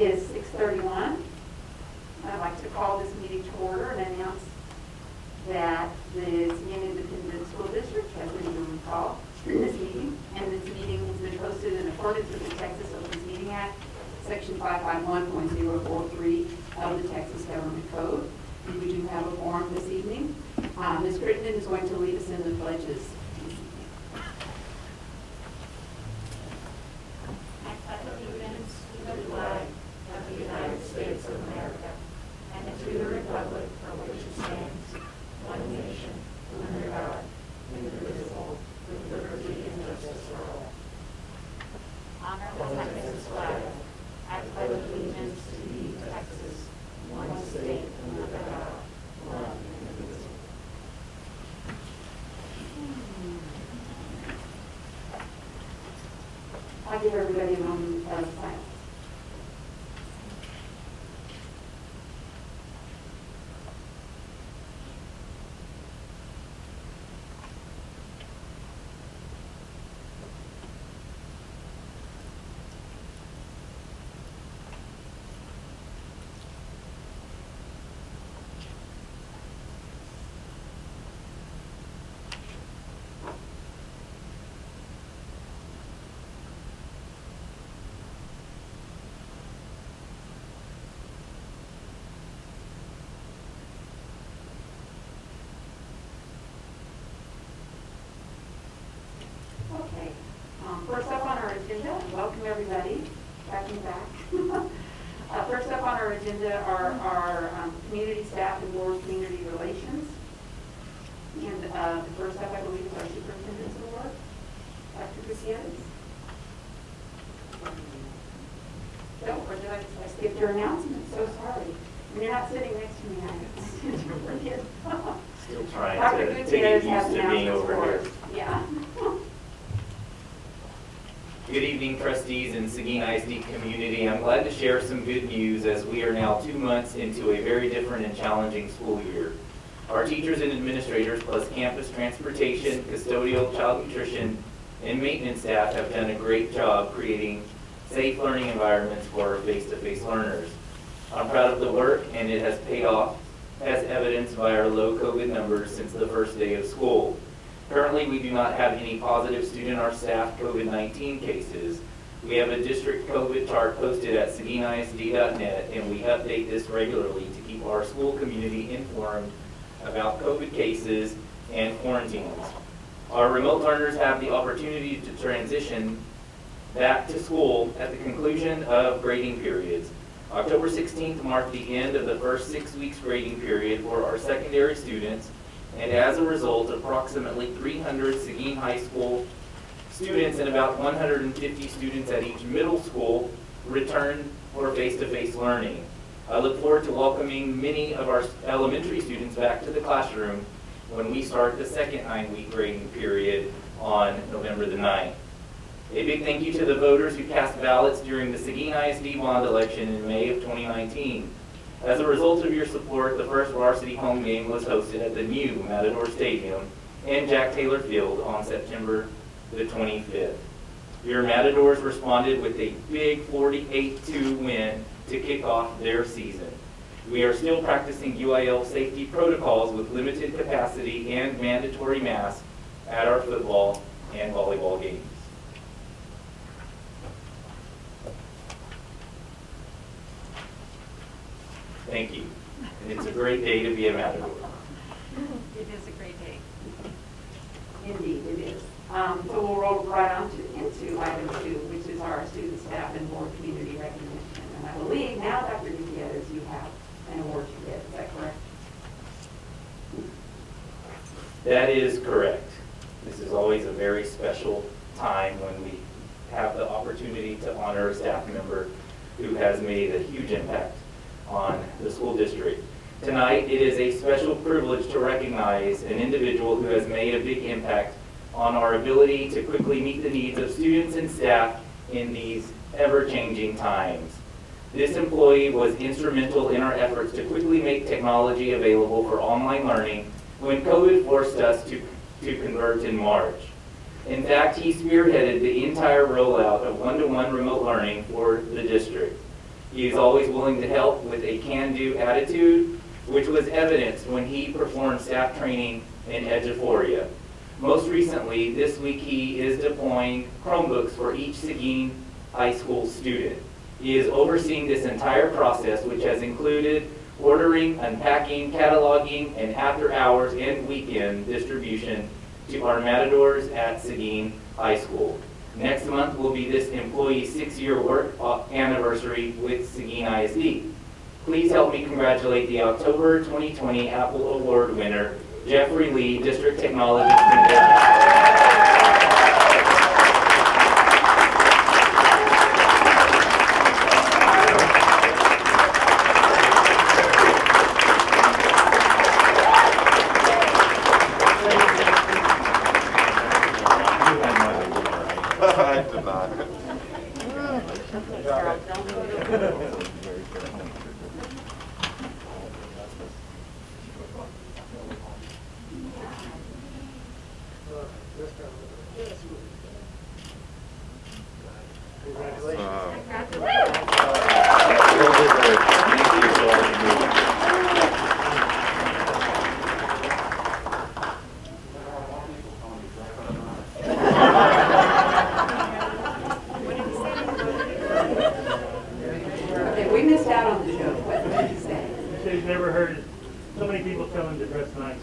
is 6:31. I'd like to call this meeting to order and announce that the Seguin Independent School District has been duly called in this meeting, and this meeting has been posted in accordance with the Texas Open Meeting Act, Section 551.043 of the Texas Government Code. And we do have a quorum this evening. Ms. Crittenden is going to lead us in the pledges. The flag of the United States of America, and to the republic for which it stands, one nation, under God, indivisible, with liberty and justice for all. Honor the Texas flag. I pledge allegiance to thee, Texas, one state under God, one indivisible. I'll give everybody a moment of silence. Okay. First up on our agenda, welcome everybody, back. First up on our agenda are our community staff and board community relations. And the first up, I believe, is our superintendent's award. Dr. Gutierrez. No, or did I skip your announcement? So sorry. And you're not sitting next to me, I Still trying Dr. to get Gutierrez used has to being announcements over for here. us. Yeah. Good evening, trustees and Seguin ISD community. I'm glad to share some good news as we are now 2 months into a very different and challenging school year. Our teachers and administrators, plus campus transportation, custodial, child nutrition, and maintenance staff have done a great job creating safe learning environments for our face-to-face learners. I'm proud of the work, and it has paid off, as evidenced by our low COVID numbers since the first day of school. Currently, we do not have any positive student or staff COVID-19 cases. We have a district COVID chart posted at seguinisd.net, and we update this regularly to keep our school community informed about COVID cases and quarantines. Our remote learners have the opportunity to transition back to school at the conclusion of grading periods. October 16th marked the end of the first 6 weeks grading period for our secondary students, and as a result, approximately 300 Seguin High School students and about 150 students at each middle school return for face-to-face learning. I look forward to welcoming many of our elementary students back to the classroom when we start the second 9-week grading period on November the 9th. A big thank you to the voters who cast ballots during the Seguin ISD bond election in May of 2019. As a result of your support, the first varsity home game was hosted at the new Matador Stadium and Jack Taylor Field on September the 25th. Your Matadors responded with a big 48-2 win to kick off their season. We are still practicing UIL safety protocols with limited capacity and mandatory masks at our football and volleyball games. Thank you. And it's a great day to be a Matador. It is a great day. Indeed, it is. So we'll roll right on into item 2, which is our student, staff, and board community recognition. And I believe now, Dr. Gutierrez, you have an award to give. Is that correct? That is correct. This is always a very special time when we have the opportunity to honor a staff member who has made a huge impact on the school district. Tonight, it is a special privilege to recognize an individual who has made a big impact on our ability to quickly meet the needs of students and staff in these ever-changing times. This employee was instrumental in our efforts to quickly make technology available for online learning when COVID forced us to convert in March. In fact, he spearheaded the entire rollout of one-to-one remote learning for the district. He is always willing to help with a can-do attitude, which was evidenced when he performed staff training in Eduphoria. Most recently, this week he is deploying Chromebooks for each Seguin High School student. He is overseeing this entire process, which has included ordering, unpacking, cataloging, and after-hours and weekend distribution to our matadors at Seguin High School. Next month will be this employee's 6-year work anniversary with Seguin ISD. Please help me congratulate the October 2020 Apple Award winner, Jeffrey Lee, District Technology I did not. Okay, we missed out on the joke. What did you say? She's never heard so many people tell him to dress nice.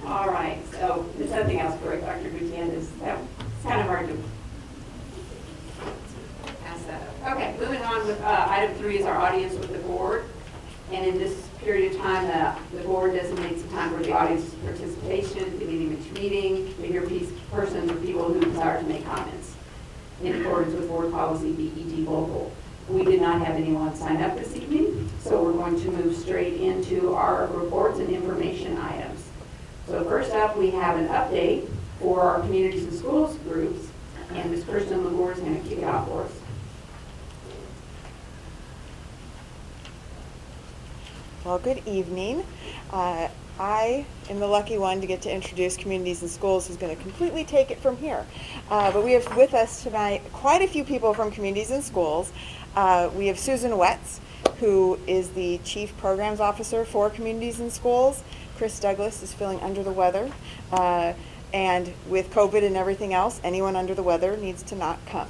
All right, so there's nothing else for Dr. Gutierrez. It's kind of hard to pass that up. Okay, moving on with item 3 is our audience with the board. And in this period of time, the board designates a time for the audience participation, beginning of each meeting, to hear persons or people who desire to make comments in accordance with board policy BED local. We did not have anyone sign up this evening, so we're going to move straight into our reports and information items. So first up, we have an update for our communities and schools groups, and Ms. Kirsten Lamour is going to kick it off for us. Well, good evening. I am the lucky one to get to introduce Communities and Schools, who's going to completely take it from here. But we have with us tonight quite a few people from Communities and Schools. We have Susan Wetz, who is the Chief Programs Officer for Communities and Schools. Chris Douglas is feeling under the weather. And with COVID and everything else, anyone under the weather needs to not come.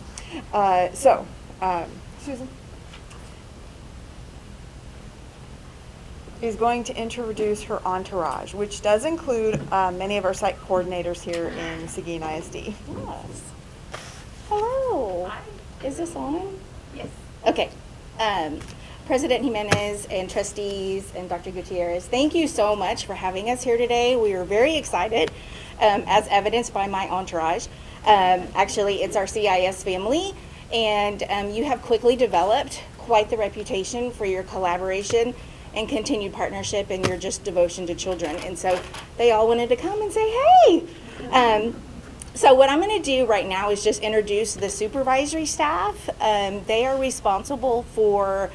Susan is going to introduce her entourage, which does include many of our site coordinators here in Seguin ISD. Yes. Hello. Hi. Is this on? Yes. Okay. President Jimenez and trustees and Dr. Gutierrez, thank you so much for having us here today. We are very excited, as evidenced by my entourage. Actually, it's our CIS family, and you have quickly developed quite the reputation for your collaboration and continued partnership and your just devotion to children. And so they all wanted to come and say, hey. So what I'm going to do right now is just introduce the supervisory staff. They are responsible for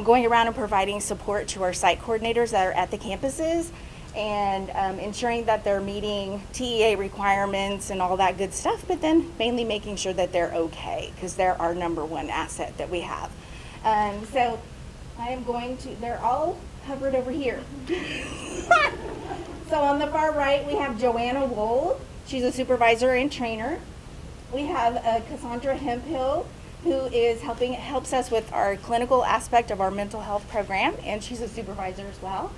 going around and providing support to our site coordinators that are at the campuses and ensuring that they're meeting TEA requirements and all that good stuff, but then mainly making sure that they're okay, because they're our number one asset that we have. So I am going to, they're all covered over here. So on the far right, we have Joanna Wold. She's a supervisor and trainer. We have Cassandra Hemphill, who is helps us with our clinical aspect of our mental health program, and she's a supervisor as well.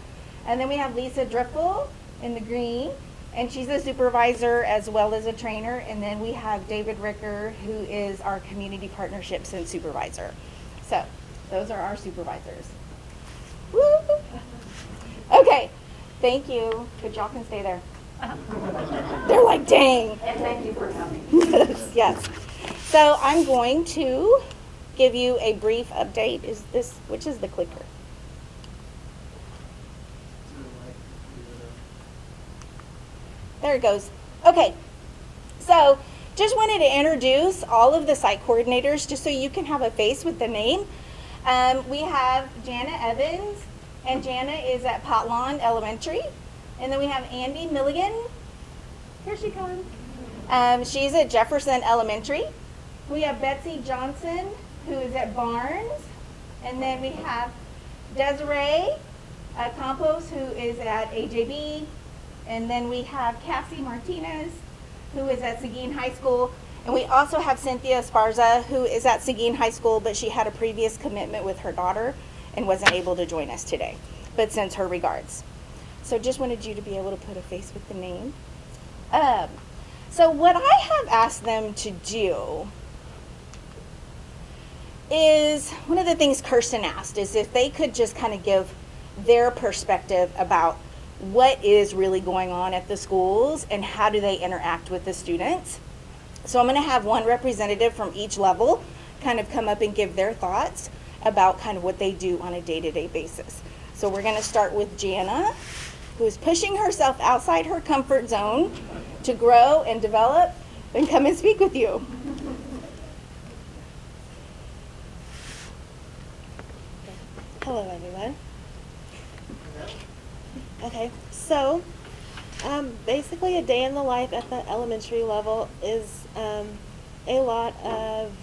And then we have Lisa Driffel in the green, and she's a supervisor as well as a trainer. And then we have David Ricker, who is our community partnerships and supervisor. So those are our supervisors. Woo! Okay, thank you. But y'all can stay there. They're like, dang. And thank you for coming. Yes. So I'm going to give you a brief update. Which is the clicker? There it goes. Okay. So just wanted to introduce all of the site coordinators just so you can have a face with the name. We have Jana Evans, and Jana is at Potlawn Elementary. And then we have Andy Milligan. Here she comes. She's at Jefferson Elementary. We have Betsy Johnson, who is at Barnes. And then we have Desiree Campos, who is at AJB. And then we have Cassie Martinez, who is at Seguin High School. And we also have Cynthia Esparza, who is at Seguin High School, but she had a previous commitment with her daughter and wasn't able to join us today, but sends her regards. So just wanted you to be able to put a face with the name. So what I have asked them to do is, one of the things Kirsten asked is if they could just kind of give their perspective about what is really going on at the schools and how do they interact with the students. So I'm going to have one representative from each level kind of come up and give their thoughts about kind of what they do on a day-to-day basis. So we're going to start with Jana, who is pushing herself outside her comfort zone to grow and develop and come and speak with you. Hello, everyone. Okay, so basically a day in the life at the elementary level is a lot of,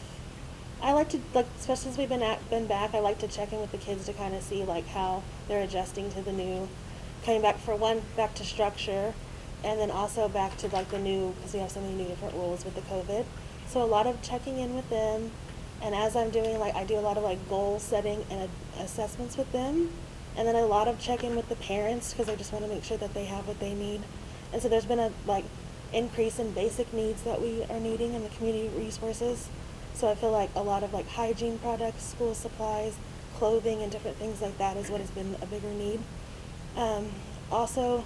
I like to, like, especially since we've been back, I like to check in with the kids to kind of see like how they're adjusting to the new, coming back for one, back to structure, and then also back to like the new, because we have so many new different rules with the COVID. So a lot of checking in with them, and as I'm doing, like, I do a lot of like goal setting and assessments with them, and then a lot of check-in with the parents because I just want to make sure that they have what they need. And so there's been a like increase in basic needs that we are needing in the community resources. So I feel like a lot of like hygiene products, school supplies, clothing, and different things like that is what has been a bigger need. Also,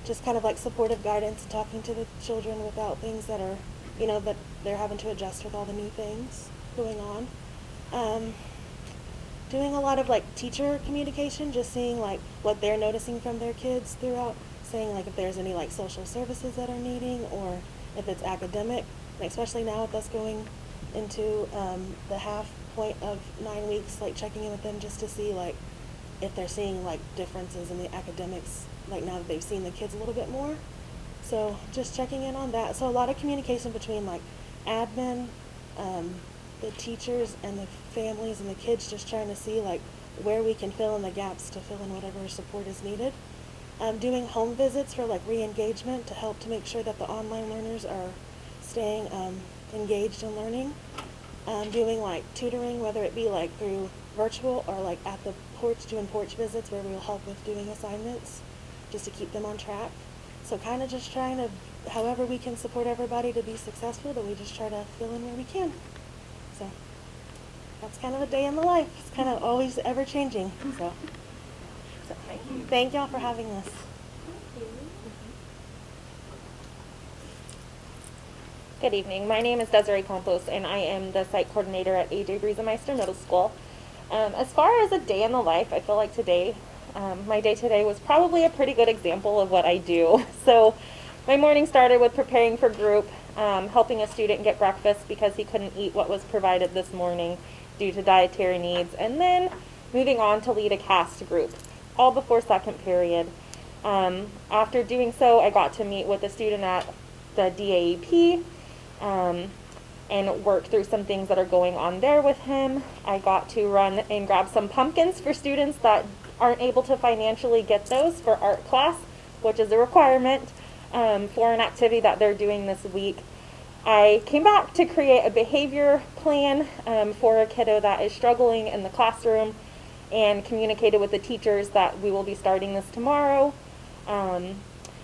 just kind of like supportive guidance, talking to the children without things that are, you know, that they're having to adjust with all the new things going on. Doing a lot of like teacher communication, just seeing like what they're noticing from their kids throughout, saying like if there's any like social services that are needing or if it's academic, like especially now with us going into the half point of 9 weeks, like checking in with them just to see like if they're seeing like differences in the academics, like now that they've seen the kids a little bit more. So just checking in on that. So a lot of communication between like admin, the teachers and the families and the kids, just trying to see like where we can fill in the gaps to fill in whatever support is needed. Doing home visits for like re-engagement to help to make sure that the online learners are staying engaged in learning. Doing like tutoring, whether it be like through virtual or like at the porch, doing porch visits where we'll help with doing assignments just to keep them on track. So kind of just trying to, however we can support everybody to be successful, but we just try to fill in where we can. So that's kind of a day in the life. It's kind of always ever changing. So thank y'all for having this. Good evening. My name is Desiree Campos, and I am the site coordinator at A.J. Breezemeister Middle School. As far as a day in the life, I feel like today, my day today was probably a pretty good example of what I do. So my morning started with preparing for group, helping a student get breakfast because he couldn't eat what was provided this morning due to dietary needs, and then moving on to lead a cast group, all before second period. After doing so, I got to meet with a student at the DAEP and work through some things that are going on there with him. I got to run and grab some pumpkins for students that aren't able to financially get those for art class, which is a requirement for an activity that they're doing this week. I came back to create a behavior plan for a kiddo that is struggling in the classroom and communicated with the teachers that we will be starting this tomorrow. And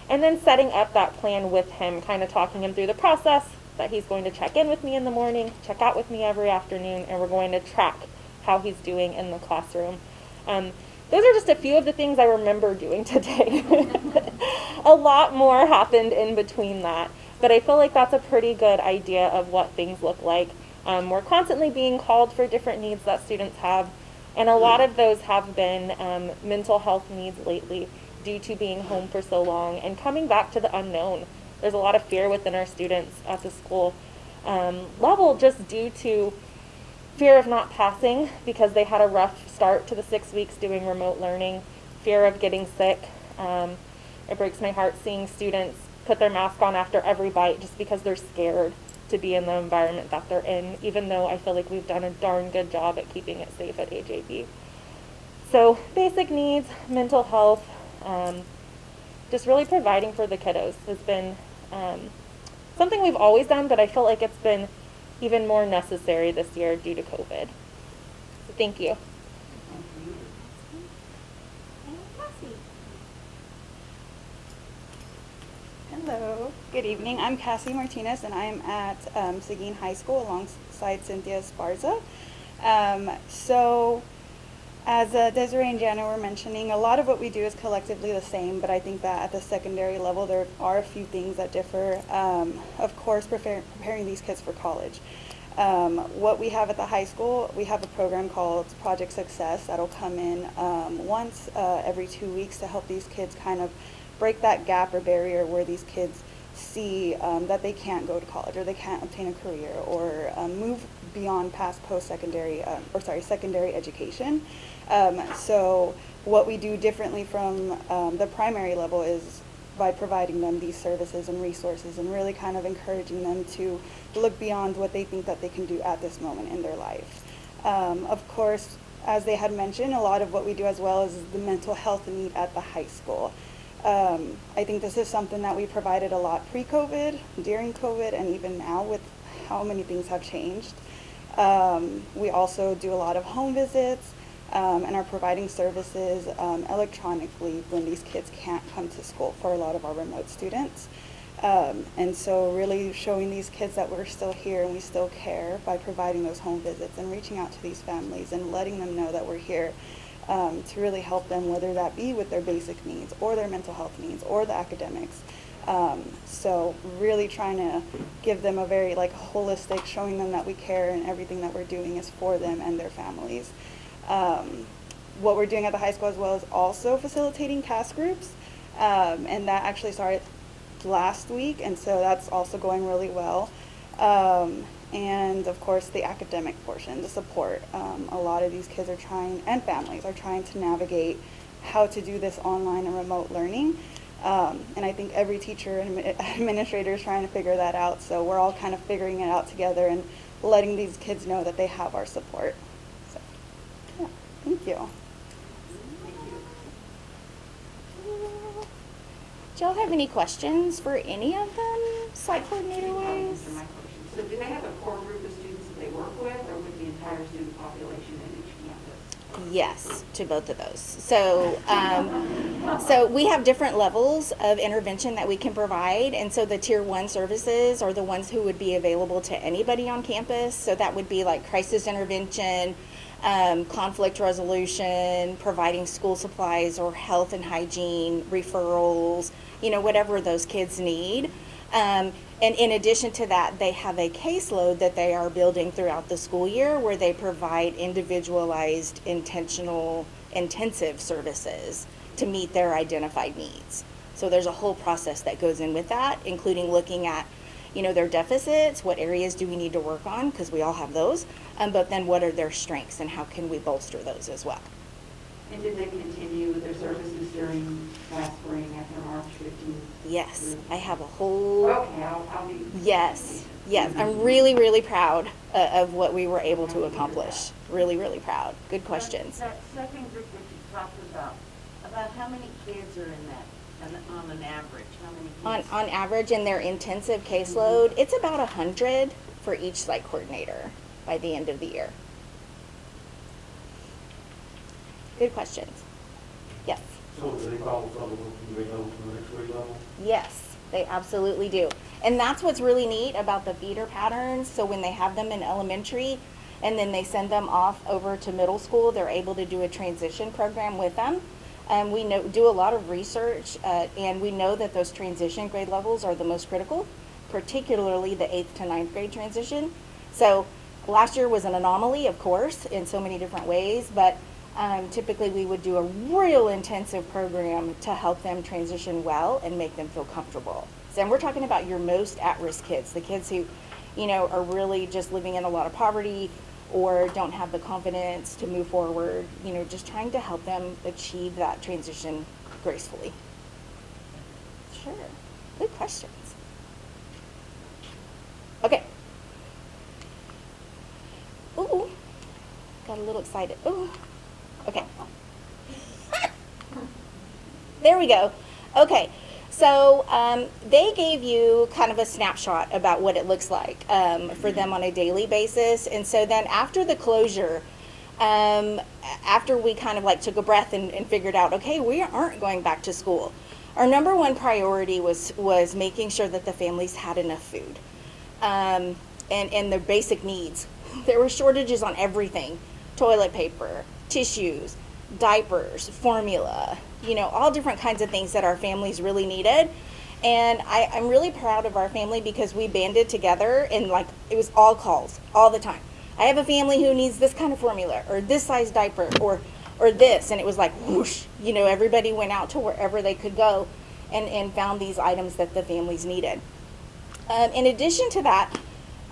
then setting up that plan with him, kind of talking him through the process, that he's going to check in with me in the morning, check out with me every afternoon, and we're going to track how he's doing in the classroom. Those are just a few of the things I remember doing today. A lot more happened in between that, but I feel like that's a pretty good idea of what things look like. We're constantly being called for different needs that students have, and a lot of those have been mental health needs lately due to being home for so long and coming back to the unknown. There's a lot of fear within our students at the school level just due to fear of not passing because they had a rough start to the 6 weeks doing remote learning, fear of getting sick. It breaks my heart seeing students put their mask on after every bite just because they're scared to be in the environment that they're in, even though I feel like we've done a darn good job at keeping it safe at AJB. So basic needs, mental health, just really providing for the kiddos has been something we've always done, but I feel like it's been even more necessary this year due to COVID. So thank you. Hello, good evening. I'm Cassie Martinez, and I am at Seguin High School alongside Cynthia Esparza. So, as Desiree and Jana were mentioning, a lot of what we do is collectively the same, but I think that at the secondary level, there are a few things that differ. Of course, preparing these kids for college. What we have at the high school, we have a program called Project Success that'll come in once every 2 weeks to help these kids kind of break that gap or barrier where these kids see that they can't go to college or they can't obtain a career or move beyond past post-secondary secondary education. So what we do differently from the primary level is by providing them these services and resources and really kind of encouraging them to look beyond what they think that they can do at this moment in their life. Of course, as they had mentioned, a lot of what we do as well is the mental health need at the high school. I think this is something that we provided a lot pre-COVID, during COVID, and even now with how many things have changed. We also do a lot of home visits and are providing services electronically when these kids can't come to school for a lot of our remote students. And so really showing these kids that we're still here and we still care by providing those home visits and reaching out to these families and letting them know that we're here to really help them, whether that be with their basic needs or their mental health needs or the academics. So really trying to give them a very holistic, showing them that we care and everything that we're doing is for them and their families. What we're doing at the high school as well is also facilitating task groups, and that actually started last week, and so that's also going really well. And of course the academic portion, the support. A lot of these kids are trying, and families are trying to navigate how to do this online and remote learning. And I think every teacher and administrator is trying to figure that out. So we're all kind of figuring it out together and letting these kids know that they have our support. So, yeah, thank you. Do y'all have any questions for any of them, site coordinator ways? So do they have a core group of students that they work with, or with the entire student population at each campus? Yes, to both of those. So, so we have different levels of intervention that we can provide, and so the tier 1 services are the ones who would be available to anybody on campus. So that would be like crisis intervention, conflict resolution, providing school supplies or health and hygiene, referrals, whatever those kids need. And in addition to that, they have a caseload that they are building throughout the school year where they provide individualized, intensive services to meet their identified needs. So there's a whole process that goes in with that, including looking at, their deficits, what areas do we need to work on, because we all have those, but then what are their strengths and how can we bolster those as well. And did they continue with their services during last spring after March 15th? Yes, I have a whole... Okay, I'll be... Yes, I'm really, really proud of what we were able to accomplish. Really, really proud. Good questions. That second group that you talked about how many kids are in that on an average? How many kids? On average in their intensive caseload, it's about 100 for each site coordinator by the end of the year. Good questions. Yes. So do they follow some of them when they go to the next grade level? Yes, they absolutely do. And that's what's really neat about the feeder patterns. So when they have them in elementary and then they send them off over to middle school, they're able to do a transition program with them. We do a lot of research and we know that those transition grade levels are the most critical, particularly the 8th to 9th grade transition. So last year was an anomaly, of course, in so many different ways, but typically we would do a real intensive program to help them transition well and make them feel comfortable. So, and we're talking about your most at-risk kids, the kids who, are really just living in a lot of poverty or don't have the confidence to move forward, just trying to help them achieve that transition gracefully. Sure. Good questions. Okay. Ooh, got a little excited. Ooh, okay. There we go. Okay, so they gave you kind of a snapshot about what it looks like for them on a daily basis. And so then after the closure, after we kind of like took a breath and figured out, okay, we aren't going back to school. Our number one priority was making sure that the families had enough food and their basic needs. There were shortages on everything: toilet paper, tissues, diapers, formula, all different kinds of things that our families really needed. And I'm really proud of our family because we banded together and it was all calls all the time. I have a family who needs this kind of formula or this size diaper or this, and it was like whoosh, everybody went out to wherever they could go and found these items that the families needed. In addition to that,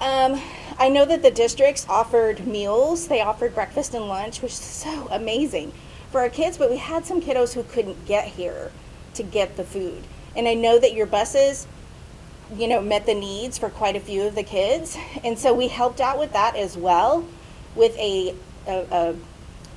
I know that the districts offered meals. They offered breakfast and lunch, which is so amazing for our kids, but we had some kiddos who couldn't get here to get the food. And I know that your buses, met the needs for quite a few of the kids. And so we helped out with that as well with a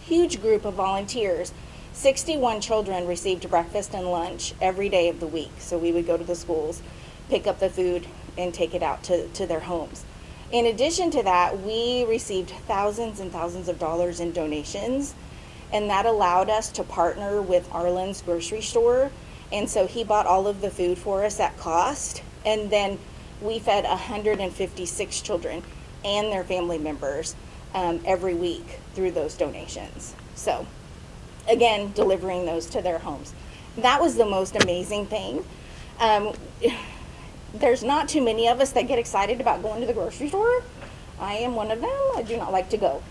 huge group of volunteers. 61 children received breakfast and lunch every day of the week. So we would go to the schools, pick up the food, and take it out to their homes. In addition to that, we received thousands and thousands of dollars in donations, and that allowed us to partner with Arlen's grocery store. And so he bought all of the food for us at cost, and then we fed 156 children and their family members every week through those donations. So again, delivering those to their homes. That was the most amazing thing. There's not too many of us that get excited about going to the grocery store. I am one of them. I do not like to go.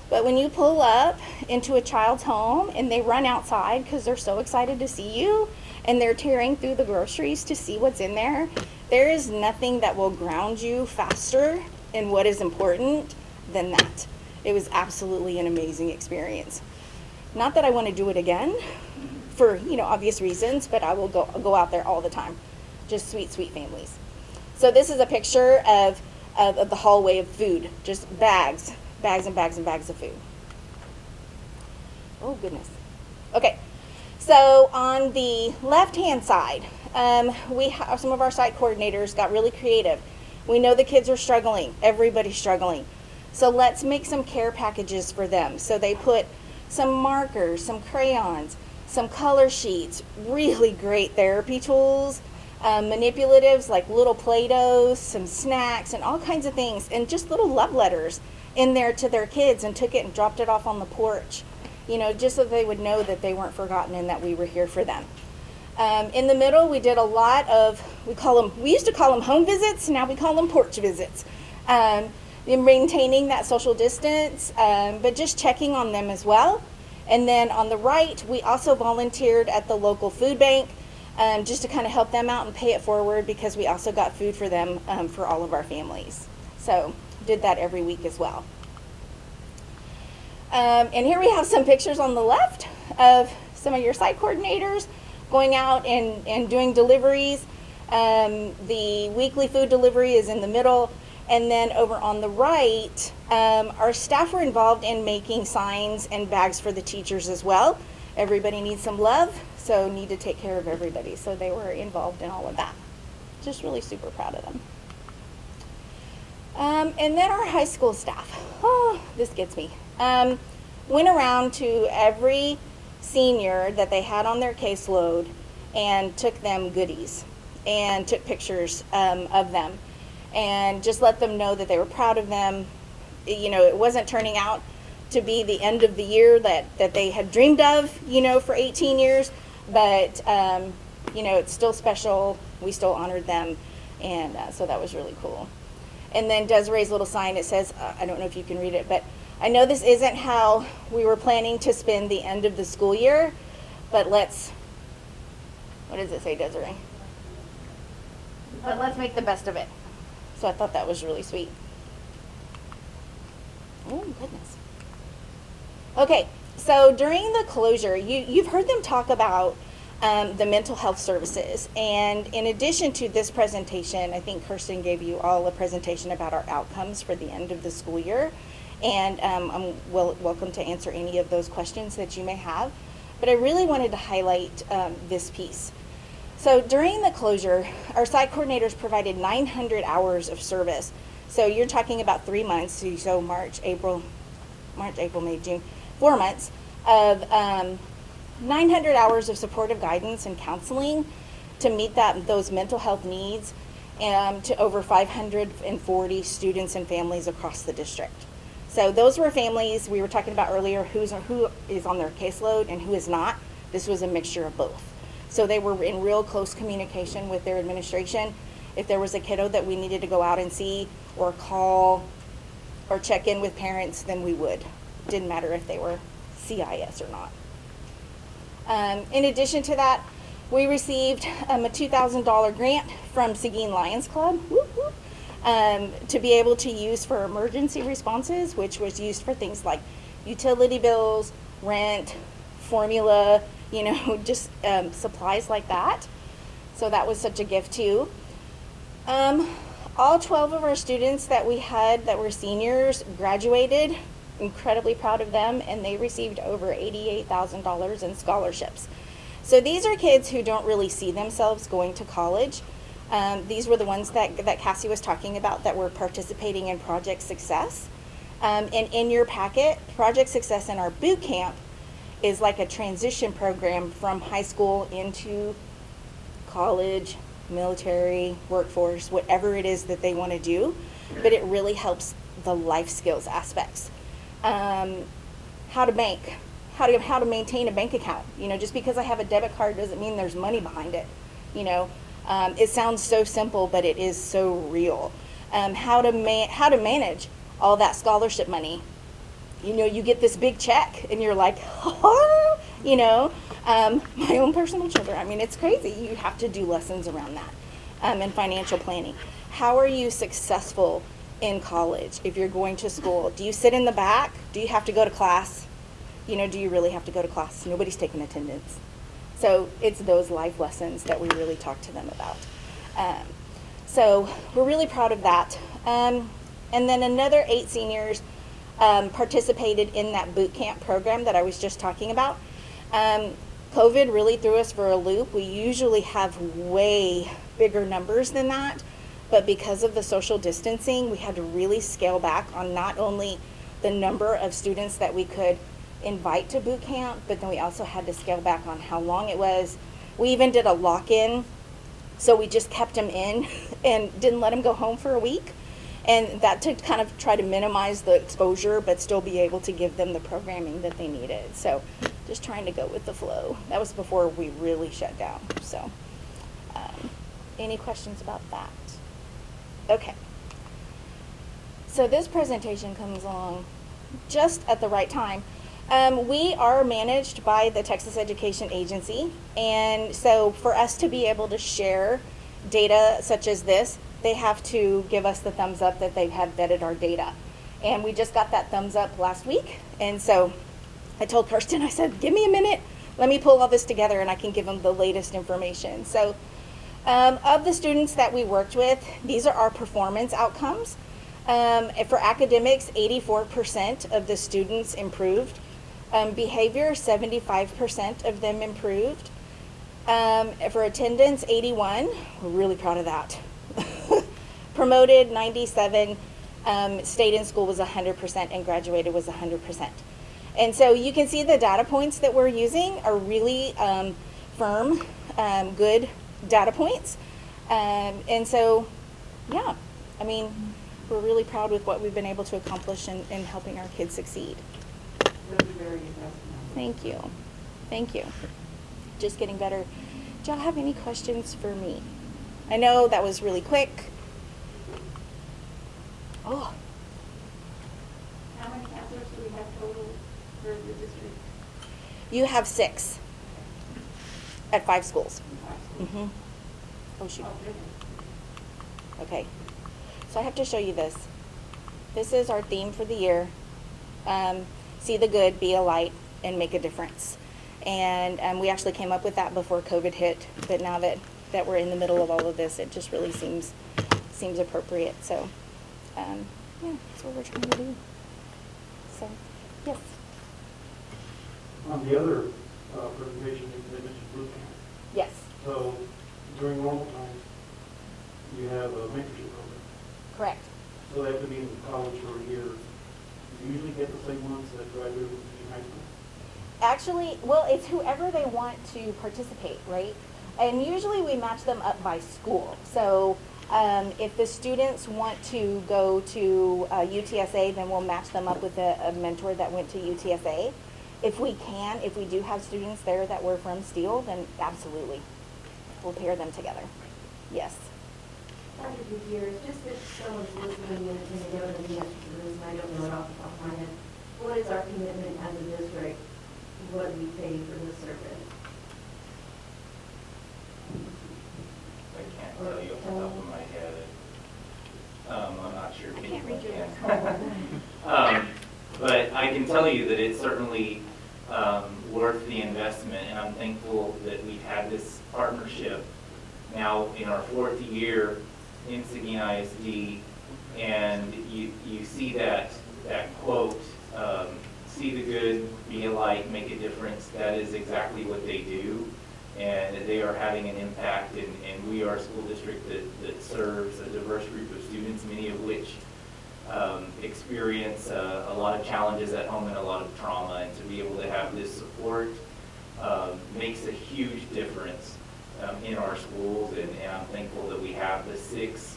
But when you pull up into a child's home and they run outside because they're so excited to see you and they're tearing through the groceries to see what's in there, there is nothing that will ground you faster in what is important than that. It was absolutely an amazing experience. Not that I want to do it again for, obvious reasons, but I will go out there all the time. Just sweet, sweet families. So this is a picture of the hallway of food, just bags and bags and bags of food. Oh, goodness. Okay, so on the left-hand side, we have some of our site coordinators got really creative. We know the kids are struggling. Everybody's struggling. So let's make some care packages for them. So they put some markers, some crayons, some color sheets, really great therapy tools, manipulatives like little Play-Dohs, some snacks, and all kinds of things, and just little love letters in there to their kids, and took it and dropped it off on the porch, just so they would know that they weren't forgotten and that we were here for them. In the middle, we did a lot of, we used to call them home visits, now we call them porch visits. In maintaining that social distance, but just checking on them as well. And then on the right, we also volunteered at the local food bank just to kind of help them out and pay it forward, because we also got food for them for all of our families. So did that every week as well. And here we have some pictures on the left of some of your site coordinators going out and doing deliveries. The weekly food delivery is in the middle. And then over on the right, our staff were involved in making signs and bags for the teachers as well. Everybody needs some love, so need to take care of everybody. So they were involved in all of that. Just really super proud of them. And then our high school staff. Oh, this gets me. Went around to every senior that they had on their caseload and took them goodies and took pictures of them. And just let them know that they were proud of them. It wasn't turning out to be the end of the year that they had dreamed of, for 18 years. But, it's still special. We still honored them. And so that was really cool. And then Desiree's little sign, it says, I don't know if you can read it, but I know this isn't how we were planning to spend the end of the school year, but what does it say, Desiree? But let's make the best of it. So I thought that was really sweet. Oh, goodness. Okay, so during the closure, you've heard them talk about the mental health services. And in addition to this presentation, I think Kirsten gave you all a presentation about our outcomes for the end of the school year. And I'm welcome to answer any of those questions that you may have. But I really wanted to highlight this piece. So during the closure, our site coordinators provided 900 hours of service. So you're talking about 3 months, so March, April, May, June, 4 months of 900 hours of supportive guidance and counseling to meet those mental health needs to over 540 students and families across the district. So those were families we were talking about earlier, who is on their caseload and who is not. This was a mixture of both. So they were in real close communication with their administration. If there was a kiddo that we needed to go out and see or call or check in with parents, then we would. Didn't matter if they were CIS or not. In addition to that, we received a $2,000 grant from Seguin Lions Club to be able to use for emergency responses, which was used for things like utility bills, rent, formula, just supplies like that. So that was such a gift too. All 12 of our students that we had that were seniors graduated. Incredibly proud of them, and they received over $88,000 in scholarships. So these are kids who don't really see themselves going to college. These were the ones that Cassie was talking about that were participating in Project Success. And in your packet, Project Success in our boot camp is like a transition program from high school into college, military, workforce, whatever it is that they want to do, but it really helps the life skills aspects. How to bank, how to maintain a bank account. Just because I have a debit card doesn't mean there's money behind it. It sounds so simple, but it is so real. How to manage all that scholarship money. You get this big check and you're like, my own personal children. It's crazy. You have to do lessons around that and financial planning. How are you successful in college if you're going to school? Do you sit in the back? Do you have to go to class? Do you really have to go to class? Nobody's taking attendance. So it's those life lessons that we really talk to them about. So we're really proud of that. And then another 8 seniors participated in that boot camp program that I was just talking about. COVID really threw us for a loop. We usually have way bigger numbers than that, but because of the social distancing, we had to really scale back on not only the number of students that we could invite to boot camp, but then we also had to scale back on how long it was. We even did a lock-in, so we just kept them in and didn't let them go home for a week. And that to kind of try to minimize the exposure, but still be able to give them the programming that they needed. So just trying to go with the flow. That was before we really shut down. So any questions about that? Okay. So this presentation comes along just at the right time. We are managed by the Texas Education Agency. And so for us to be able to share data such as this, they have to give us the thumbs up that they have vetted our data. And we just got that thumbs up last week. And so I told Kirsten, I said, give me a minute, let me pull all this together and I can give them the latest information. So of the students that we worked with, these are our performance outcomes. For academics, 84% of the students improved. Behavior, 75% of them improved. For attendance, 81, we're really proud of that. Promoted, 97, stayed in school was 100%, and graduated was 100%. And so you can see the data points that we're using are really firm, good data points. And so, yeah, we're really proud with what we've been able to accomplish in helping our kids succeed. Really very impressive. Thank you. Thank you. Just getting better. Do y'all have any questions for me? I know that was really quick. Oh. How many counselors do we have total for the district? You have 6 at 5 schools. Mm-hmm. Oh, shoot. Oh, goodness. Okay. So I have to show you this. This is our theme for the year. See the good, be a light, and make a difference. And we actually came up with that before COVID hit, but now that we're in the middle of all of this, it just really seems appropriate. So, yeah, that's what we're trying to do. So, yes. On the other presentation, you mentioned boot camp. Yes. So during normal times, you have a mentorship program. Correct. So they have to be in college for a year. You usually get the same ones that graduated from high school? Actually, well, it's whoever they want to participate, right? And usually we match them up by school. So if the students want to go to UTSA, then we'll match them up with a mentor that went to UTSA. If we do have students there that were from Steele, then absolutely, we'll pair them together. Yes. Dr. Gutierrez, just if someone's listening and they don't know the answer to this, and I don't know it off the top of my head, what is our commitment as a district? What do we pay for this service? I can't tell you off the top of my head. I'm not sure. I can't read your lips. But I can tell you that it's certainly worth the investment, and I'm thankful that we've had this partnership now in our 4th year in Seguin ISD, and you see that quote, see the good, be a light, make a difference. That is exactly what they do, and they are having an impact, and we are a school district that serves a diverse group of students, many of which experience a lot of challenges at home and a lot of trauma, and to be able to have this support makes a huge difference in our schools, and I'm thankful that we have the 6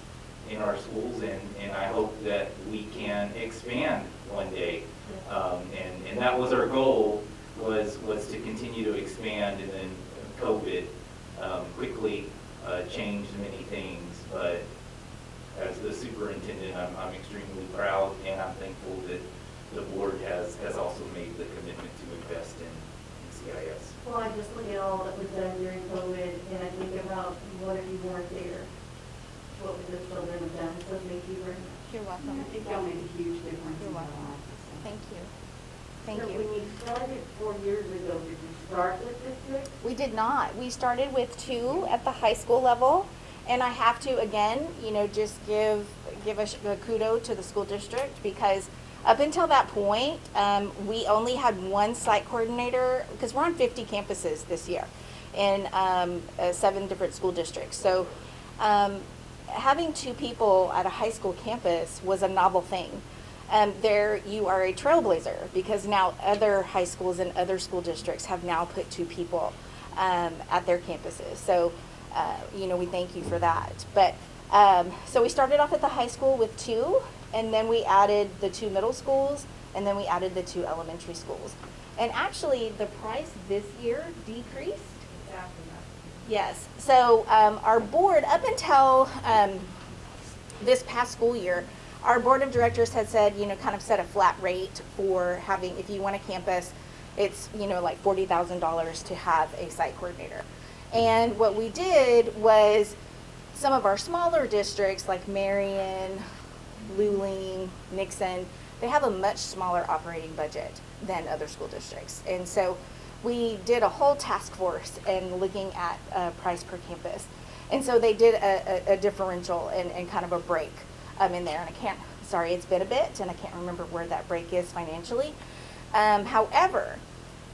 in our schools, and I hope that we can expand one day. And that was our goal, was to continue to expand, and then COVID quickly changed many things, but as the superintendent, I'm extremely proud, and I'm thankful that the board has also made the commitment to invest in CIS. Well, I just look at all that was done during COVID, and I think about what if you weren't there? What would the children have done? So thank you very much. You're welcome. I think y'all made a huge difference You're in their welcome. lives. So. Thank you. Thank So you. when you started 4 years ago, did you start with this 6? We did not. We started with 2 at the high school level, and I have to again, just give a kudo to the school district, because up until that point, we only had 1 site coordinator, because we're on 50 campuses this year in 7 different school districts. So having 2 people at a high school campus was a novel thing. There you are a trailblazer, because now other high schools and other school districts have now put 2 people at their campuses. So, we thank you for that. But so we started off at the high school with 2, and then we added the 2 middle schools, and then we added the 2 elementary schools. And actually, the price this year decreased. Exactly. Yes. So our board, up until this past school year, our board of directors had said, kind of set a flat rate for having, if you want a campus, it's, like $40,000 to have a site coordinator. And what we did was some of our smaller districts like Marion, Luling, Nixon, they have a much smaller operating budget than other school districts. And so we did a whole task force and looking at price per campus. And so they did a differential and kind of a break in there. And it's been a bit, and I can't remember where that break is financially. However,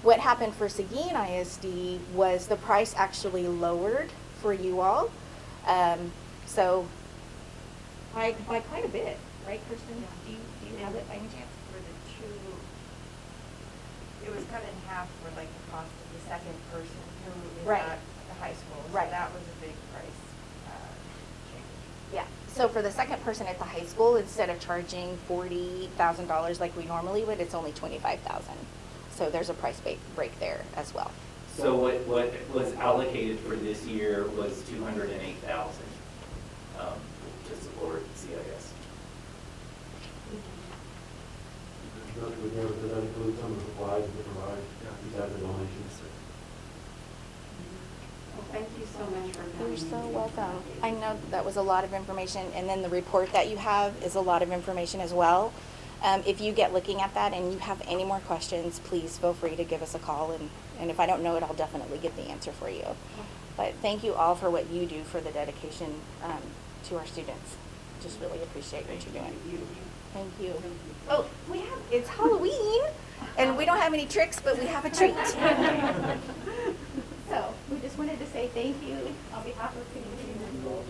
what happened for Seguin ISD was the price actually lowered for you all. So by quite a bit, right, Kristen? Do you have it by any chance? For the 2, it was cut in half for like the cost of the second person who is Right. at the high school. So Right. that was a big price change. Yeah. So for the second person at the high school, instead of charging $40,000 like we normally would, it's only $25,000. So there's a price break there as well. So what was allocated for this year was $208,000 to support CIS. Dr. Gutierrez, does that include some of the supplies that they provide besides the donations? Well, thank you so much for coming. You're so welcome. I know that was a lot of information, and then the report that you have is a lot of information as well. If you get looking at that and you have any more questions, please feel free to give us a call, and if I don't know it, I'll definitely get the answer for you. But thank you all for what you do for the dedication to our students. Just really appreciate what you're doing. Thank you. Oh, it's Halloween, and we don't have any tricks, but we have a treat. So we just wanted to say thank you on behalf of the community and schools.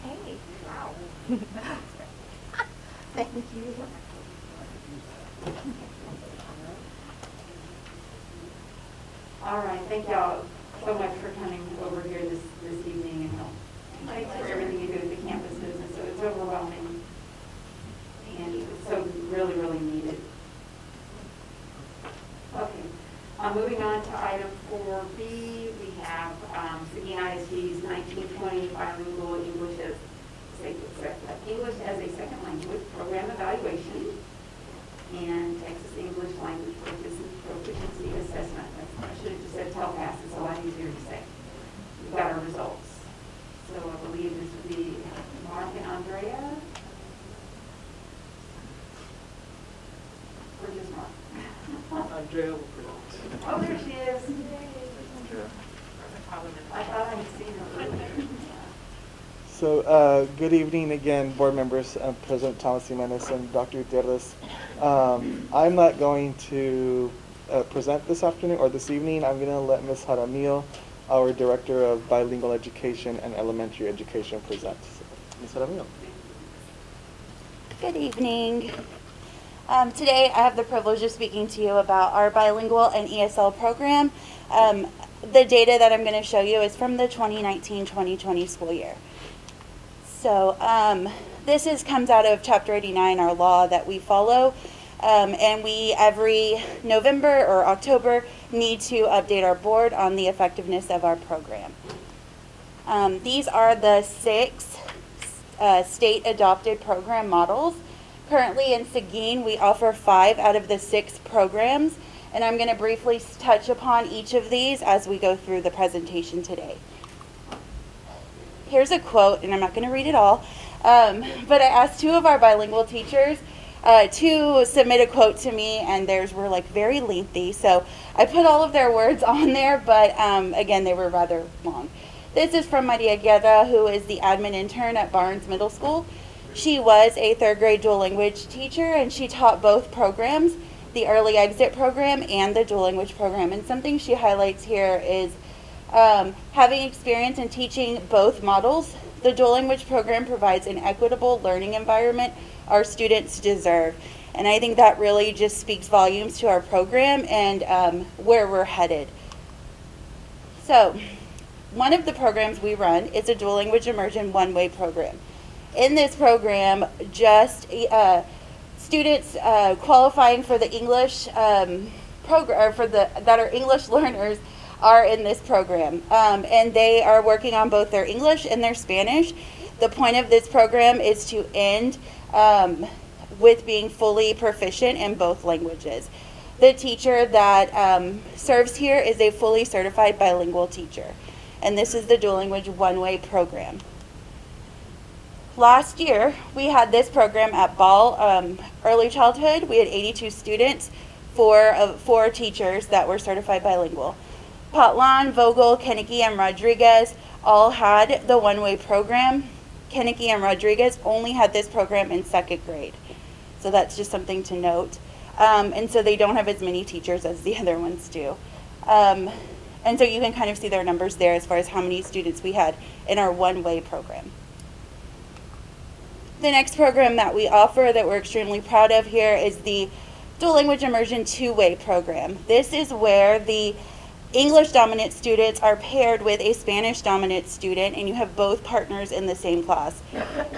Okay. Wow. Thank you. All right, thank y'all so much for coming over here this evening, and thanks for everything you do at the campus business. So it's overwhelming, and it's so really, really needed. Okay, moving on to item 4B, we have Seguin ISD's 1920 bilingual English as a second language program evaluation and Texas English language proficiency assessment. I should have just said TELPAS, it's a lot easier to say. We've got our results. So I believe this would be Mark and Andrea. Or just Mark? Andrea will present. Oh, there she is. I thought I had seen her earlier. So, good evening again, board members, President Thomas Jimenez and Dr. Gutierrez. I'm not going to present this afternoon or this evening. I'm going to let Ms. Jaramillo, our Director of Bilingual Education and Elementary Education, present. Ms. Jaramillo. Good evening. Today I have the privilege of speaking to you about our bilingual and ESL program. The data that I'm going to show you is from the 2019-2020 school year. So this comes out of Chapter 89, our law that we follow, and we every November or October need to update our board on the effectiveness of our program. These are the 6 state-adopted program models. Currently in Seguin, we offer 5 out of the 6 programs, and I'm going to briefly touch upon each of these as we go through the presentation today. Here's a quote, and I'm not going to read it all, but I asked 2 of our bilingual teachers to submit a quote to me, and theirs were like very lengthy, so I put all of their words on there, but again, they were rather long. This is from Maria Guerra, who is the admin intern at Barnes Middle School. She was a 3rd grade dual language teacher, and she taught both programs, the early exit program and the dual language program, and something she highlights here is having experience in teaching both models, the dual language program provides an equitable learning environment our students deserve. And I think that really just speaks volumes to our program and where we're headed. So, one of the programs we run is a dual language immersion one-way program. In this program, just students qualifying for the English program, that are English learners, are in this program, and they are working on both their English and their Spanish. The point of this program is to end with being fully proficient in both languages. The teacher that serves here is a fully certified bilingual teacher, and this is the dual language one-way program. Last year, we had this program at Ball Early Childhood. We had 82 students, 4 teachers that were certified bilingual. Patlan, Vogel, Kennecke, and Rodriguez all had the one-way program. Kennecke and Rodriguez only had this program in 2nd grade. So that's just something to note. And so they don't have as many teachers as the other ones do. And so you can kind of see their numbers there as far as how many students we had in our one-way program. The next program that we offer that we're extremely proud of here is the Dual Language Immersion 2-way program. This is where the English dominant students are paired with a Spanish dominant student, and you have both partners in the same class.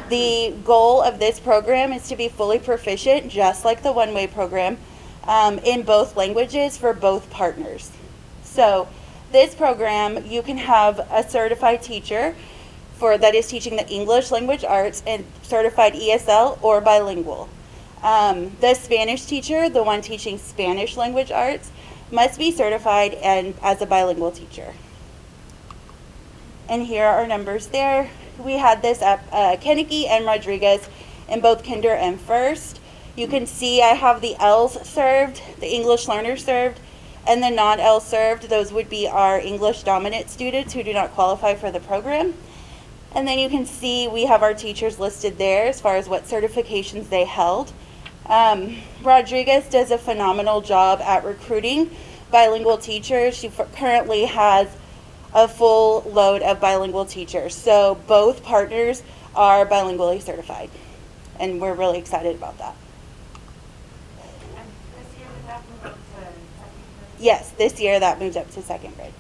The goal of this program is to be fully proficient, just like the one-way program, in both languages for both partners. So this program, you can have a certified teacher that is teaching the English language arts and certified ESL or bilingual. The Spanish teacher, the one teaching Spanish language arts, must be certified and as a bilingual teacher. And here are our numbers there. We had this at Kennedy and Rodriguez in both kinder and first. You can see I have the L's served, the English learners served, and the non-L served. Those would be our English dominant students who do not qualify for the program. And then you can see we have our teachers listed there as far as what certifications they held. Rodriguez does a phenomenal job at recruiting bilingual teachers. She currently has a full load of bilingual teachers. So both partners are bilingually certified, and we're really excited about that. And this year, did that move up to second grade? Yes, this year that moves up to second grade.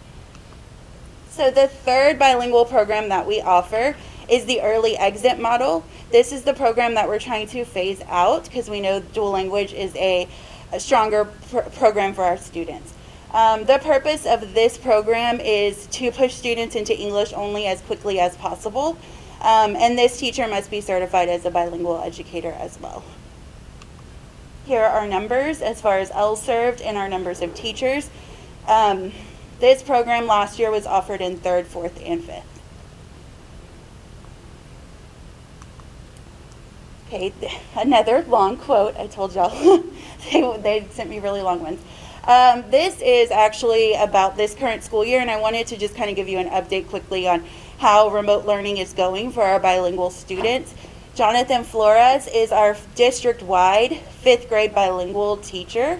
So the third bilingual program that we offer is the early exit model. This is the program that we're trying to phase out because we know dual language is a stronger program for our students. The purpose of this program is to push students into English only as quickly as possible. And this teacher must be certified as a bilingual educator as well. Here are our numbers as far as L served and our numbers of teachers. This program last year was offered in 3rd, 4th, and 5th. Okay, another long quote. I told y'all they sent me really long ones. This is actually about this current school year, and I wanted to just kind of give you an update quickly on how remote learning is going for our bilingual students. Jonathan Flores is our district-wide 5th grade bilingual teacher.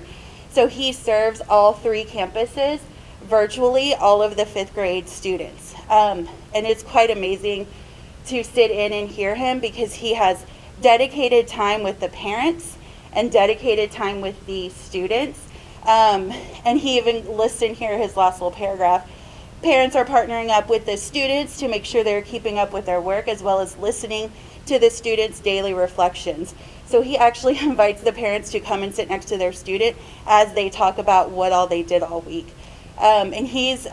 So he serves all 3 campuses, virtually all of the 5th grade students. And it's quite amazing to sit in and hear him because he has dedicated time with the parents and dedicated time with the students. And he even listened here, his last little paragraph. Parents are partnering up with the students to make sure they're keeping up with their work as well as listening to the students' daily reflections. So he actually invites the parents to come and sit next to their student as they talk about what all they did all week. And he's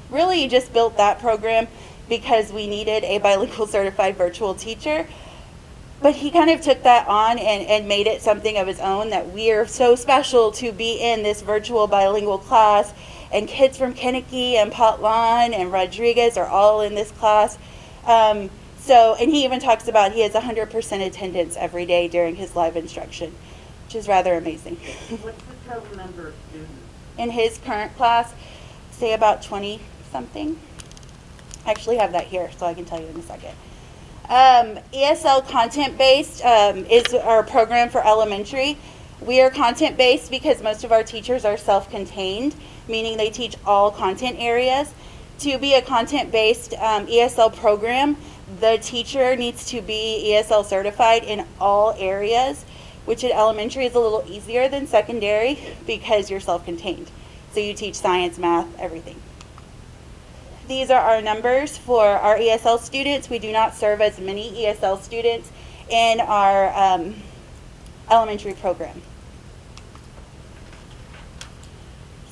really just built that program because we needed a bilingual certified virtual teacher. But he kind of took that on and made it something of his own, that we are so special to be in this virtual bilingual class. And kids from Kennedy and Potlan and Rodriguez are all in this class. And he even talks about he has 100% attendance every day during his live instruction, which is rather amazing. What's the total number of students? In his current class, say about 20 something. I actually have that here, so I can tell you in a second. ESL content-based is our program for elementary. We are content-based because most of our teachers are self-contained, meaning they teach all content areas. To be a content-based ESL program, the teacher needs to be ESL certified in all areas, which at elementary is a little easier than secondary because you're self-contained. So you teach science, math, everything. These are our numbers for our ESL students. We do not serve as many ESL students in our elementary program.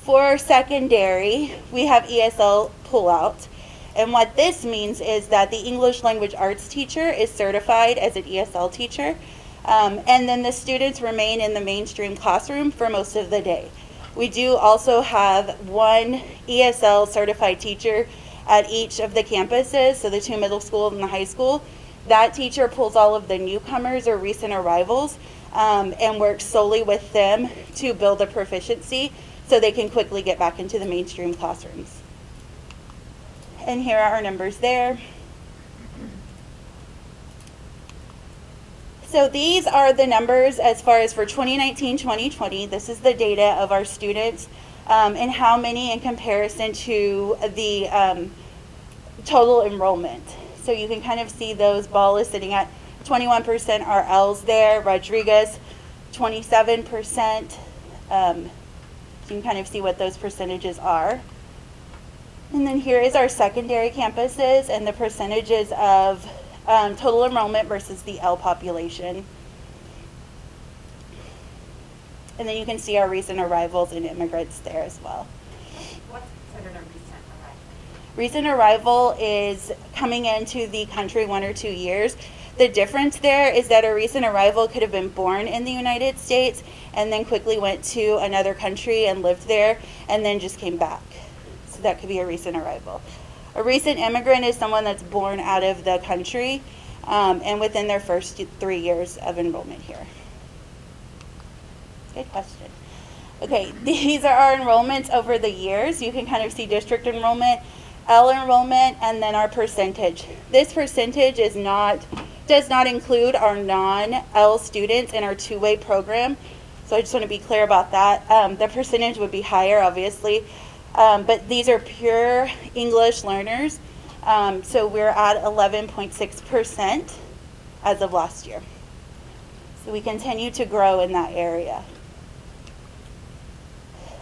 For secondary, we have ESL pullout. And what this means is that the English language arts teacher is certified as an ESL teacher. And then the students remain in the mainstream classroom for most of the day. We do also have one ESL certified teacher at each of the campuses, so the 2 middle school and the high school. That teacher pulls all of the newcomers or recent arrivals and works solely with them to build a proficiency so they can quickly get back into the mainstream classrooms. And here are our numbers there. So these are the numbers as far as for 2019-2020. This is the data of our students and how many in comparison to the total enrollment. So you can kind of see those ball is sitting at 21% are L's there, Rodriguez 27%. You can kind of see what those percentages are. And then here is our secondary campuses and the percentages of total enrollment versus the L population. And then you can see our recent arrivals and immigrants there as well. What's considered a recent arrival? Recent arrival is coming into the country 1 or 2 years. The difference there is that a recent arrival could have been born in the United States and then quickly went to another country and lived there and then just came back. So that could be a recent arrival. A recent immigrant is someone that's born out of the country and within their first 3 years of enrollment here. Good question. Okay, these are our enrollments over the years. You can kind of see district enrollment, L enrollment, and then our percentage. This percentage does not include our non-L students in our two-way program. So I just want to be clear about that. The percentage would be higher, obviously, but these are pure English learners. So we're at 11.6% as of last year. So we continue to grow in that area.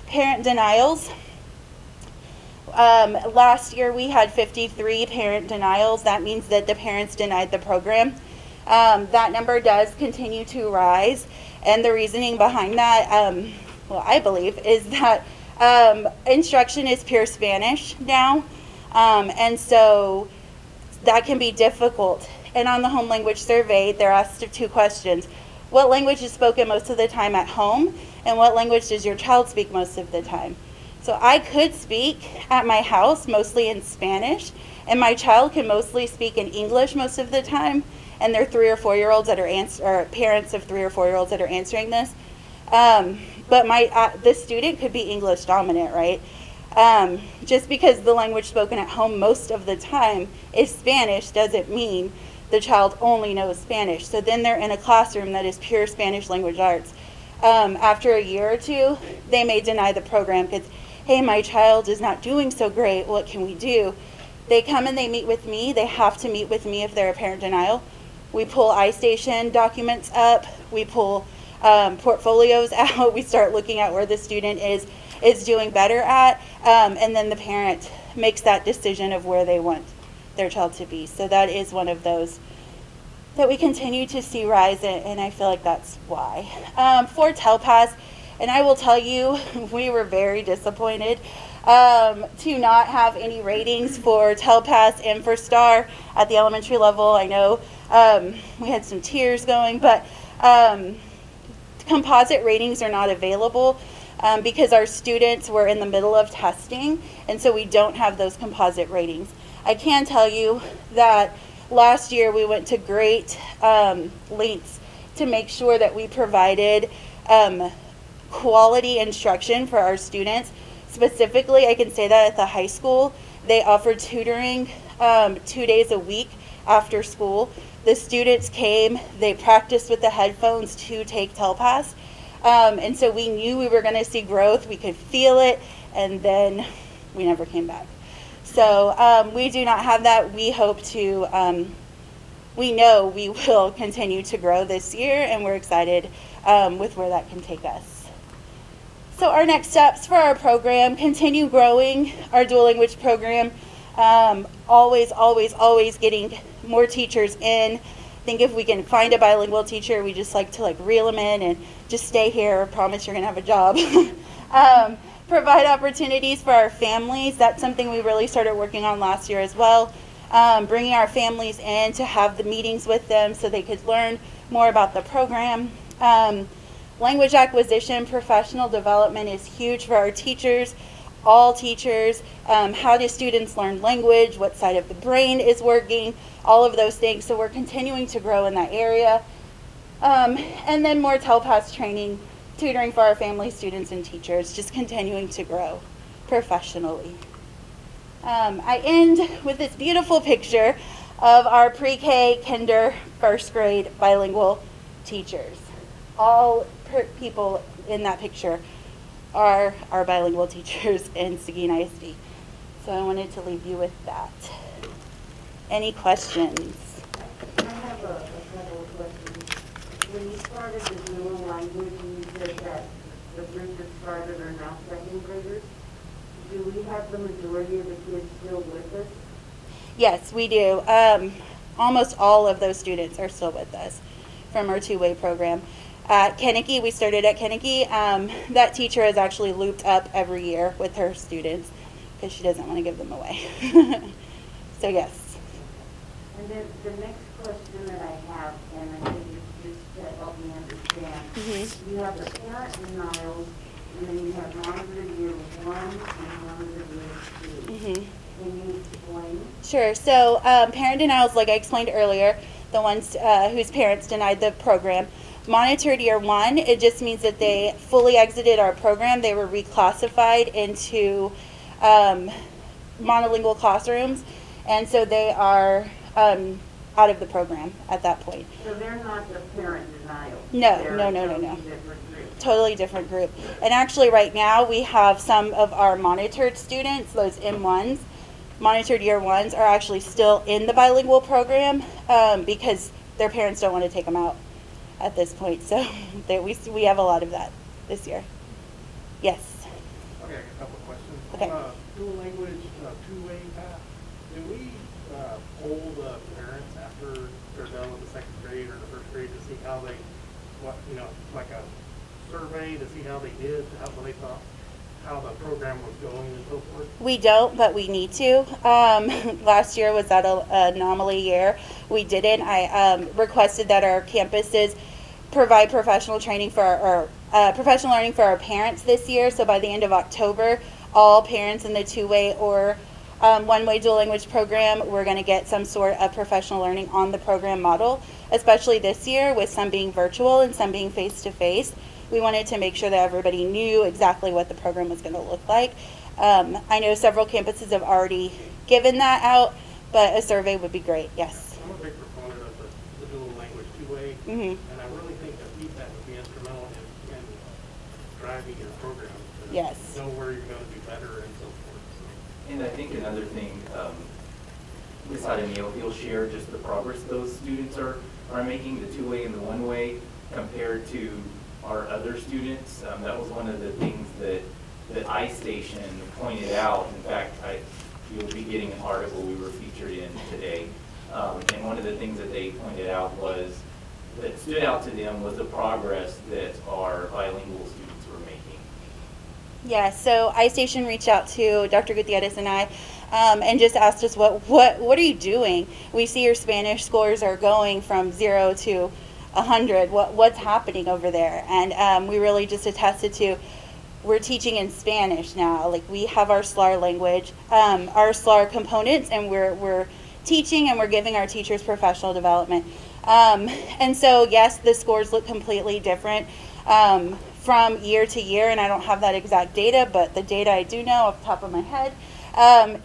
Parent denials. Last year we had 53 parent denials. That means that the parents denied the program. That number does continue to rise, and the reasoning behind that, well, I believe, is that instruction is pure Spanish now, and so that can be difficult. And on the home language survey, they're asked 2 questions. What language is spoken most of the time at home, and what language does your child speak most of the time? So I could speak at my house mostly in Spanish, and my child can mostly speak in English most of the time, and they're 3 or 4 year olds that are parents of 3 or 4 year olds that are answering this. But this student could be English dominant, right? Just because the language spoken at home most of the time is Spanish doesn't mean the child only knows Spanish. So then they're in a classroom that is pure Spanish language arts. After a year or 2, they may deny the program because, hey, my child is not doing so great, what can we do? They come and they meet with me. They have to meet with me if they're a parent denial. We pull iStation documents up. We pull portfolios out. We start looking at where the student is doing better at, and then the parent makes that decision of where they want their child to be. So that is one of those that we continue to see rise, and I feel like that's why. For TELPAS, and I will tell you, we were very disappointed to not have any ratings for TELPAS and for STAR at the elementary level. I know we had some tears going, but composite ratings are not available because our students were in the middle of testing, and so we don't have those composite ratings. I can tell you that last year we went to great lengths to make sure that we provided quality instruction for our students. Specifically, I can say that at the high school, they offered tutoring 2 days a week after school. The students came, they practiced with the headphones to take TELPAS, and so we knew we were going to see growth. We could feel it, and then we never came back. So we do not have that. We hope to, we know we will continue to grow this year, and we're excited with where that can take us. So our next steps for our program: continue growing our dual language program, always getting more teachers in. I think if we can find a bilingual teacher, we just like to reel them in and just stay here, promise you're gonna have a job. Provide opportunities for our families. That's something we really started working on last year as well. Bringing our families in to have the meetings with them so they could learn more about the program. Language acquisition, professional development is huge for our teachers, all teachers. How do students learn language? What side of the brain is working? All of those things. So we're continuing to grow in that area. And then more TELPAS training, tutoring for our family, students, and teachers, just continuing to grow professionally. I end with this beautiful picture of our pre-K, kinder, first grade bilingual teachers. All people in that picture are our bilingual teachers in Seguin ISD. So I wanted to leave you with that. Any questions? I have a couple of questions. When you started the dual language, you said that the group that started are now second graders. Do we have the majority of the kids still with us? Yes, we do. Almost all of those students are still with us from our two-way program. At Kennedy, we started at Kennedy. That teacher is actually looped up every year with her students because she doesn't want to give them away. So yes. And then the next question that I have, and I think it's just to help me understand, you have the parent denials, and then you have monitored year 1 and monitored year 2. Can you explain Sure. So parent denials, like I explained earlier, the ones whose parents denied the program, monitored year one, it just means that they fully exited our program. They were reclassified into monolingual classrooms, and so they are out of the program at that point. So they're not the parent denial? No, They're no, a no, no, totally no. different group. Totally different group. And actually right now we have some of our monitored students, those M1s, monitored year ones, are actually still in the bilingual program because their parents don't want to take them out at this point. So we have a lot of that this year. Yes. Okay, a couple of questions. Okay. Dual language, two-way path. Do we poll the parents after they're done with the second grade or the first grade to see how they, like a survey to see how they did, what they thought, how the program was going and so forth? We don't, but we need to. Last year was that an anomaly year. We didn't. I requested that our campuses provide professional training for professional learning for our parents this year. So by the end of October, all parents in the two-way or one-way dual language program, we're going to get some sort of professional learning on the program model, especially this year with some being virtual and some being face-to-face. We wanted to make sure that everybody knew exactly what the program was going to look like. I know several campuses have already given that out, but a survey would be great, yes. I'm a big proponent of the dual language two-way, and I really think that feedback would be instrumental in driving your program to Yes. know where you're going to do better and so forth. And I think another thing, Ms. Ademiel, you'll share just the progress those students are making, the two-way and the one-way, compared to our other students. That was one of the things that iStation pointed out. In fact, you'll be getting an article we were featured in today. And one of the things that they pointed out was, that stood out to them, was the progress that our bilingual students were making. Yeah, so iStation reached out to Dr. Gutierrez and I and just asked us, what are you doing? We see your Spanish scores are going from 0 to 100. What's happening over there? And we really just attested to, we're teaching in Spanish now. Like, we have our SLAR language, our SLAR components, and we're teaching and we're giving our teachers professional development. And so, yes, the scores look completely different from year to year, and I don't have that exact data, but the data I do know off the top of my head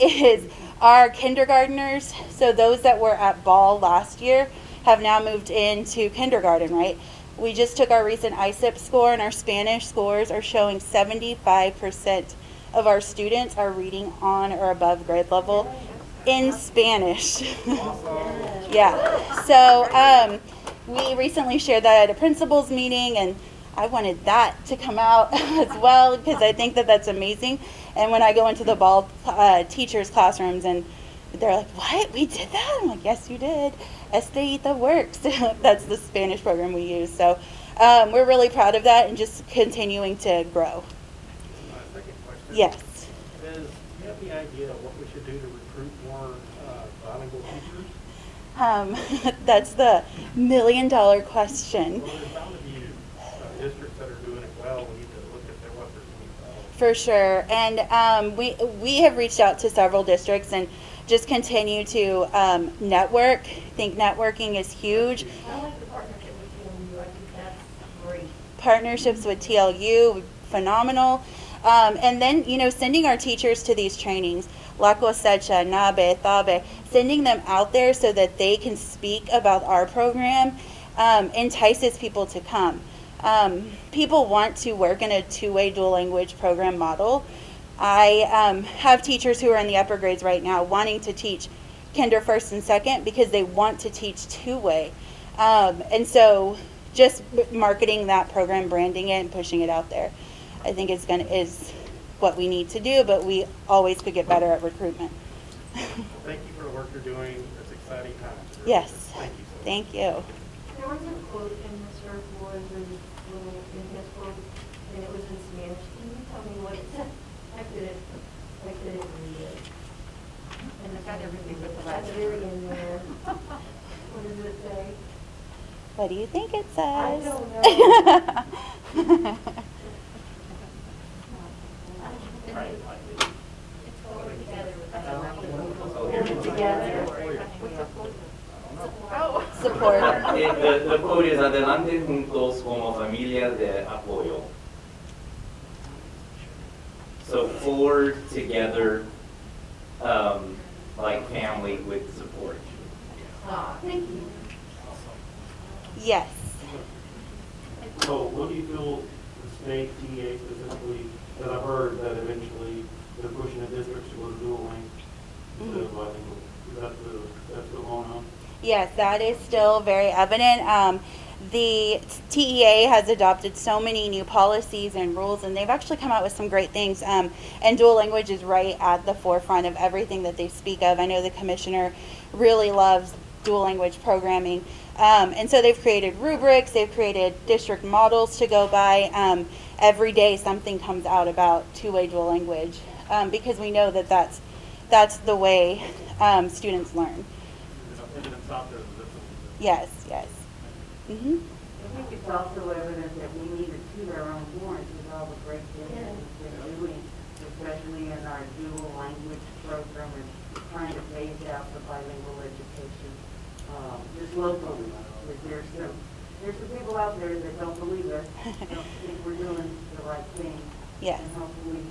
is our kindergartners, so those that were at Ball last year, have now moved into kindergarten, right? We just took our recent ISIP score, and our Spanish scores are showing 75% of our students are reading on or above grade level in Spanish. Yeah, so we recently shared that at a principal's meeting, and I wanted that to come out as well, because I think that that's amazing. And when I go into the Ball teachers' classrooms, and they're like, "What? We did that?" I'm like, "Yes, you did. Esteita works." That's the Spanish program we use. So we're really proud of that and just continuing to grow. Second question. Yes. Do you have any idea of what we should do to recruit more bilingual teachers? That's the $1,000,000 question. Well, there's bound to be districts that are doing it well. We need to look at what they're doing well. For sure. And we have reached out to several districts and just continue to network. I think networking is huge. I like the partnership with TLU. I think that's great. Partnerships with TLU, phenomenal. And then, sending our teachers to these trainings, La Cosecha, Nabe, Tabe, sending them out there so that they can speak about our program entices people to come. People want to work in a two-way dual language program model. I have teachers who are in the upper grades right now wanting to teach kinder first and second because they want to teach two-way. And so just marketing that program, branding it, and pushing it out there, I think is what we need to do, but we always could get better at recruitment. Thank you for the work you're doing. It's exciting times. Yes. Thank you. Thank you. There was a quote in the surfboard in his quote, and it was in Spanish. Can you tell me what it said? I couldn't read it. And it's got everything but the last very in there. What does it say? What do you think it says? I don't know. It's going together with that. Oh, here. Yes. Oh. Support. The quote is adelante juntos como familia de apoyo. So forward together, like family with support. Thank you. Yes. So what do you feel the state TA specifically, that I've heard that eventually they're pushing the districts to go to dual length instead of bilingual? Is that that's still going on? Yes, that is still very evident. The TEA has adopted so many new policies and rules, and they've actually come out with some great things. And dual language is right at the forefront of everything that they speak of. I know the commissioner really loves dual language programming. And so they've created rubrics, they've created district models to go by. Every day something comes out about two-way dual language because we know that that's the way students learn. Yes, yes. Mm-hmm. I think it's also evident that we need to toot our own horns with all the great things that we're doing, especially in our dual language program and trying to phase out the bilingual education just locally. There's some people out there that don't believe us, don't think we're doing the right thing. Yes. And hopefully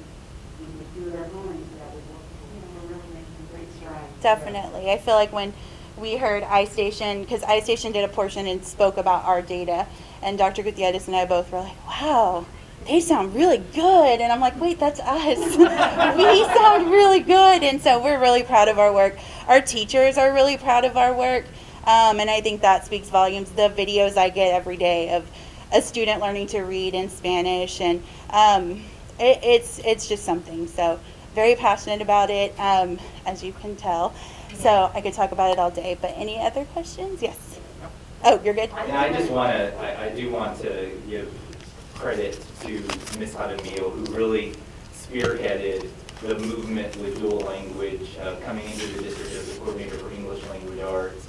we can toot our horns that we're really making great strides. Definitely. I feel like when we heard iStation, because iStation did a portion and spoke about our data, and Dr. Gutierrez and I both were like, wow, they sound really good. And I'm like, wait, that's us. We sound really good. And so we're really proud of our work. Our teachers are really proud of our work. And I think that speaks volumes. The videos I get every day of a student learning to read in Spanish, and it's just something. So very passionate about it, as you can tell. So I could talk about it all day, but any other questions? Yes. Oh, you're good? And I just I do want to give credit to Ms. Jaramillo, who really spearheaded the movement with dual language, coming into the district as the coordinator for English language arts.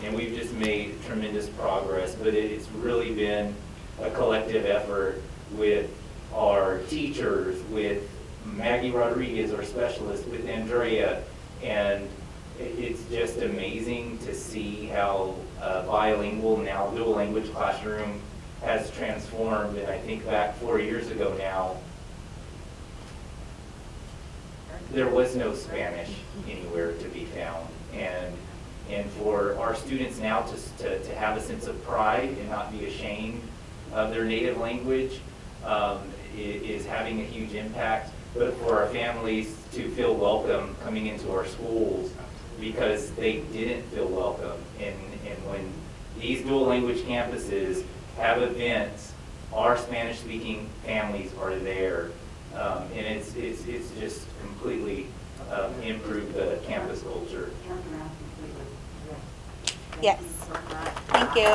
And we've just made tremendous progress, but it's really been a collective effort with our teachers, with Maggie Rodriguez, our specialist, with Andrea, and it's just amazing to see how bilingual, now dual language classroom has transformed. And I think back 4 years ago now, there was no Spanish anywhere to be found. And for our students now to have a sense of pride and not be ashamed of their native language is having a huge impact. But for our families to feel welcome coming into our schools because they didn't feel welcome. And when these dual language campuses have events, our Spanish speaking families are there. And it's just completely improved the campus culture. Yes. Thank you.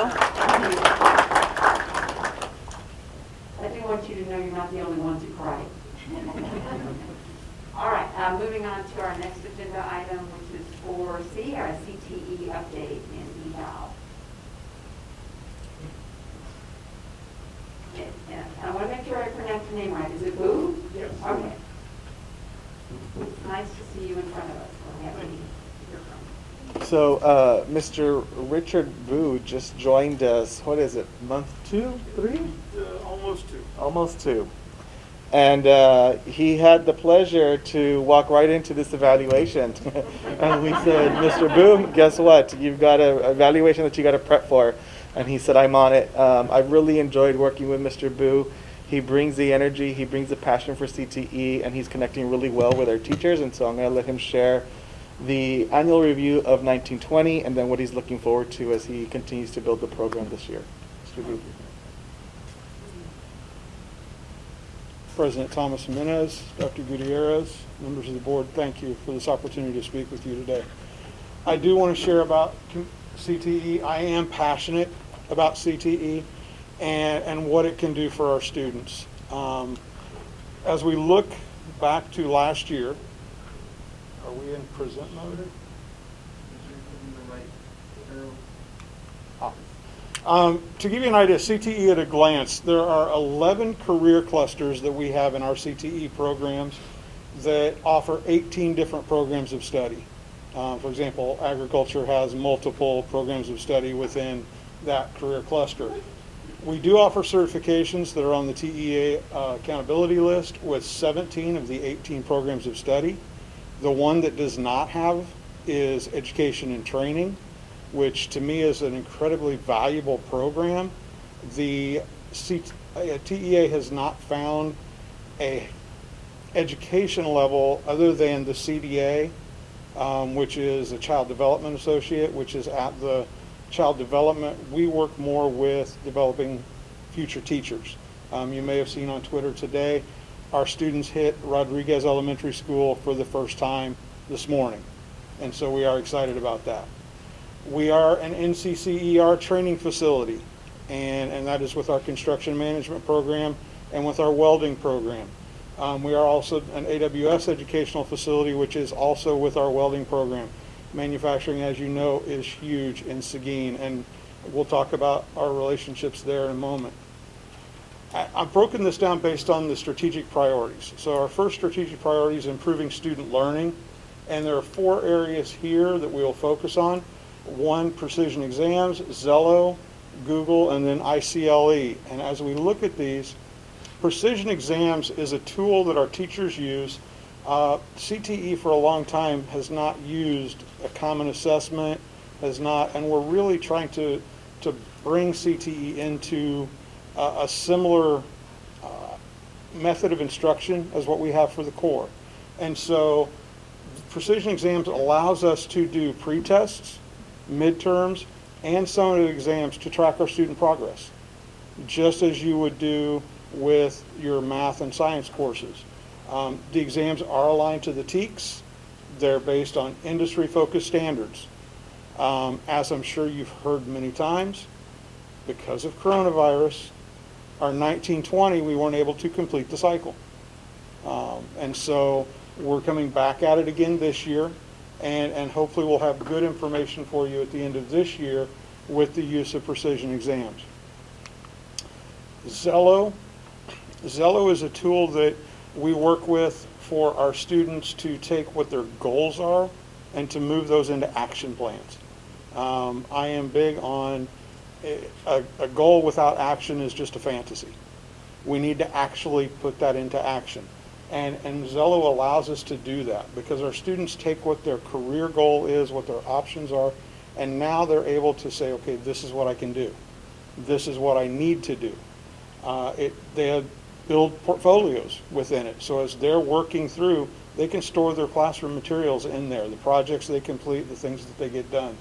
I do want you to know you're not the only ones who cried. All right, moving on to our next agenda item, which is 4C, our CTE update and eval. Yeah, I want to make sure I pronounce your name right. Is it Boo? Yes. Okay. It's nice to see you in front of us. We're happy to hear from you. So, Mr. Richard Boo just joined us, what is it, month 2, 3? Almost two. Almost 2. And he had the pleasure to walk right into this evaluation. And we said, Mr. Boo, guess what? You've got an evaluation that you got to prep for. And he said, I'm on it. I've really enjoyed working with Mr. Boo. He brings the energy, he brings the passion for CTE, and he's connecting really well with our teachers. And so I'm going to let him share the annual review of 1920 and then what he's looking forward to as he continues to build the program this year. Mr. Boo. President Thomas Jimenez, Dr. Gutierrez, members of the board, thank you for this opportunity to speak with you today. I do want to share about CTE. I am passionate about CTE and what it can do for our students. As we look back to last year, are we in present mode? To give you an idea, CTE at a glance, there are 11 career clusters that we have in our CTE programs that offer 18 different programs of study. For example, agriculture has multiple programs of study within that career cluster. We do offer certifications that are on the TEA accountability list with 17 of the 18 programs of study. The one that does not have is education and training, which to me is an incredibly valuable program. The TEA has not found a education level other than the CDA, which is a Child Development Associate, which is at the child development. We work more with developing future teachers. You may have seen on Twitter today, our students hit Rodriguez Elementary School for the first time this morning. And so we are excited about that. We are an NCCER training facility, and that is with our construction management program and with our welding program. We are also an AWS educational facility, which is also with our welding program. Manufacturing, as you know, is huge in Seguin, and we'll talk about our relationships there in a moment. I've broken this down based on the strategic priorities. So our first strategic priority is improving student learning, and there are 4 areas here that we will focus on. 1, precision exams, Zello, Google, and then ICLE. And as we look at these, precision exams is a tool that our teachers use. CTE for a long time has not used a common assessment, and we're really trying to bring CTE into a similar method of instruction as what we have for the core. And so precision exams allows us to do pre-tests, midterms, and summative exams to track our student progress, just as you would do with your math and science courses. The exams are aligned to the TEKS. They're based on industry-focused standards. As I'm sure you've heard many times, because of coronavirus, our 1920, we weren't able to complete the cycle. And so we're coming back at it again this year, and hopefully we'll have good information for you at the end of this year with the use of precision exams. Zello is a tool that we work with for our students to take what their goals are and to move those into action plans. I am big on a goal without action is just a fantasy. We need to actually put that into action. And Zello allows us to do that because our students take what their career goal is, what their options are, and now they're able to say, okay, this is what I can do. This is what I need to do. They build portfolios within it. So as they're working through, they can store their classroom materials in there, the projects they complete, the things that they get done.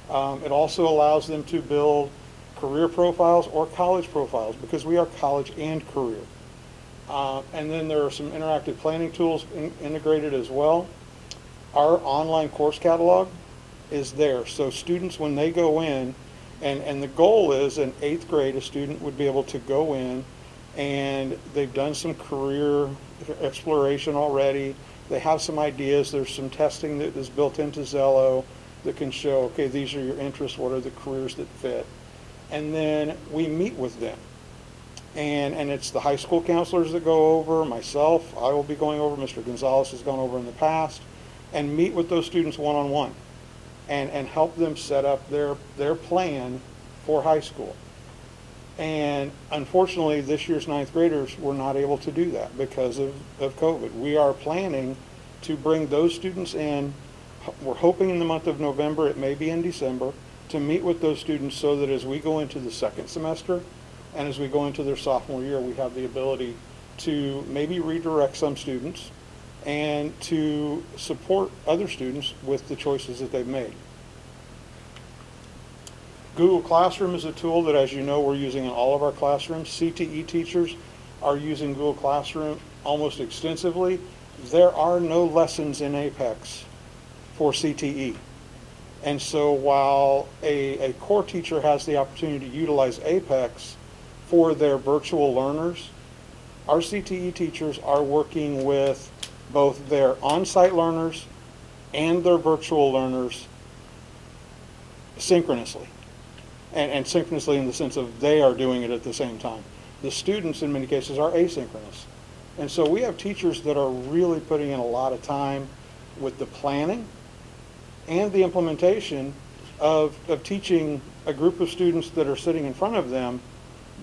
It also allows them to build career profiles or college profiles because we are college and career. And then there are some interactive planning tools integrated as well. Our online course catalog is there. So students, when they go in, and the goal is in 8th grade, a student would be able to go in and they've done some career exploration already. They have some ideas. There's some testing that is built into Zello that can show, okay, these are your interests, what are the careers that fit. And then we meet with them. And it's the high school counselors that go over, myself, I will be going over, Mr. Gonzalez has gone over in the past, and meet with those students one-on-one and help them set up their plan for high school. And unfortunately, this year's 9th graders were not able to do that because of COVID. We are planning to bring those students in. We're hoping in the month of November, it may be in December, to meet with those students so that as we go into the 2nd semester and as we go into their sophomore year, we have the ability to maybe redirect some students and to support other students with the choices that they've made. Google Classroom is a tool that, as you know, we're using in all of our classrooms. CTE teachers are using Google Classroom almost extensively. There are no lessons in Apex for CTE. And so while a core teacher has the opportunity to utilize Apex for their virtual learners, our CTE teachers are working with both their on-site learners and their virtual learners synchronously. And synchronously in the sense of they are doing it at the same time. The students, in many cases, are asynchronous. And so we have teachers that are really putting in a lot of time with the planning and the implementation of teaching a group of students that are sitting in front of them,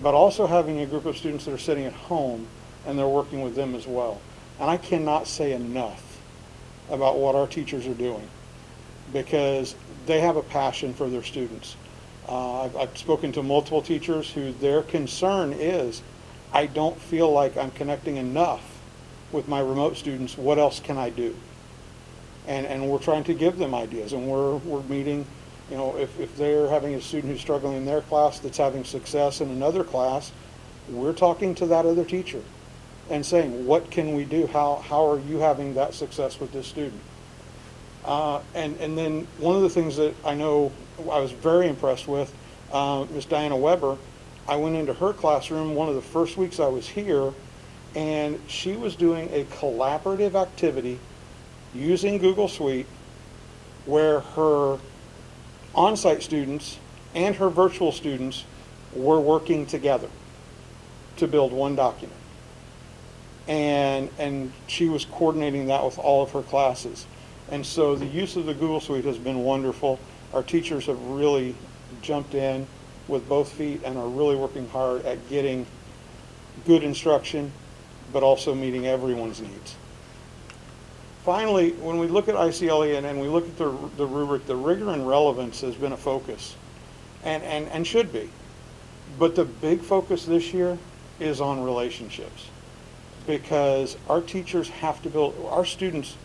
but also having a group of students that are sitting at home and they're working with them as well. And I cannot say enough about what our teachers are doing, because they have a passion for their students. I've spoken to multiple teachers who their concern is, I don't feel like I'm connecting enough with my remote students. What else can I do? And we're trying to give them ideas, and we're meeting, you know, if they're having a student who's struggling in their class that's having success in another class, we're talking to that other teacher and saying, what can we do? How are you having that success with this student? And then one of the things that I know I was very impressed with, Miss Diana Weber, I went into her classroom one of the first weeks I was here, and she was doing a collaborative activity using Google Suite where her on-site students and her virtual students were working together to build one document. And she was coordinating that with all of her classes. And so the use of the Google Suite has been wonderful. Our teachers have really jumped in with both feet and are really working hard at getting good instruction, but also meeting everyone's needs. Finally, when we look at ICLE and we look at the rubric, the rigor and relevance has been a focus, and should be. But the big focus this year is on relationships, because our teachers have to build, our students,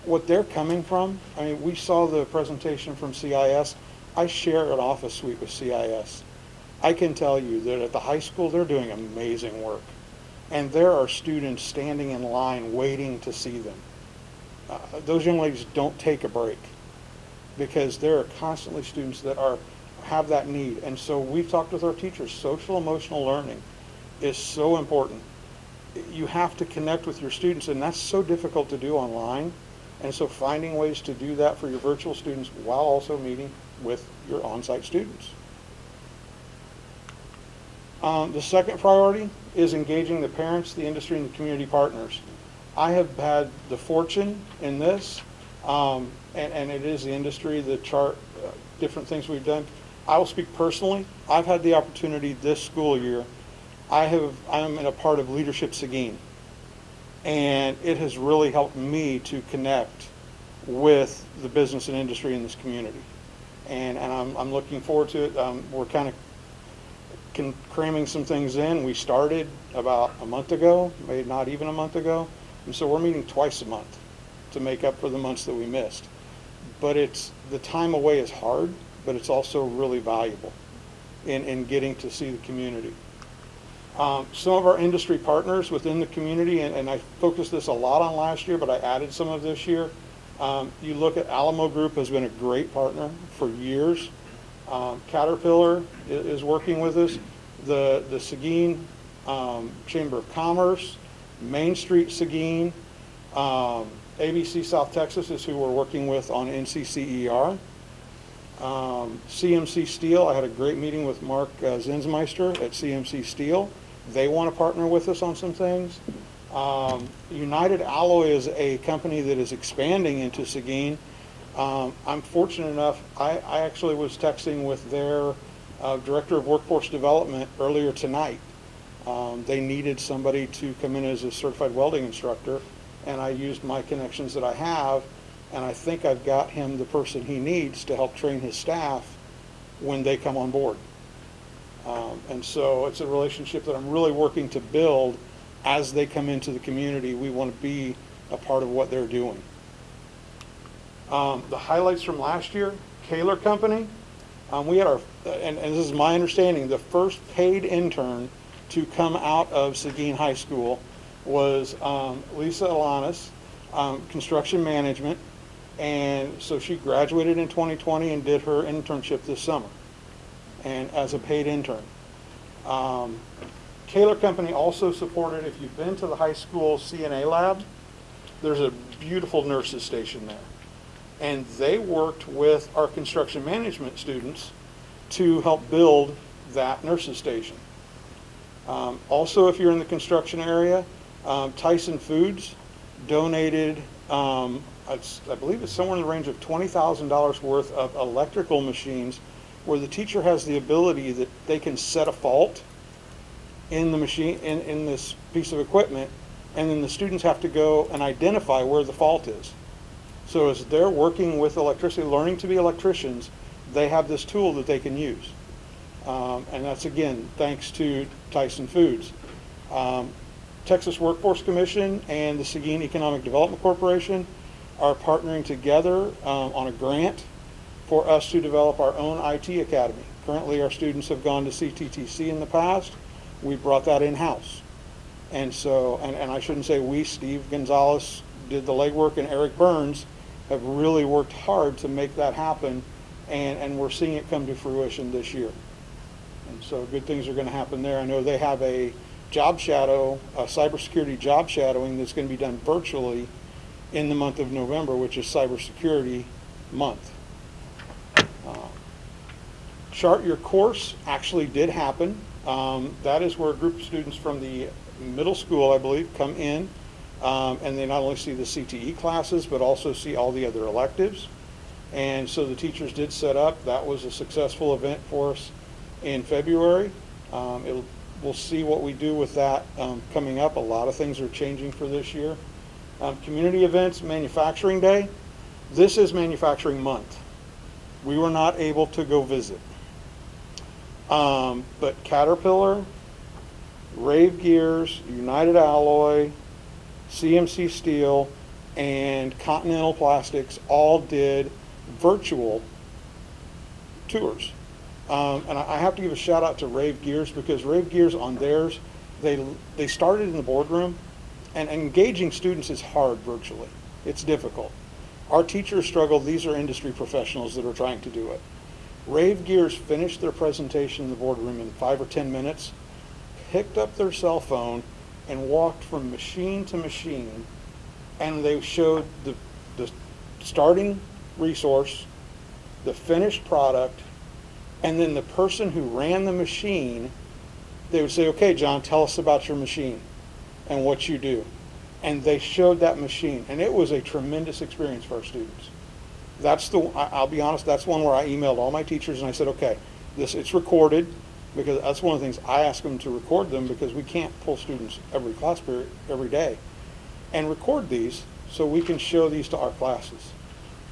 what they're coming from. I mean, we saw the presentation from CIS. I share an office suite with CIS. I can tell you that at the high school, they're doing amazing work. And there are students standing in line waiting to see them. Those young ladies don't take a break, because there are constantly students that have that need. And so we've talked with our teachers. Social emotional learning is so important. You have to connect with your students, and that's so difficult to do online. And so finding ways to do that for your virtual students while also meeting with your on-site students. The second priority is engaging the parents, the industry, and the community partners. I have had the fortune in this, and it is the industry, the chart, different things we've done. I will speak personally. I've had the opportunity this school year. I'm in a part of Leadership Seguin, and it has really helped me to connect with the business and industry in this community. And I'm looking forward to it. We're kind of cramming some things in. We started about a month ago, maybe not even a month ago. And so we're meeting twice a month to make up for the months that we missed. But the time away is hard, but it's also really valuable in getting to see the community. Some of our industry partners within the community, and I focused this a lot on last year, but I added some of this year. You look at Alamo Group has been a great partner for years. Caterpillar is working with us. The Seguin Chamber of Commerce, Main Street Seguin, ABC South Texas is who we're working with on NCCER. CMC Steel, I had a great meeting with Mark Zinsmeister at CMC Steel. They want to partner with us on some things. United Alloy is a company that is expanding into Seguin. I'm fortunate enough, I actually was texting with their Director of Workforce Development earlier tonight. They needed somebody to come in as a certified welding instructor, and I used my connections that I have, and I think I've got him the person he needs to help train his staff when they come on board. And so it's a relationship that I'm really working to build as they come into the community. We want to be a part of what they're doing. The highlights from last year, Kaler Company. We had and this is my understanding, the first paid intern to come out of Seguin High School was Lisa Alanis, construction management. And so she graduated in 2020 and did her internship this summer, and as a paid intern. Kaler Company also supported, if you've been to the high school CNA lab, there's a beautiful nurses station there. And they worked with our construction management students to help build that nurses station. Also, if you're in the construction area, Tyson Foods donated I believe it's somewhere in the range of $20,000 worth of electrical machines where the teacher has the ability that they can set a fault in the machine, in this piece of equipment, and then the students have to go and identify where the fault is. So as they're working with electricity, learning to be electricians, they have this tool that they can use. And that's, again, thanks to Tyson Foods. Texas Workforce Commission and the Seguin Economic Development Corporation are partnering together on a grant for us to develop our own IT academy. Currently, our students have gone to CTTC in the past. We brought that in-house. And so, and I shouldn't say we, Steve Gonzalez did the legwork, and Eric Burns have really worked hard to make that happen, and we're seeing it come to fruition this year. And so good things are going to happen there. I know they have a job shadow, a cybersecurity job shadowing that's going to be done virtually in the month of November, which is Cybersecurity Month. Chart Your Course actually did happen. That is where a group of students from the middle school, I believe, come in, and they not only see the CTE classes, but also see all the other electives. And so the teachers did set up. That was a successful event for us in February. We'll see what we do with that coming up. A lot of things are changing for this year. Community events, Manufacturing Day. This is Manufacturing Month. We were not able to go visit. But Caterpillar, Rave Gears, United Alloy, CMC Steel, and Continental Plastics all did virtual tours. And I have to give a shout out to Rave Gears, because Rave Gears on theirs, they started in the boardroom, and engaging students is hard virtually. It's difficult. Our teachers struggle. These are industry professionals that are trying to do it. Rave Gears finished their presentation in the boardroom in 5 or 10 minutes, picked up their cell phone, and walked from machine to machine, and they showed the starting resource, the finished product, and then the person who ran the machine, they would say, okay, John, tell us about your machine and what you do. And they showed that machine, and it was a tremendous experience for our students. I'll be honest, that's one where I emailed all my teachers and I said, okay, it's recorded, because that's one of the things I ask them to record them, because we can't pull students every class period, every day, and record these so we can show these to our classes.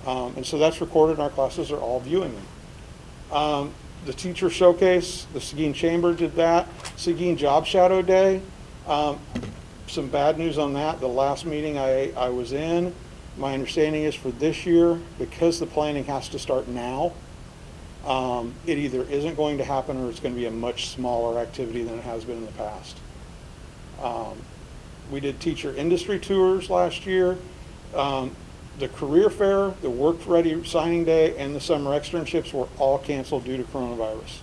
And so that's recorded, and our classes are all viewing them. The teacher showcase, the Seguin Chamber did that. Seguin Job Shadow Day, some bad news on that. The last meeting I was in, my understanding is for this year, because the planning has to start now, it either isn't going to happen or it's going to be a much smaller activity than it has been in the past. We did teacher industry tours last year. The career fair, the work ready signing day, and the summer externships were all canceled due to coronavirus.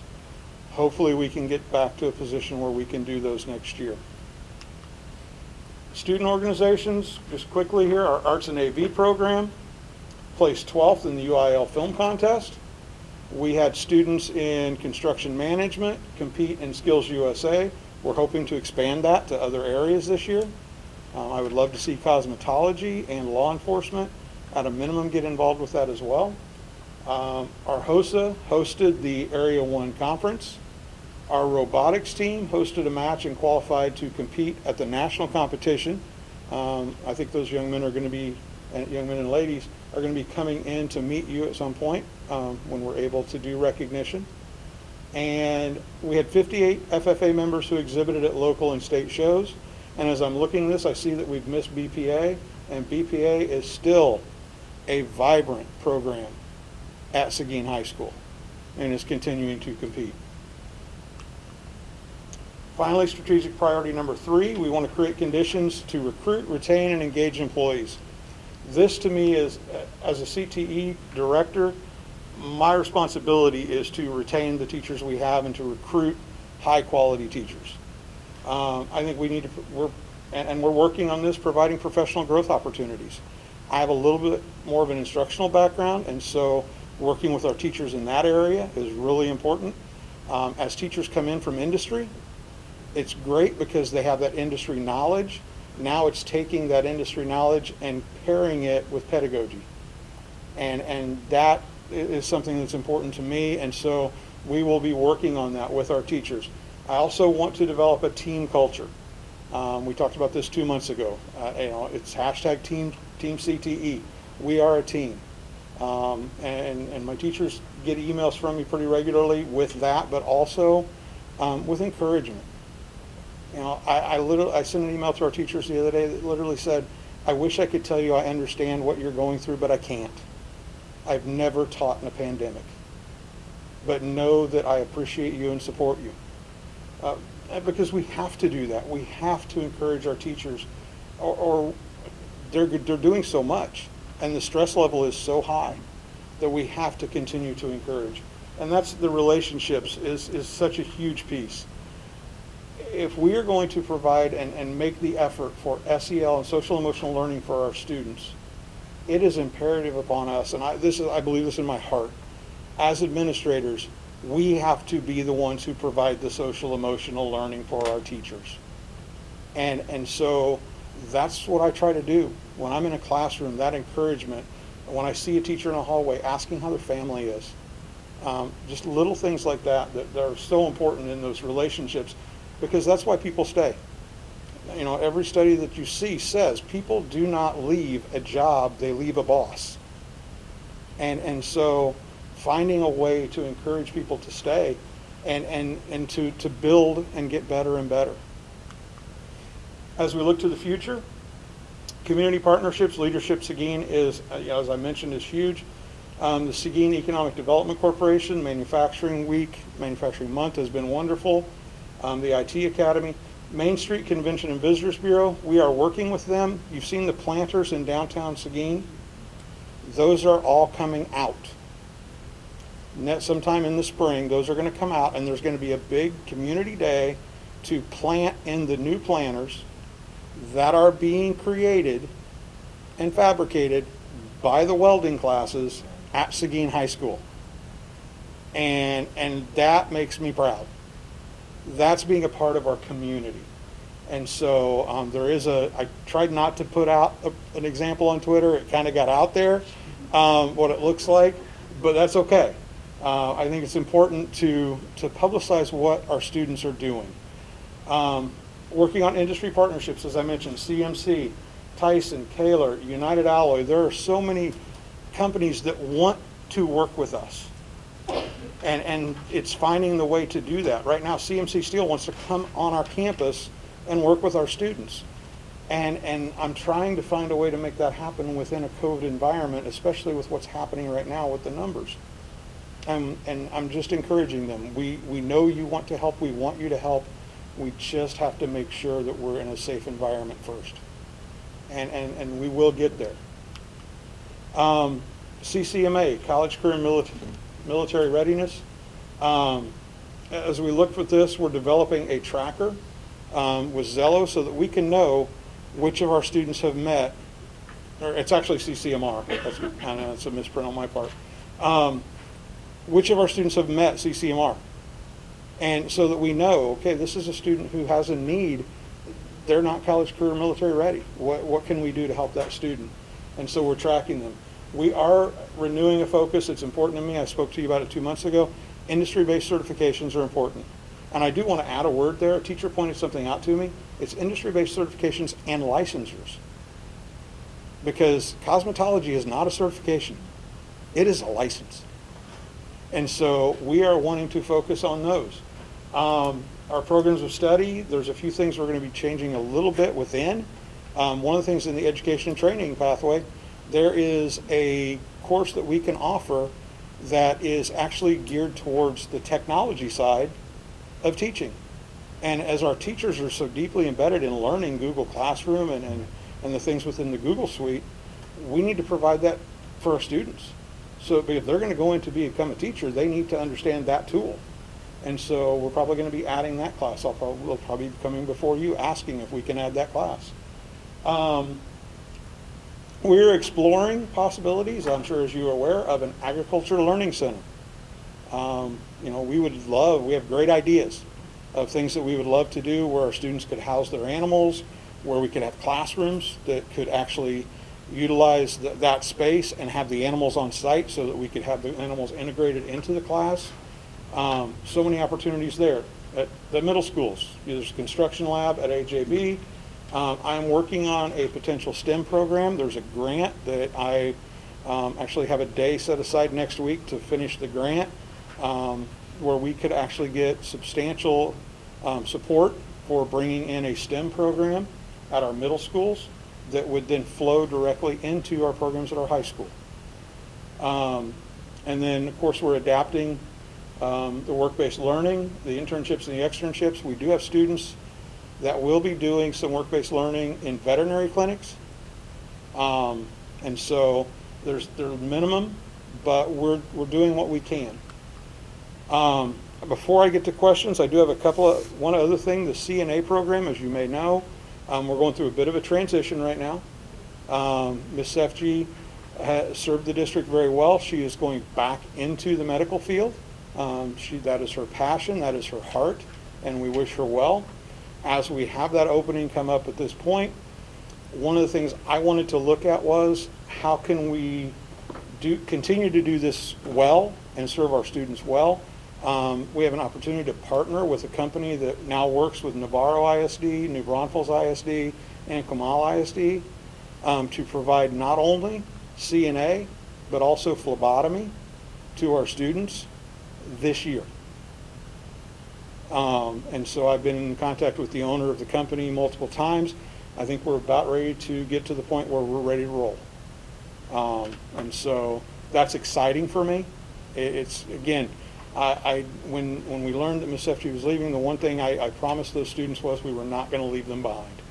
Hopefully we can get back to a position where we can do those next year. Student organizations, just quickly here, our Arts and AV program placed 12th in the UIL film contest. We had students in construction management compete in Skills USA. We're hoping to expand that to other areas this year. I would love to see cosmetology and law enforcement at a minimum get involved with that as well. Our HOSA hosted the Area 1 conference. Our robotics team hosted a match and qualified to compete at the national competition. I think those young men and ladies are going to be coming in to meet you at some point when we're able to do recognition. And we had 58 FFA members who exhibited at local and state shows. And as I'm looking at this, I see that we've missed BPA, and BPA is still a vibrant program at Seguin High School and is continuing to compete. Finally, strategic priority number 3, we want to create conditions to recruit, retain, and engage employees. This to me is, as a CTE director, my responsibility is to retain the teachers we have and to recruit high quality teachers. I think we need to, we're working on this, providing professional growth opportunities. I have a little bit more of an instructional background, and so working with our teachers in that area is really important. As teachers come in from industry, it's great because they have that industry knowledge, Now it's taking that industry knowledge and pairing it with pedagogy. And that is something that's important to me, and so we will be working on that with our teachers. I also want to develop a team culture. We talked about this 2 months ago. It's hashtag team CTE. We are a team. And my teachers get emails from me pretty regularly with that, but also with encouragement. I sent an email to our teachers the other day that literally said, I wish I could tell you I understand what you're going through, but I can't. I've never taught in a pandemic. But know that I appreciate you and support you. Because we have to do that. We have to encourage our teachers, or they're doing so much, and the stress level is so high that we have to continue to encourage. And that's the relationships is such a huge piece. If we are going to provide and make the effort for SEL and social emotional learning for our students, it is imperative upon us, and I believe this in my heart, as administrators, we have to be the ones who provide the social emotional learning for our teachers. And so that's what I try to do when I'm in a classroom, that encouragement. When I see a teacher in a hallway, asking how their family is. Just little things like that are so important in those relationships, because that's why people stay. Every study that you see says people do not leave a job, they leave a boss. And so finding a way to encourage people to stay and to build and get better and better. As we look to the future, community partnerships, leadership Seguin is, as I mentioned, is huge. The Seguin Economic Development Corporation, Manufacturing Week, Manufacturing Month has been wonderful. The IT Academy, Main Street Convention and Visitors Bureau, we are working with them. You've seen the planters in downtown Seguin. Those are all coming out. Sometime in the spring, those are going to come out, and there's going to be a big community day to plant in the new planters that are being created and fabricated by the welding classes at Seguin High School. And that makes me proud. That's being a part of our community. And so I tried not to put out an example on Twitter. It kind of got out there, what it looks like, but that's okay. I think it's important to publicize what our students are doing. Working on industry partnerships, as I mentioned, CMC, Tyson, Kaler, United Alloy. There are so many companies that want to work with us. And it's finding the way to do that. Right now, CMC Steel wants to come on our campus and work with our students. And I'm trying to find a way to make that happen within a COVID environment, especially with what's happening right now with the numbers. And I'm just encouraging them. We know you want to help. We want you to help. We just have to make sure that we're in a safe environment first. And we will get there. CCMA, College Career and Military Readiness. As we look for this, we're developing a tracker with Zello so that we can know which of our students have met, or it's actually CCMR. I know it's a misprint on my part. Which of our students have met CCMR? And so that we know, okay, this is a student who has a need. They're not college career military ready. What can we do to help that student? And so we're tracking them. We are renewing a focus. It's important to me. I spoke to you about it 2 months ago. Industry-based certifications are important. And I do want to add a word there. A teacher pointed something out to me. It's industry-based certifications and licensures. Because cosmetology is not a certification. It is a license. And so we are wanting to focus on those. Our programs of study, there's a few things we're going to be changing a little bit within. One of the things in the education and training pathway, there is a course that we can offer that is actually geared towards the technology side of teaching. And as our teachers are so deeply embedded in learning Google Classroom and the things within the Google Suite, we need to provide that for our students. So if they're going to go in to become a teacher, they need to understand that tool. And so we're probably going to be adding that class. We'll probably be coming before you asking if we can add that class. We're exploring possibilities, I'm sure as you are aware, of an agriculture learning center. We have great ideas of things that we would love to do where our students could house their animals, where we could have classrooms that could actually utilize that space and have the animals on site so that we could have the animals integrated into the class. So many opportunities there. At the middle schools, there's a construction lab at AJB. I'm working on a potential STEM program. There's a grant that I actually have a day set aside next week to finish the grant, where we could actually get substantial support for bringing in a STEM program at our middle schools that would then flow directly into our programs at our high school. And then, of course, we're adapting the work-based learning, the internships and the externships. We do have students that will be doing some work-based learning in veterinary clinics. And so there's minimum, but we're doing what we can. Before I get to questions, I do have one other thing. The Cna program, as you may know, we're going through a bit of a transition right now. Ms. Sefji has served the district very well. She is going back into the medical field. That is her passion, that is her heart, and we wish her well. As we have that opening come up at this point, one of the things I wanted to look at was how can we continue to do this well and serve our students well. We have an opportunity to partner with a company that now works with Navarro ISD, New Braunfels ISD, and Kamal ISD to provide not only CNA, but also phlebotomy to our students this year. And so I've been in contact with the owner of the company multiple times. I think we're about ready to get to the point where we're ready to roll. And so that's exciting for me. It's, again, when we learned that Ms. Sefji was leaving, the one thing I promised those students was we were not going to leave them behind.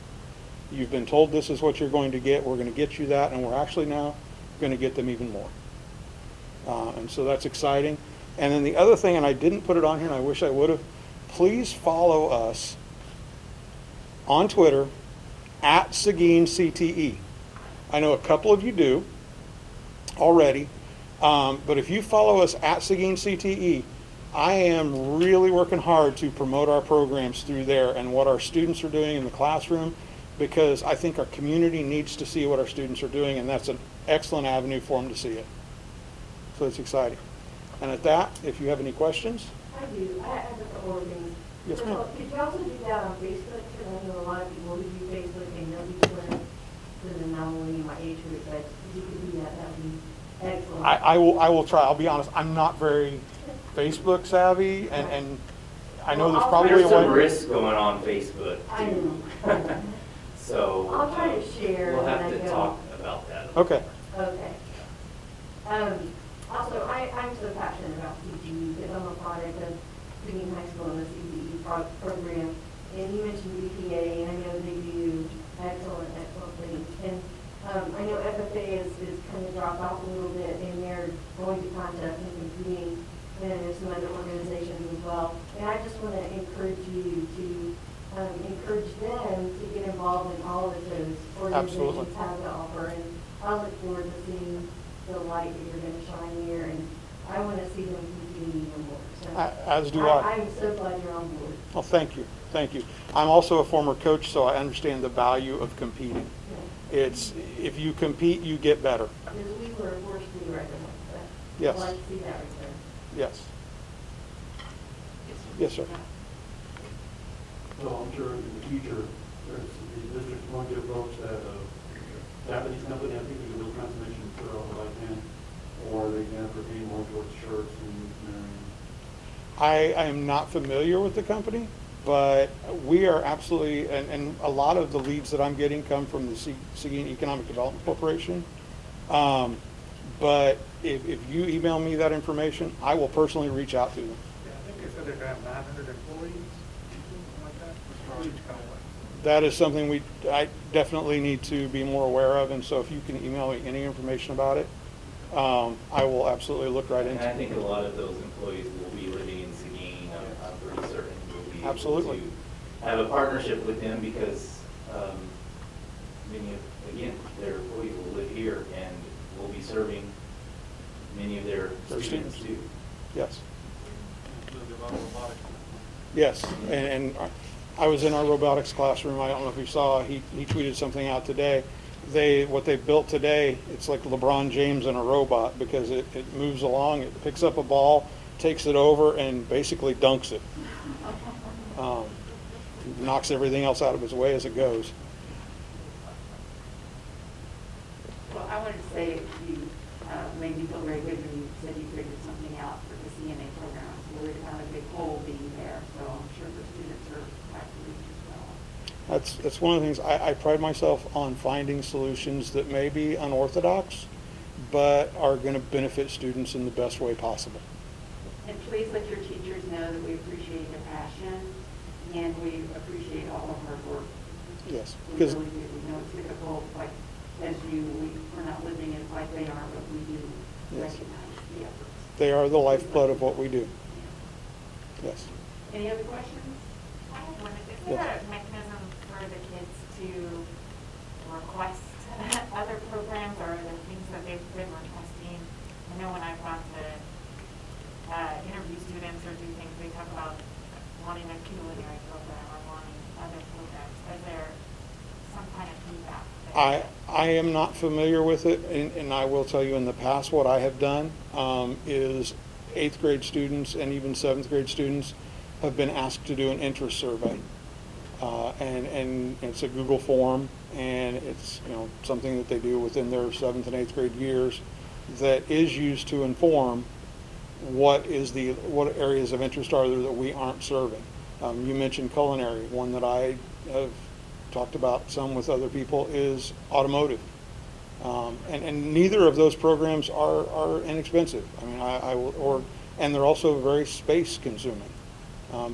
You've been told this is what you're going to get. We're going to get you that, and we're actually now going to get them even more. And so that's exciting. And then the other thing, and I didn't put it on here, and I wish I would have, please follow us on Twitter at Seguin CTE. I know a couple of you do already, but if you follow us at Seguin CTE, I am really working hard to promote our programs through there and what our students are doing in the classroom, because I think our community needs to see what our students are doing, and that's an excellent avenue for them to see it. So it's exciting. And at that, if you have any questions. I do. I have a couple of things. Yes, ma'am. Could you also do that on Facebook? Because I know a lot of people who do Facebook and they'll be Twitter. This is an anomaly in my age group, but if you could do that, that would be excellent. I will try. I'll be honest. I'm not very Facebook savvy, and I know there's probably There's a some way. risk going on Facebook I too. know. So I'll try to share we'll when have I to go. talk about that. Okay. Okay. Also, I'm so passionate about CTE because I'm a product of Seguin High School and the CTE program. And you mentioned BPA, and I know they do excellent things. And I know FFA is kind of dropped off a little bit, and they're going to contact and competing, and there's some other organizations as well. And I just want to encourage you to encourage them to get involved in all of those organizations have to offer. And I look forward to seeing the light that you're going to shine here, and I want to see them continue even more. So As do I. I'm so glad you're on board. Well, thank you. Thank you. I'm also a former coach, so I understand the value of competing. It's, if you compete, you get better. Because we were forced to recommend that. Yes. I'd like to see that return. Yes. Yes, sir. So I'm sure in the future, the district's going to approach that Japanese company, I think they can build transmission for all the right hand, or they can pertain more towards shirts and I am not familiar with the company, but we are absolutely, and a lot of the leads that I'm getting come from the Seguin Economic Development Corporation. But if you email me that information, I will personally reach out to them. Yeah, I think they said they're going to have 900 employees, something like that. Huge company. That is something I definitely need to be more aware of, and so if you can email me any information about it, I will absolutely look right into it. And I think a lot of those employees will be living in Seguin. I'm pretty certain we'll be Absolutely. able to have a partnership with them because many of, again, their employees will live here and will be serving many of their students too. Yes. Yes, and I was in our robotics classroom. I don't know if you saw, he tweeted something out today. What they built today, it's like LeBron James in a robot because it moves along, it picks up a ball, takes it over, and basically dunks it. Knocks everything else out of its way as it goes. Well, I wanted to say you made me feel very good when you said you figured something out for the Cna program. I was worried about a big hole being there, so I'm sure the students are quite pleased as well. That's one of the things, I pride myself on finding solutions that may be unorthodox, but are going to benefit students in the best way possible. And please let your teachers know that we appreciate their passion and we appreciate all of hard work. Yes, We because really do. We know it's difficult, like, as we're not living it like they are, but we do Yes. recognize the efforts. they are the lifeblood of what we do. Yes. Any other questions? I have one. Is there a mechanism for the kids to request other programs or the things that they've been requesting? I know when I've gone to interview students or do things, they talk about wanting a culinary program or wanting other programs. Is there some kind of feedback? I am not familiar with it, and I will tell you in the past what I have done is 8th grade students and even 7th grade students have been asked to do an interest survey. And it's a Google form, and it's something that they do within their 7th and 8th grade years that is used to inform what areas of interest are there that we aren't serving. You mentioned culinary. One that I have talked about some with other people is automotive. And neither of those programs are inexpensive. I mean, and they're also very space consuming.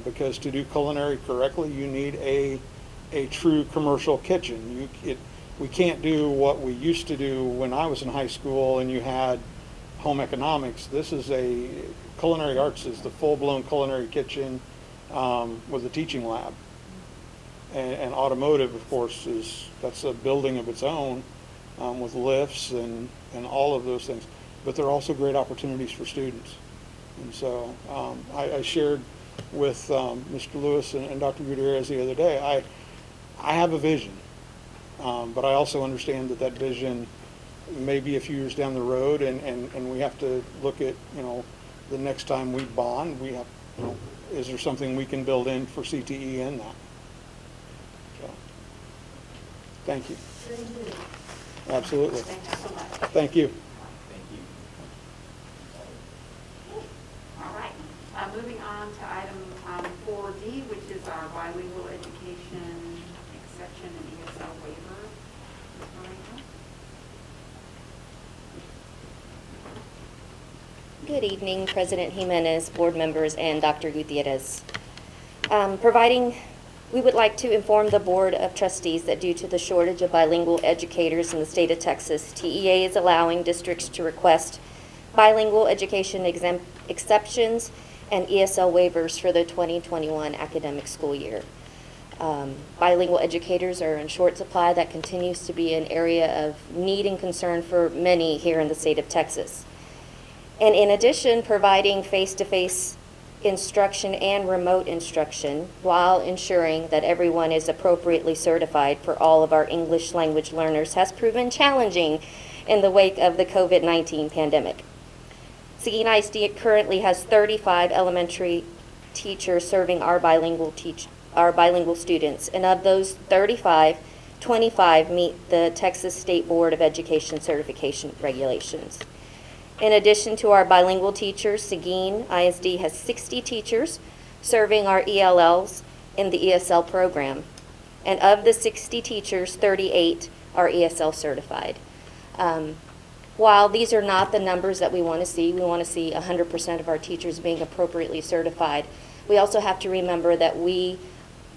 Because to do culinary correctly, you need a true commercial kitchen. We can't do what we used to do when I was in high school and you had home economics. Culinary arts is the full-blown culinary kitchen with a teaching lab. And automotive, of course, that's a building of its own with lifts and all of those things. But they're also great opportunities for students. And so I shared with Mr. Lewis and Dr. Gutierrez the other day, I have a vision, but I also understand that vision may be a few years down the road, and we have to look at, the next time we bond, we have, is there something we can build in for CTE in that? So, thank you. Absolutely. Thank you so much. Thank you. Thank you. All right. Moving on to item 4D, which is our bilingual education exception and ESL waiver. Good evening, President Jimenez, board members, and Dr. Gutierrez. We would like to inform the Board of Trustees that due to the shortage of bilingual educators in the state of Texas, TEA is allowing districts to request bilingual education exceptions and ESL waivers for the 2021 academic school year. Bilingual educators are in short supply. That continues to be an area of need and concern for many here in the state of Texas. And in addition, providing face-to-face instruction and remote instruction while ensuring that everyone is appropriately certified for all of our English language learners has proven challenging in the wake of the COVID-19 pandemic. Seguin ISD currently has 35 elementary teachers serving our bilingual students, and of those 35, 25 meet the Texas State Board of Education certification regulations. In addition to our bilingual teachers, Seguin ISD has 60 teachers serving our ELLs in the ESL program. And of the 60 teachers, 38 are ESL certified. While these are not the numbers that we want to see 100% of our teachers being appropriately certified, we also have to remember that we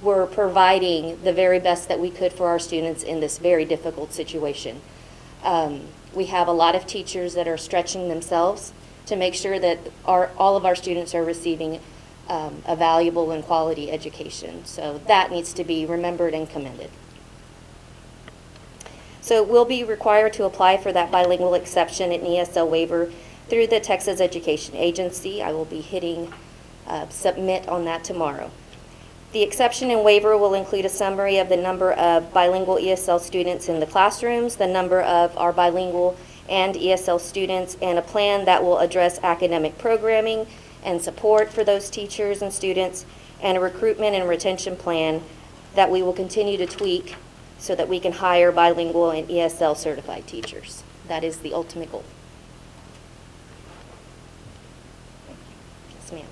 were providing the very best that we could for our students in this very difficult situation. We have a lot of teachers that are stretching themselves to make sure that all of our students are receiving a valuable and quality education. So that needs to be remembered and commended. So we'll be required to apply for that bilingual exception and ESL waiver through the Texas Education Agency. I will be hitting submit on that tomorrow. The exception and waiver will include a summary of the number of bilingual ESL students in the classrooms, the number of our bilingual and ESL students, and a plan that will address academic programming and support for those teachers and students, and a recruitment and retention plan that we will continue to tweak so that we can hire bilingual and ESL certified teachers. That is the ultimate goal. Yes, ma'am.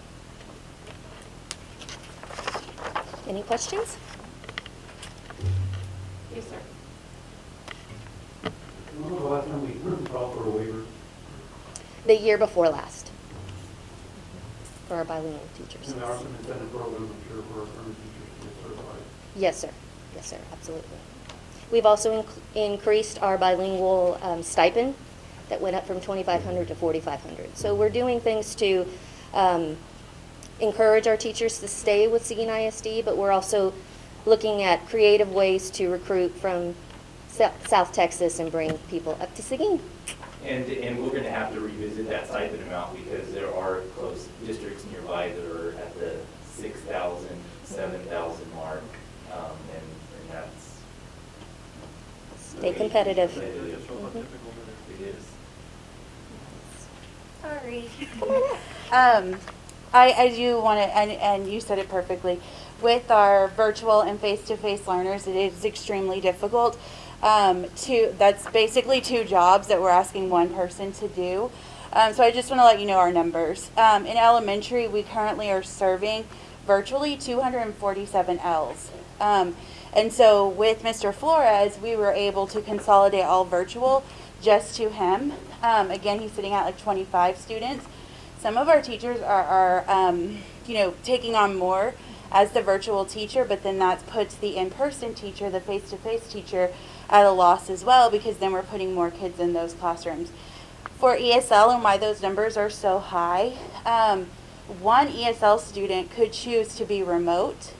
Any questions? Yes, sir. When was the last time we filed for a waiver? The year before last, for our bilingual teachers. And there are some incentive programs, I'm sure, for our current teachers to get certified. Yes, sir. Yes, sir, absolutely. We've also increased our bilingual stipend that went up from $2,500 to $4,500. So we're doing things to encourage our teachers to stay with Seguin ISD, but we're also looking at creative ways to recruit from South Texas and bring people up to Seguin. And we're going to have to revisit that stipend amount because there are close districts nearby that are at the 6,000, 7,000 mark, and that's... Stay competitive. Mm-hmm. It is. Sorry. I do want to, and you said it perfectly, with our virtual and face-to-face learners, it is extremely difficult. That's basically 2 jobs that we're asking one person to do. So I just want to let you know our numbers. In elementary, we currently are serving virtually 247 Ls. And so with Mr. Flores, we were able to consolidate all virtual just to him. Again, he's sitting at like 25 students. Some of our teachers are taking on more as the virtual teacher, but then that puts the in-person teacher, the face-to-face teacher, at a loss as well, because then we're putting more kids in those classrooms. For ESL, and why those numbers are so high, one ESL student could choose to be remote,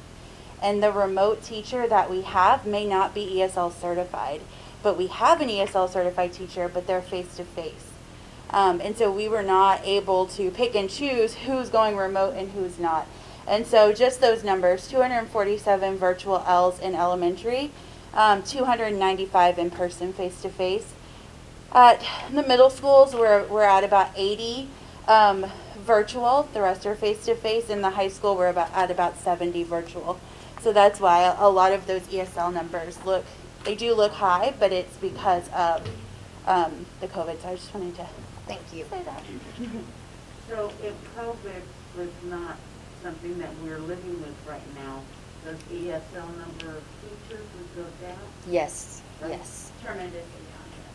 and the remote teacher that we have may not be ESL certified, but we have an ESL certified teacher, but they're face-to-face. And so we were not able to pick and choose who's going remote and who's not. And so just those numbers, 247 virtual Ls in elementary, 295 in person face-to-face. At the middle schools, we're at about 80 virtual. The rest are face-to-face. In the high school, we're at about 70 virtual. So that's why a lot of those ESL numbers they do look high, but it's because of the COVID. So I just wanted to Thank you. say that. So if COVID was not something that we're living with right now, the ESL number of teachers would go down? Yes, Right? yes, Tremendously down, yes.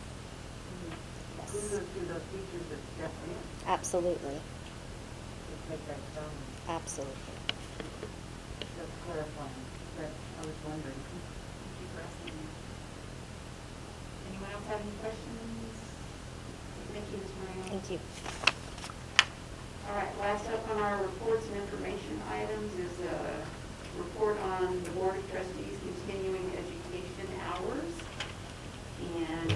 Who yes. goes through those teachers that step in Absolutely, to take that down? absolutely. That's clarifying, but I was wondering. Thank you for asking that. Anyone else have any questions? Thank you, Ms. Moreno. Thank you. All right, last up on our reports and information items is a report on the Board of Trustees continuing education hours. And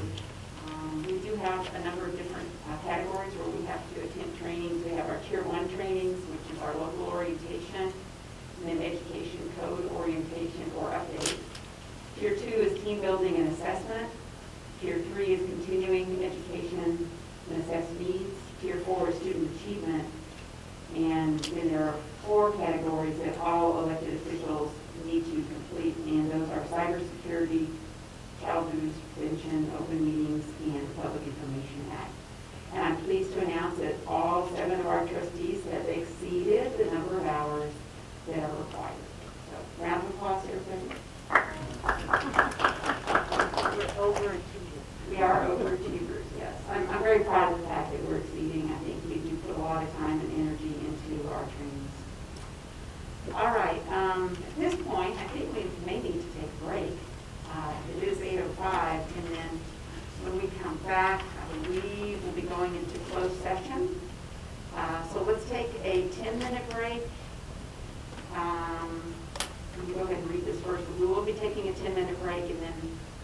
we do have a number of different categories where we have to attend trainings. We have our Tier 1 trainings, which is our local orientation, and then education code orientation or update. Tier 2 is team building and assessment. Tier 3 is continuing education and assess needs. Tier 4 is student achievement. And then there are 4 categories that all elected officials need to complete, and those are cybersecurity, child abuse prevention, open meetings, and Public Information Act. And I'm pleased to announce that all 7 of our trustees have exceeded the number of hours that are required. So round of applause, everybody. We're overachievers. We are overachievers, yes. I'm very proud of the fact that we're exceeding. I think we do put a lot of time and energy into our trainings. All right, at this point, I think we may need to take a break. It is 8:05, and then when we come back, I believe we'll be going into closed session. So let's take a 10-minute break. Let me go ahead and read this first. We will be taking a 10-minute break, and then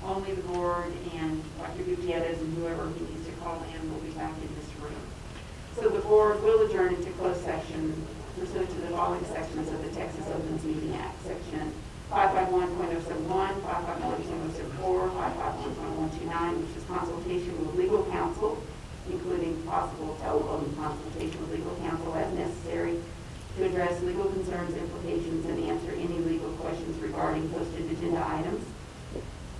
only the board and Dr. Gutierrez and whoever he needs to call in will be back in this room. So the board will adjourn into closed session pursuant to the following sections of the Texas Opens Meeting Act, Section consultation with legal counsel, including possible telephone consultation with legal counsel as necessary to address legal concerns, implications, and answer any legal questions regarding posted agenda items.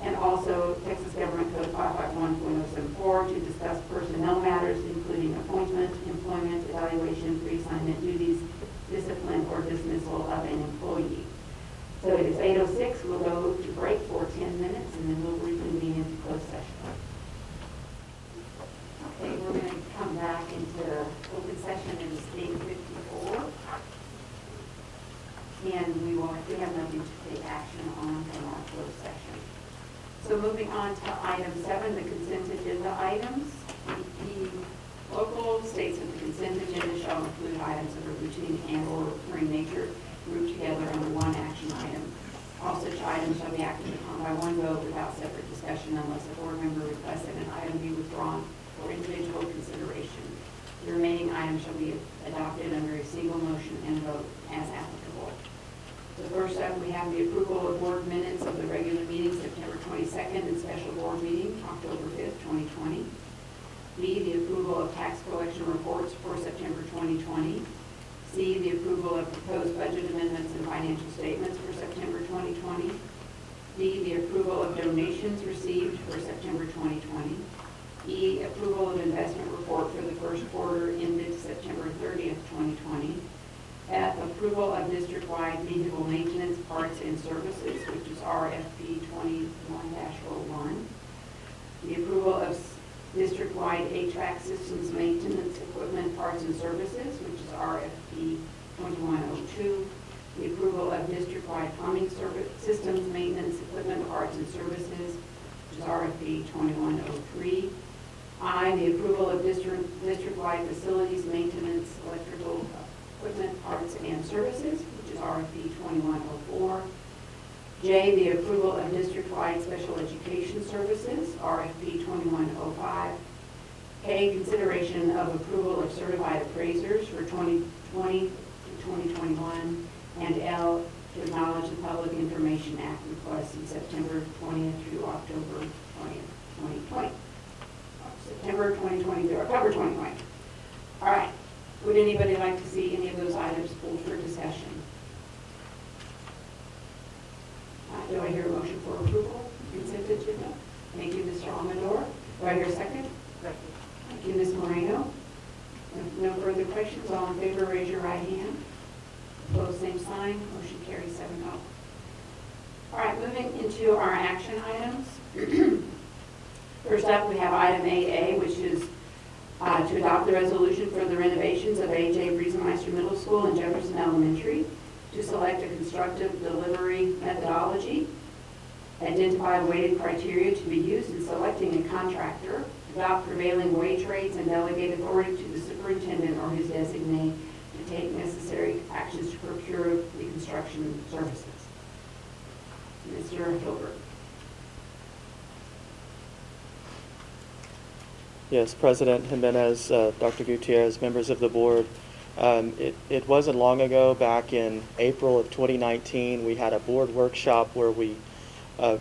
And also Texas Government Code 551.074 to discuss personnel matters, including appointment, employment, evaluation, reassignment duties, discipline, or dismissal of an employee. So it is 8:06. We'll go to break for 10 minutes, and then we'll reconvene into closed session. Okay, we're going to come back into open session in State 54. And we have nothing to take action on from our closed session. So moving on to item 7, the consent agenda items. The local states that the consent agenda shall include items of a routine and/or recurring nature grouped together under one action item. All such items shall be acted upon by one vote without separate discussion unless a board member requests that an item be withdrawn for individual consideration. The remaining items shall be adopted under a single motion and vote as applicable. So first up, we have the approval of board minutes of the regular meeting September 22nd and special board meeting October 5th, 2020. B, the approval of tax collection reports for September 2020. C, the approval of proposed budget amendments and financial statements for September 2020. D, the approval of donations received for September 2020. E, approval of investment report for the first quarter ended September 30th, 2020. F, approval of district-wide vehicle maintenance parts and services, which is RFP 21-01. The approval of district-wide HVAC systems maintenance equipment parts and services, which is RFP 2102. The approval of district-wide plumbing systems maintenance equipment parts and services, which is RFP 2103. I, the approval of district-wide facilities maintenance electrical equipment parts and services, which is RFP 2104. J, the approval of district-wide special education services, RFP 2105. K, consideration of approval of certified appraisers for 2020 to 2021. And L, to acknowledge the Public Information Act request in September 20th through October 20th, 2020. September 2020 through October 2020. All right. Would anybody like to see any of those items pulled for discussion? Do I hear a motion for approval? Consent agenda. Thank you, Mr. Amador. Do I hear a second? Second. Thank you, Ms. Moreno. If no further questions, all in favor, raise your right hand. Opposed, same sign. Motion carries 7-0. All right, moving into our action items. First up, we have item 8A, which is to adopt the resolution for the renovations of A.J. Briesemeister Middle School and Jefferson Elementary, to select a constructive delivery methodology, identify weighted criteria to be used in selecting a contractor, adopt prevailing wage rates, and delegate authority to the superintendent or his designee to take necessary actions to procure the construction services. Mr. Hilbert. Yes, President Jimenez, Dr. Gutierrez, members of the board. It wasn't long ago, back in April of 2019, we had a board workshop where we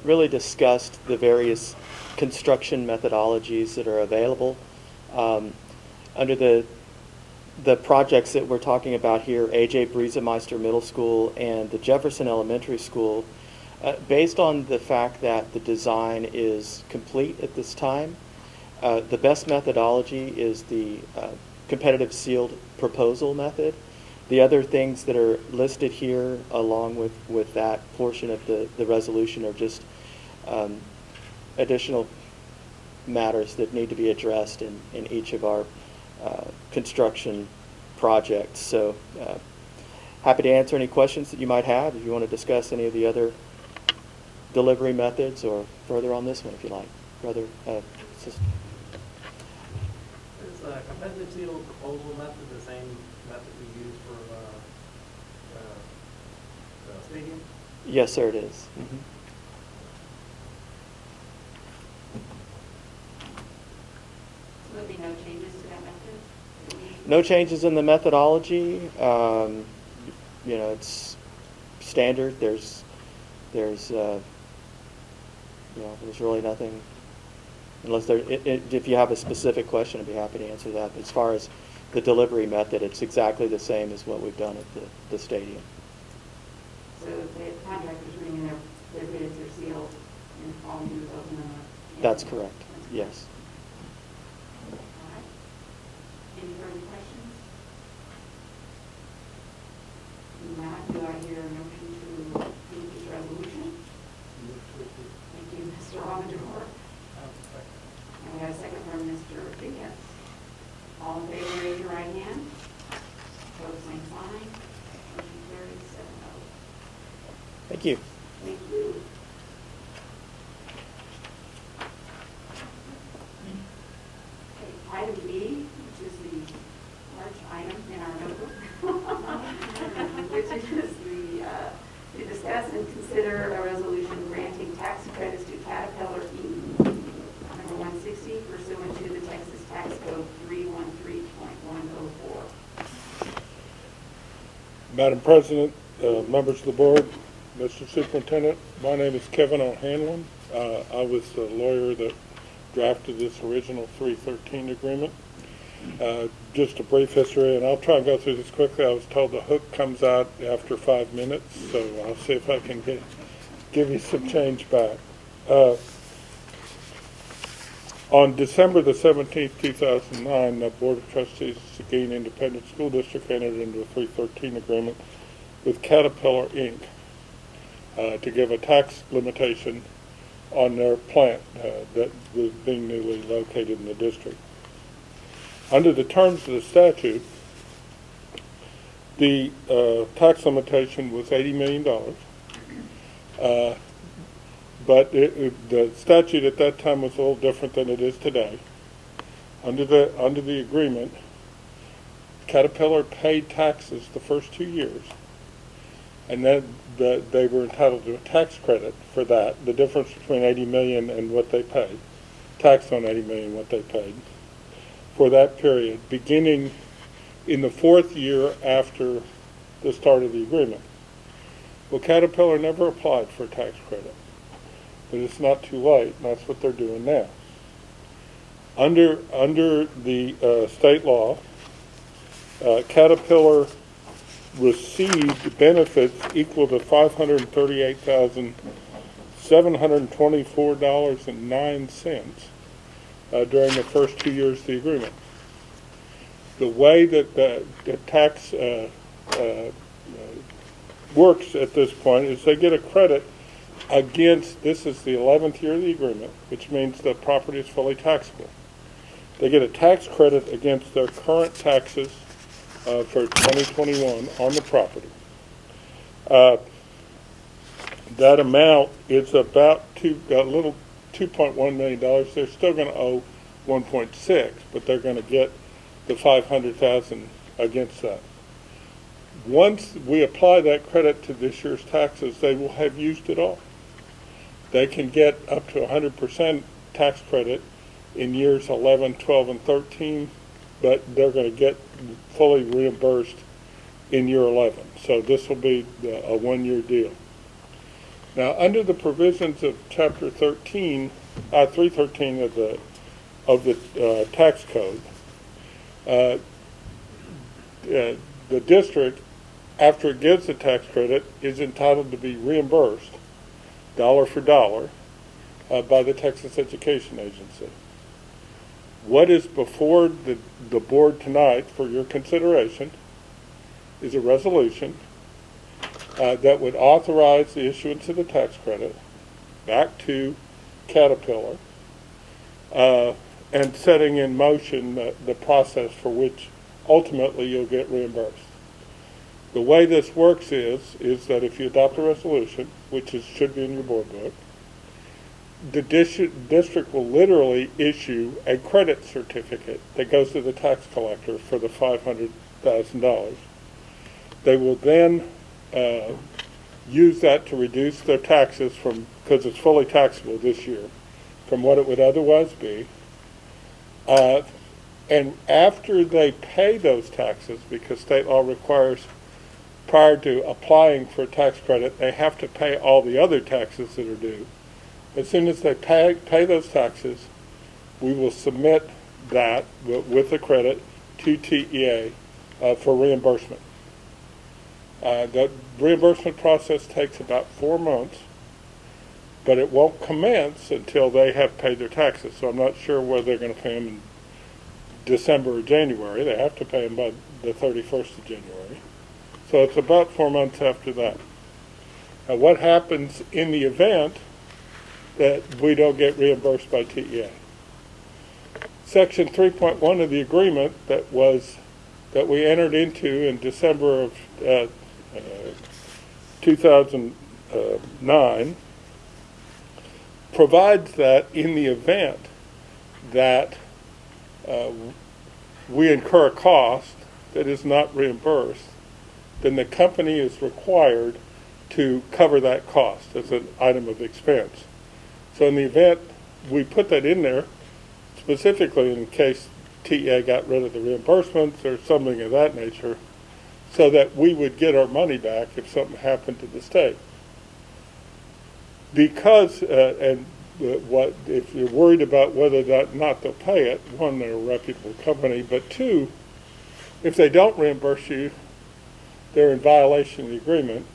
really discussed the various construction methodologies that are available. Under the projects that we're talking about here, A.J. Briesemeister Middle School and the Jefferson Elementary School, based on the fact that the design is complete at this time, the best methodology is the competitive sealed proposal method. The other things that are listed here along with that portion of the resolution are just additional matters that need to be addressed in each of our construction projects. So happy to answer any questions that you might have if you want to discuss any of the other delivery methods or further on this one if you like. Brother, sister. Is the competitive sealed proposal method the same method we use for the stadium? Yes, sir, it is. Mm-hmm. So there'll be no changes to that method? No changes in the methodology. You know, it's standard. There's really nothing Unless if you have a specific question, I'd be happy to answer that. But as far as the delivery method, it's exactly the same as what we've done at the stadium. So the contractors bring in their bids, their seals, and all you do is open them up? That's correct, yes. All right. Any further questions? Not, do I hear a motion to approve this resolution? Thank you, Mr. Amador. And we have a second from Mr. Dickens. All in favor, raise your right hand. Opposed, same sign. Motion carries 7-0. Thank you. Thank you. Okay, item B, which is the large item in our notebook, which is to discuss and consider a resolution granting tax credits to Caterpillar Inc. Number 160 pursuant to the Texas Tax Code 313.104. Madam President, members of the board, Mr. Superintendent, my name is Kevin O'Hanlon. I was the lawyer that drafted this original 313 agreement. Just a brief history, and I'll try and go through this quickly. I was told the hook comes out after 5 minutes, so I'll see if I can give you some change back. On December the 17th, 2009, the Board of Trustees of Seguin Independent School District entered into a 313 agreement with Caterpillar Inc. To give a tax limitation on their plant that was being newly located in the district. Under the terms of the statute, the tax limitation was $80 million. But the statute at that time was a little different than it is today. Under the agreement, Caterpillar paid taxes the first 2 years, and then they were entitled to a tax credit for that, the difference between $80 million and what they paid, tax on $80 million what they paid, for that period, beginning in the 4th year after the start of the agreement. Well, Caterpillar never applied for a tax credit, but it's not too late, and that's what they're doing now. Under the state law, Caterpillar received benefits equal to $538,724.09 during the first 2 years of the agreement. The way that the tax works at this point is they get a credit against, this is the 11th year of the agreement, which means the property is fully taxable. They get a tax credit against their current taxes for 2021 on the property. That amount is about $2.1 million. They're still going to owe 1.6, but they're going to get the $500,000 against that. Once we apply that credit to this year's taxes, they will have used it all. They can get up to 100% tax credit in years 11, 12, and 13, but they're going to get fully reimbursed in year 11. So this will be a one-year deal. Now, under the provisions of Chapter 313 of the tax code, the district, after it gives the tax credit, is entitled to be reimbursed dollar for dollar by the Texas Education Agency. What is before the board tonight for your consideration is a resolution that would authorize the issuance of the tax credit back to Caterpillar and setting in motion the process for which ultimately you'll get reimbursed. The way this works is that if you adopt a resolution, which should be in your board book, the district will literally issue a credit certificate that goes to the tax collector for the $500,000. They will then use that to reduce their taxes because it's fully taxable this year, from what it would otherwise be. And after they pay those taxes, because state law requires prior to applying for a tax credit, they have to pay all the other taxes that are due. As soon as they pay those taxes, we will submit that with the credit to TEA for reimbursement. The reimbursement process takes about 4 months, but it won't commence until they have paid their taxes. So I'm not sure whether they're going to pay them in December or January. They have to pay them by the 31st of January. So it's about 4 months after that. Now, what happens in the event that we don't get reimbursed by TEA? Section 3.1 of the agreement that we entered into in December of 2009 provides that in the event that we incur a cost that is not reimbursed, then the company is required to cover that cost as an item of expense. So in the event we put that in there, specifically in case TEA got rid of the reimbursements or something of that nature, so that we would get our money back if something happened to the state. Because, if you're worried about whether or not they'll pay it, one, they're a reputable company, but two, if they don't reimburse you, they're in violation of the agreement,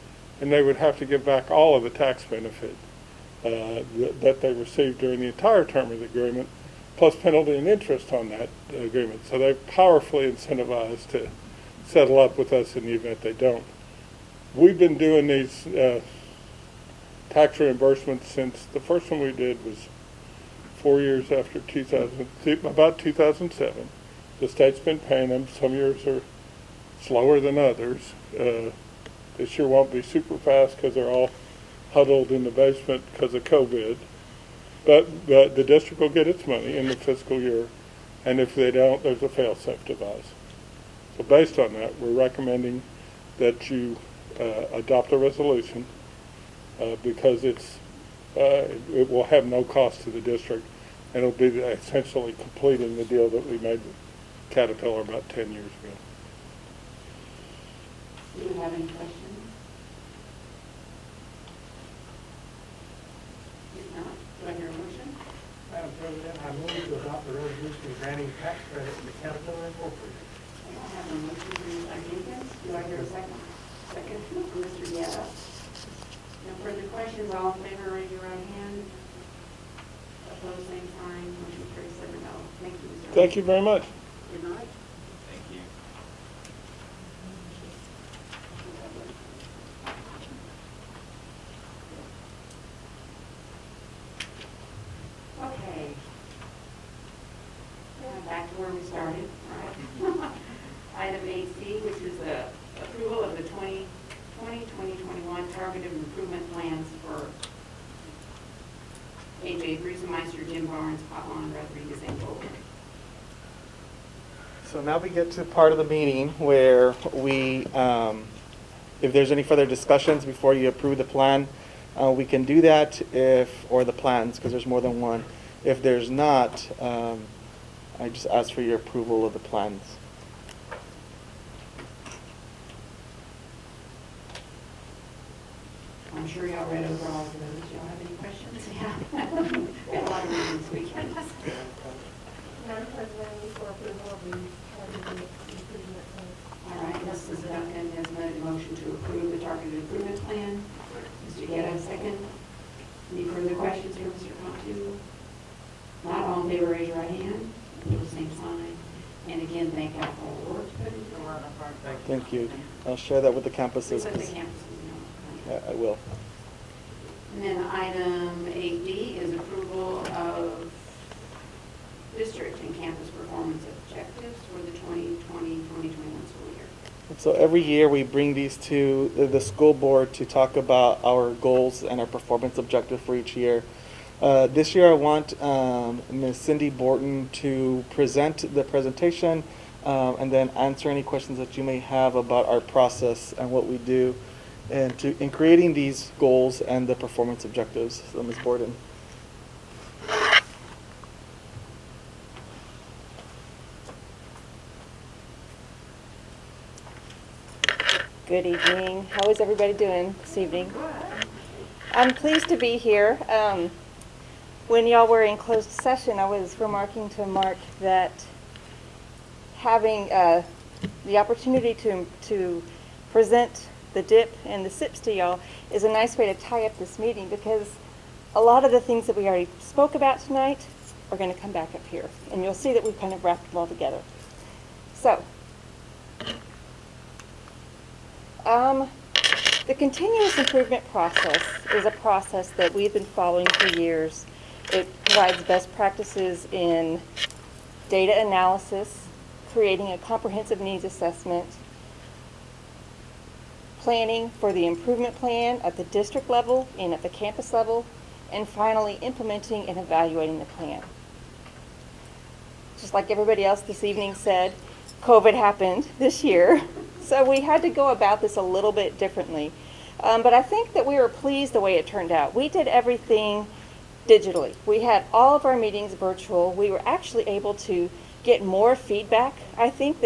and they would have to give back all of the tax benefit that they received during the entire term of the agreement, plus penalty and interest on that agreement. So they're powerfully incentivized to settle up with us in the event they don't. We've been doing these tax reimbursements since the first one we did was 4 years after about 2007. The state's been paying them. Some years are slower than others. This year won't be super fast because they're all huddled in the basement because of COVID. But the district will get its money in the fiscal year, and if they don't, there's a fail-safe device. So based on that, we're recommending that you adopt a resolution because it will have no cost to the district, and it'll be essentially completing the deal that we made with Caterpillar about 10 years ago. Do you have any questions? If not, do I hear a motion? Madam President, I move to adopt the resolution granting tax credit to Caterpillar Incorporated. I have a motion from Mr. Jenkins. Do I hear a second? Second from Mr. Guerra. No further questions. All in favor, raise your right hand. Opposed, same sign. Motion carries 7-0. Thank you, Mr. Thank you very much. Good night. Thank you. Okay. Back to where we started, right? Item 8C, which is the approval of the 2020-2021 targeted improvement plans for AJ Brusemeister, Jim Barnes, Patlon, Rodriguez, and Golden. So now we get to part of the meeting where we, if there's any further discussions before you approve the plan, we can do that or the plans, because there's more than one. If there's not, I just ask for your approval of the plans. I'm sure y'all read over all of those. Y'all have any questions? Yeah. We had a lot of reading this weekend. Madam President, for approval of these targeted improvement plans. All right, Mrs. Duncan has made a motion to approve the targeted improvement plan. Mr. Guerra, second. Any further questions for Mr. Cantu? Not all in favor, raise your right hand. Opposed, same sign. And again, thank y'all for all the work put into a lot of hard work. Thank you. I'll share that with the campuses. With the campuses, you know. Yeah, I will. And then item 8D is approval of district and campus performance objectives for the 2020-2021 school year. So every year we bring these to the school board to talk about our goals and our performance objective for each year. This year I want Ms. Cindy Borton to present the presentation and then answer any questions that you may have about our process and what we do in creating these goals and the performance objectives. So Ms. Borton. Good evening. How is everybody doing this evening? I'm pleased to be here. when y'all were in closed session, I was remarking to Mark that having the opportunity to present the dip and the SIPs to y'all is a nice way to tie up this meeting, because a lot of the things that we already spoke about tonight are going to come back up here, and you'll see that we've kind of wrapped them all together. So, the continuous improvement process is a process that we've been following for years. It provides best practices in data analysis, creating a comprehensive needs assessment, planning for the improvement plan at the district level and at the campus level, and finally implementing and evaluating the plan. Just like everybody else this evening said, COVID happened this year, so we had to go about this a little bit differently. But I think that we were pleased the way it turned out. We did everything digitally. We had all of our meetings virtual. We were actually able to get more feedback, I think,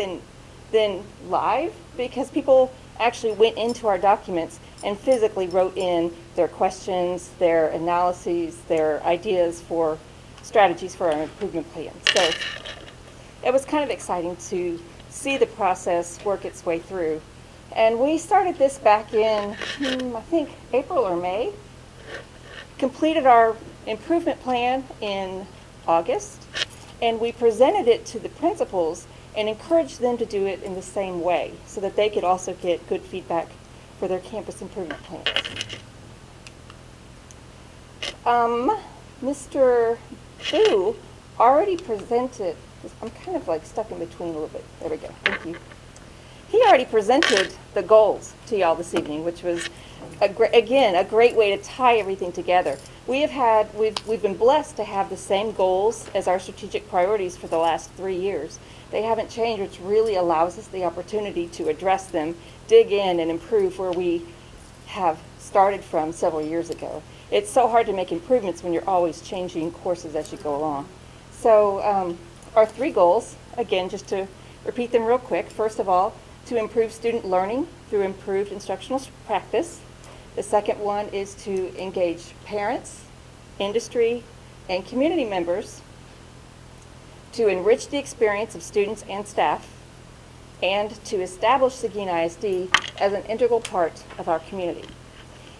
than live, because people actually went into our documents and physically wrote in their questions, their analyses, their ideas for strategies for our improvement plan. So it was kind of exciting to see the process work its way through. And we started this back in, I think, April or May. Completed our improvement plan in August, and we presented it to the principals and encouraged them to do it in the same way so that they could also get good feedback for their campus improvement plans. Mr. Boo already presented, I'm kind of like stuck in between a little bit. There we go, thank you. He already presented the goals to y'all this evening, which was, again, a great way to tie everything together. We've been blessed to have the same goals as our strategic priorities for the last 3 years. They haven't changed, which really allows us the opportunity to address them, dig in, and improve where we have started from several years ago. It's so hard to make improvements when you're always changing courses as you go along. So our 3 goals, again, just to repeat them real quick. First of all, to improve student learning through improved instructional practice. The second one is to engage parents, industry, and community members to enrich the experience of students and staff, and to establish Seguin ISD as an integral part of our community.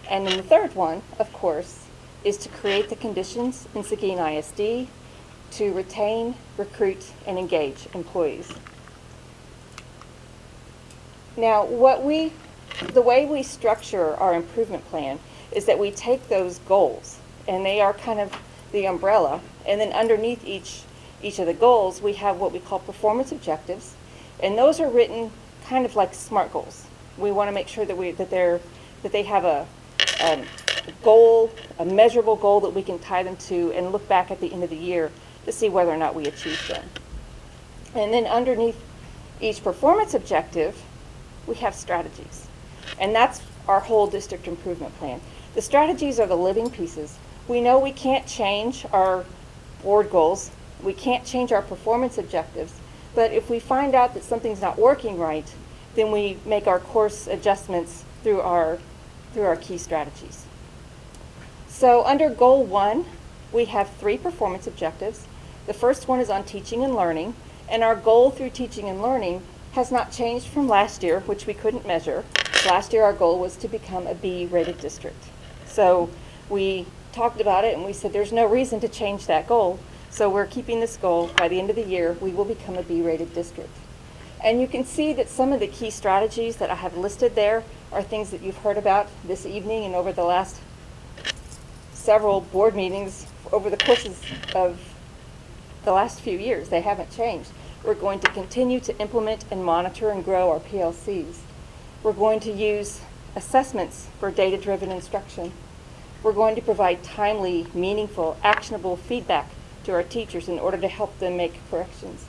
And then the third one, of course, is to create the conditions in Seguin ISD to retain, recruit, and engage employees. Now, the way we structure our improvement plan is that we take those goals, and they are kind of the umbrella, and then underneath each of the goals, we have what we call performance objectives, and those are written kind of like SMART goals. We want to make sure that they have a goal, a measurable goal that we can tie them to and look back at the end of the year to see whether or not we achieved them. And then underneath each performance objective, we have strategies. And that's our whole district improvement plan. The strategies are the living pieces. We know we can't change our board goals. We can't change our performance objectives. But if we find out that something's not working right, then we make our course adjustments through our key strategies. So under Goal 1, we have 3 performance objectives. The first one is on teaching and learning, and our goal through teaching and learning has not changed from last year, which we couldn't measure. Last year our goal was to become a B-rated district. So we talked about it and we said there's no reason to change that goal. So we're keeping this goal. By the end of the year, we will become a B-rated district. And you can see that some of the key strategies that I have listed there are things that you've heard about this evening and over the last several board meetings over the courses of the last few years. They haven't changed. We're going to continue to implement and monitor and grow our PLCs. We're going to use assessments for data-driven instruction. We're going to provide timely, meaningful, actionable feedback to our teachers in order to help them make corrections.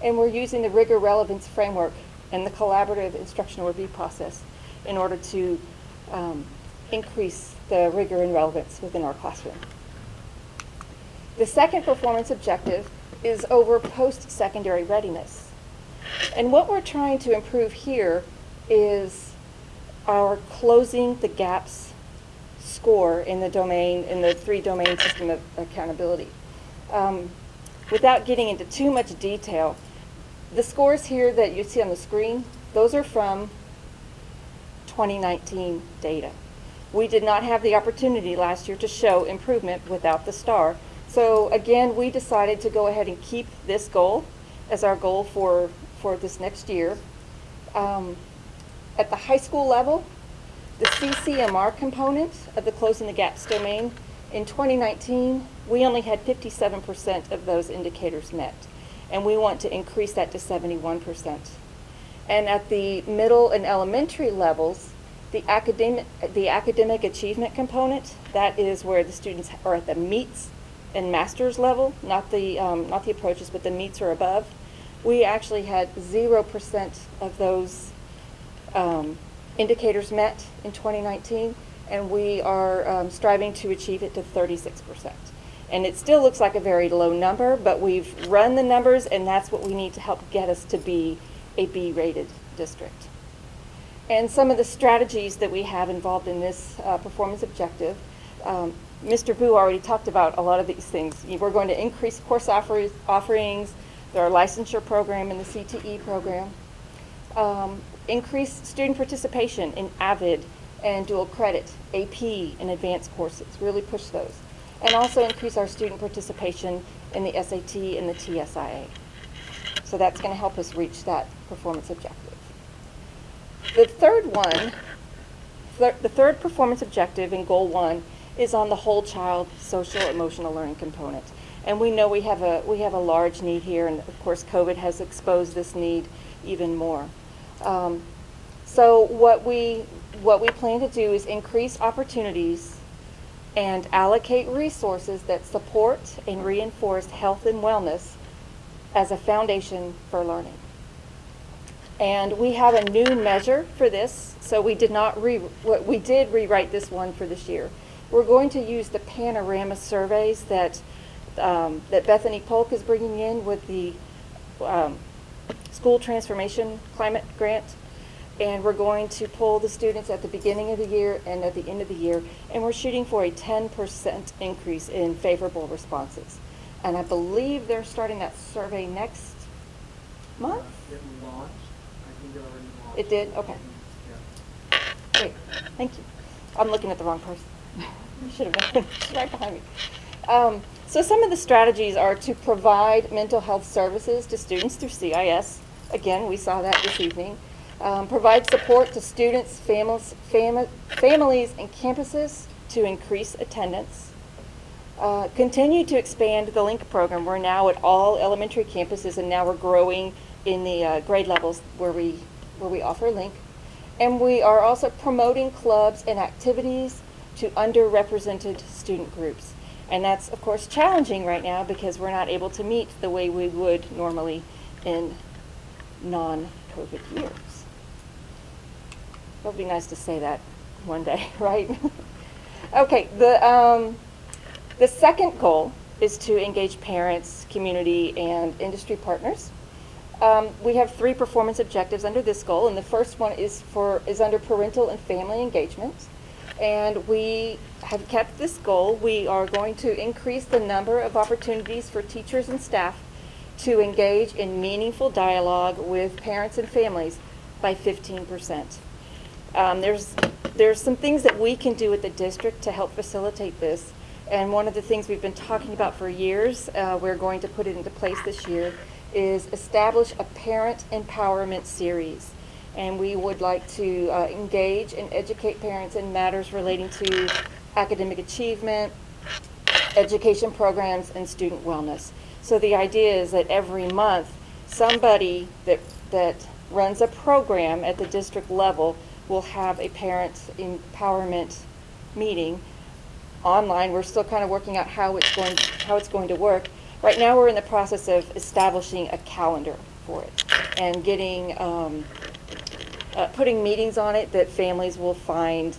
And we're using the rigor relevance framework and the collaborative instructional review process in order to increase the rigor and relevance within our classroom. The second performance objective is over post-secondary readiness. And what we're trying to improve here is our closing the gaps score in the domain, in the 3-domain system of accountability. Without getting into too much detail, the scores here that you see on the screen, those are from 2019 data. We did not have the opportunity last year to show improvement without the star. So again, we decided to go ahead and keep this goal as our goal for this next year. At the high school level, the CCMR component of the Closing the Gaps domain, in 2019, we only had 57% of those indicators met, and we want to increase that to 71%. And at the middle and elementary levels, the academic achievement component, that is where the students are at the meets and masters level, not the approaches, but the meets or above. We actually had 0% of those indicators met in 2019, and we are striving to achieve it to 36%. And it still looks like a very low number, but we've run the numbers, and that's what we need to help get us to be a B-rated district. And some of the strategies that we have involved in this performance objective, Mr. Vu already talked about a lot of these things. We're going to increase course offerings, there are licensure program in the CTE program, increase student participation in AVID and dual credit, AP, and advanced courses, really push those. And also increase our student participation in the SAT and the TSIA. So that's going to help us reach that performance objective. The third one, the third performance objective in Goal 1 is on the whole child social emotional learning component. And we know we have a large need here, and of course COVID has exposed this need even more. So what we plan to do is increase opportunities and allocate resources that support and reinforce health and wellness as a foundation for learning. And we have a new measure for this, so we did rewrite this one for this year. We're going to use the panorama surveys that Bethany Polk is bringing in with the School Transformation Climate Grant. And we're going to poll the students at the beginning of the year and at the end of the year, and we're shooting for a 10% increase in favorable responses. And I believe they're starting that survey next month? It launched. I think it already launched. It did? Okay. Yeah. Great. Thank you. I'm looking at the wrong person. Should have been right behind me. So some of the strategies are to provide mental health services to students through CIS. Again, we saw that this evening. Provide support to students, families, and campuses to increase attendance. Continue to expand the LINK program. We're now at all elementary campuses, and now we're growing in the grade levels where we offer LINK. And we are also promoting clubs and activities to underrepresented student groups. And that's, of course, challenging right now because we're not able to meet the way we would normally in non-COVID years. It would be nice to say that one day, right? Okay, the second goal is to engage parents, community, and industry partners. We have 3 performance objectives under this goal, and the first one is under parental and family engagement. And we have kept this goal. We are going to increase the number of opportunities for teachers and staff to engage in meaningful dialogue with parents and families by 15%. There's some things that we can do at the district to help facilitate this. And one of the things we've been talking about for years, we're going to put it into place this year, is establish a parent empowerment series. And we would like to engage and educate parents in matters relating to academic achievement, education programs, and student wellness. So the idea is that every month, somebody that runs a program at the district level will have a parent empowerment meeting online. We're still kind of working out how it's going to work. Right now we're in the process of establishing a calendar for it and getting putting meetings on it that families will find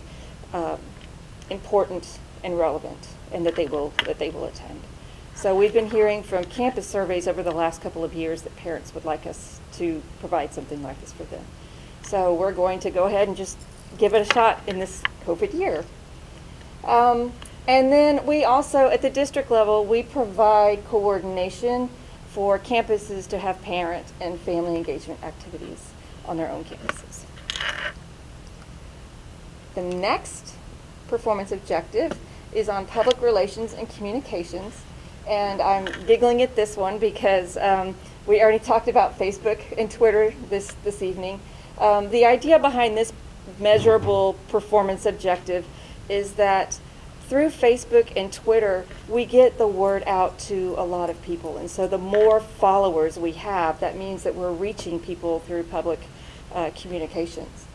important and relevant, and that they will attend. So we've been hearing from campus surveys over the last couple of years that parents would like us to provide something like this for them. So we're going to go ahead and just give it a shot in this COVID year. And then we also, at the district level, we provide coordination for campuses to have parent and family engagement activities on their own campuses. The next performance objective is on public relations and communications. And I'm giggling at this one because we already talked about Facebook and Twitter this evening. The idea behind this measurable performance objective is that through Facebook and Twitter, we get the word out to a lot of people. And so the more followers we have, that means that we're reaching people through public communications.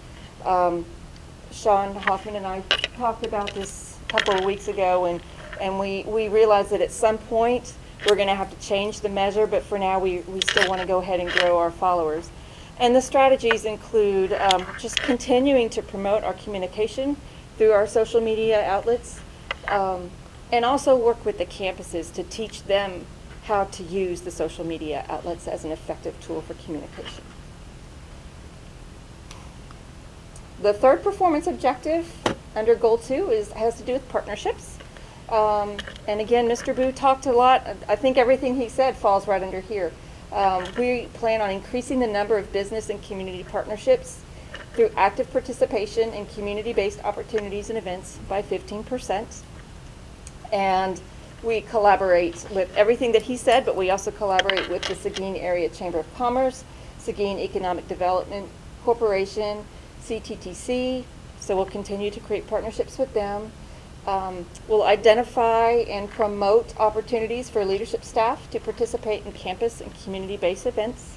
Sean Hoffman and I talked about this a couple of weeks ago, and we realized that at some point we're going to have to change the measure, but for now we still want to go ahead and grow our followers. And the strategies include just continuing to promote our communication through our social media outlets, and also work with the campuses to teach them how to use the social media outlets as an effective tool for communication. The third performance objective under Goal 2 has to do with partnerships. And again, Mr. Boo talked a lot. I think everything he said falls right under here. We plan on increasing the number of business and community partnerships through active participation in community-based opportunities and events by 15%. And we collaborate with everything that he said, but we also collaborate with the Seguin Area Chamber of Commerce, Seguin Economic Development Corporation, CTTC, so we'll continue to create partnerships with them. We'll identify and promote opportunities for leadership staff to participate in campus and community-based events,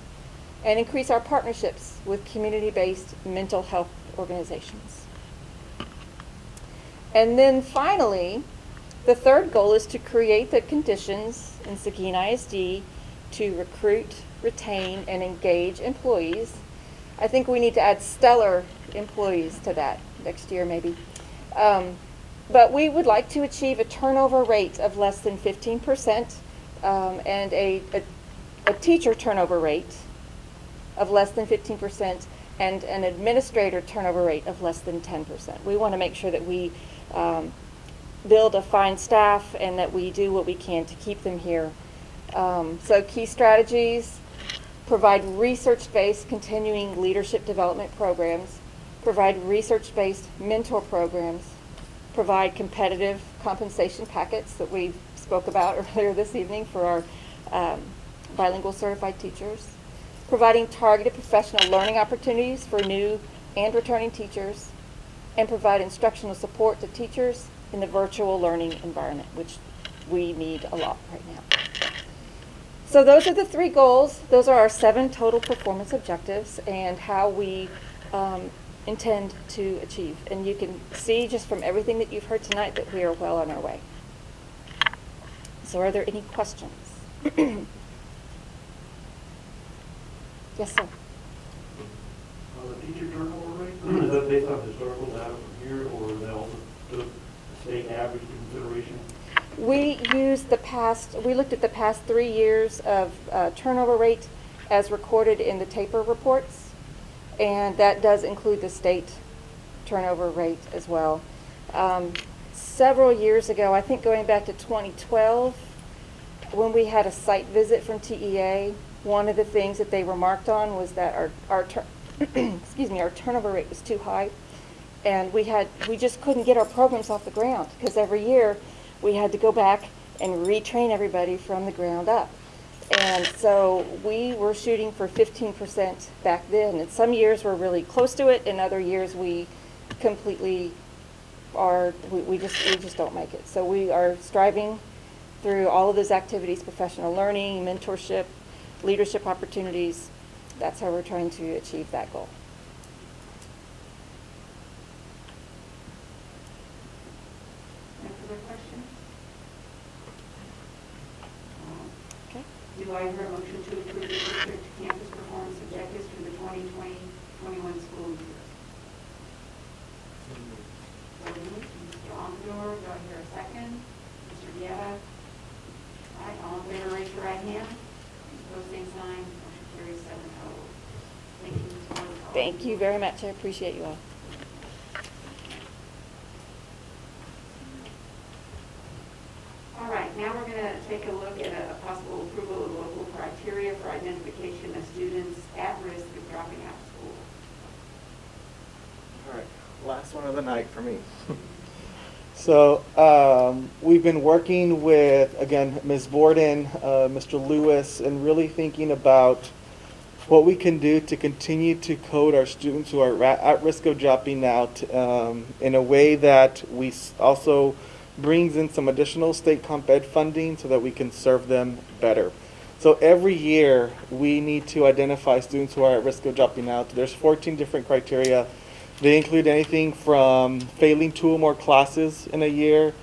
and increase our partnerships with community-based mental health organizations. And then finally, the third goal is to create the conditions in Seguin ISD to recruit, retain, and engage employees. I think we need to add stellar employees to that next year maybe. But we would like to achieve a turnover rate of less than 15% and a teacher turnover rate of less than 15% and an administrator turnover rate of less than 10%. We want to make sure that we build a fine staff and that we do what we can to keep them here. So key strategies: provide research-based continuing leadership development programs, provide research-based mentor programs, provide competitive compensation packets that we spoke about earlier this evening for our bilingual certified teachers, providing targeted professional learning opportunities for new and returning teachers, and provide instructional support to teachers in the virtual learning environment, which we need a lot right now. So those are the three goals. Those are our 7 total performance objectives and how we intend to achieve. And you can see just from everything that you've heard tonight that we are well on our way. So are there any questions? Yes, sir. The teacher turnover rate, is that based on historical data from here, or is that also the state average consideration? We looked at the past 3 years of turnover rate as recorded in the TAPER reports, and that does include the state turnover rate as well. Several years ago, I think going back to 2012, when we had a site visit from TEA, one of the things that they remarked on was that our turnover rate was too high, and we just couldn't get our programs off the ground because every year we had to go back and retrain everybody from the ground up. And so we were shooting for 15% back then, and some years we're really close to it, and other years we completely we just don't make it. So we are striving through all of those activities: professional learning, mentorship, leadership opportunities. That's how we're trying to achieve that goal. No further questions? Okay. Do I hear a motion to approve the district campus performance objectives for the 2020-21 school year? So moved. Mr. Amador, do I hear a second? Mr. Guerra? All right, all in favor, raise your right hand. Opposed, same sign. Motion carries 7-0. Thank you, Ms. Moore. Thank you very much. I appreciate you all. take a look at a possible approval of local criteria for identification of students at risk of dropping out of school. All right, last one of the night for me. So we've been working with, again, Ms. Borden, Mr. Lewis, and really thinking about what we can do to continue to code our students who are at risk of dropping out in a way that we also brings in some additional state comp ed funding so that we can serve them better. So every year we need to identify students who are at risk of dropping out. There's 14 different criteria. They include anything from failing 2 or more classes in a year,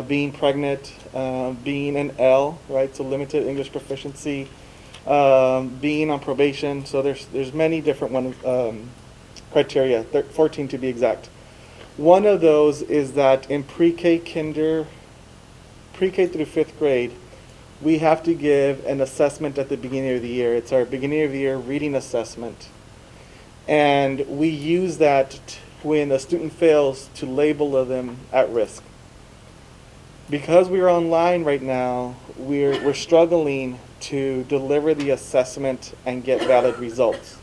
being pregnant, being an L, right, so limited English proficiency, being on probation. So there's many different criteria, 14 to be exact. One of those is that in pre-K through 5th grade, we have to give an assessment at the beginning of the year. It's our beginning of the year reading assessment. And we use that when a student fails to label them at risk. Because we're online right now, we're struggling to deliver the assessment and get valid results.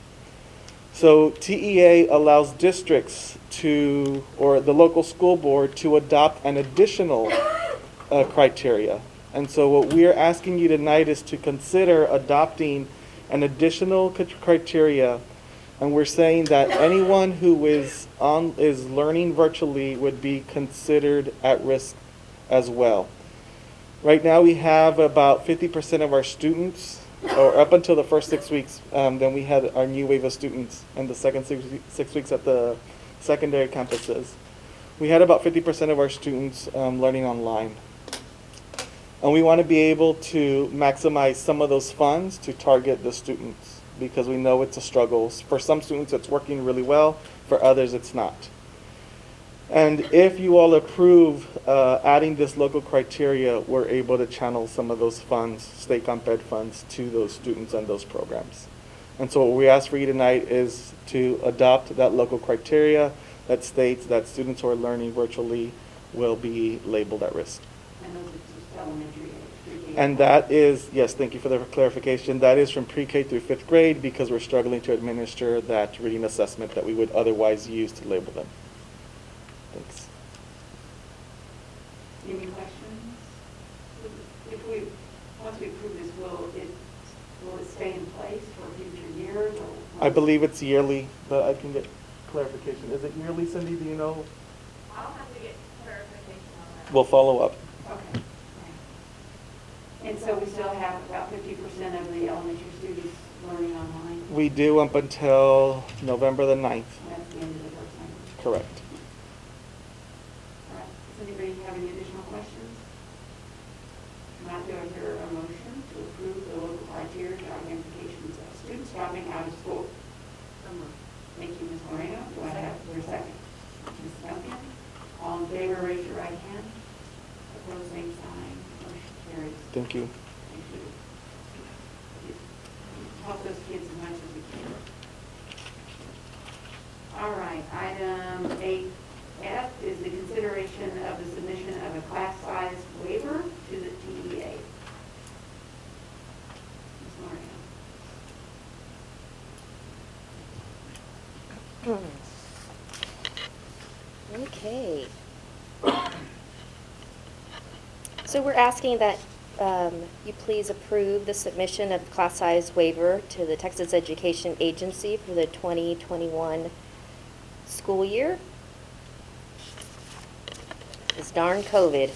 So TEA allows districts to, or the local school board, to adopt an additional criteria. And so what we are asking you tonight is to consider adopting an additional criteria. And we're saying that anyone who is learning virtually would be considered at risk as well. Right now we have about 50% of our students, or up until the first 6 weeks, then we had our new wave of students in the second 6 weeks at the secondary campuses. We had about 50% of our students learning online. And we want to be able to maximize some of those funds to target the students, because we know it's a struggle. For some students it's working really well, for others it's not. And if you all approve adding this local criteria, we're able to channel some of those funds, state comp ed funds, to those students and those programs. And so what we ask for you tonight is to adopt that local criteria that states that students who are learning virtually will be labeled at risk. And those are just elementary. And that is, yes, thank you for the clarification, that is from pre-K through 5th grade, because we're struggling to administer that reading assessment that we would otherwise use to label them. Thanks. Any questions? Once we approve this, will it stay in place for future years? Or I believe it's yearly, but I can get clarification. Is it yearly, Cindy? Do you know? I'll have to get clarification on that. We'll follow up. Okay. And so we still have about 50% of the elementary students learning online? We do up until November the 9th. That's the end of the first time. Correct. All right. Does anybody have any additional questions? Not do I hear a motion to approve the local criteria for identifications of students dropping out of school? Thank you, Ms. Moreno. Do I have your second? Ms. Duncan? All in favor, raise your right hand. Opposed, same sign. Motion carries. Thank you. Thank you. Help those kids as much as we can. All right, item 8F is the consideration of the submission of a class size waiver to the TEA. Ms. Moreno. Okay. So we're asking that you please approve the submission of class size waiver to the Texas Education Agency for the 2021 school year. This darn COVID.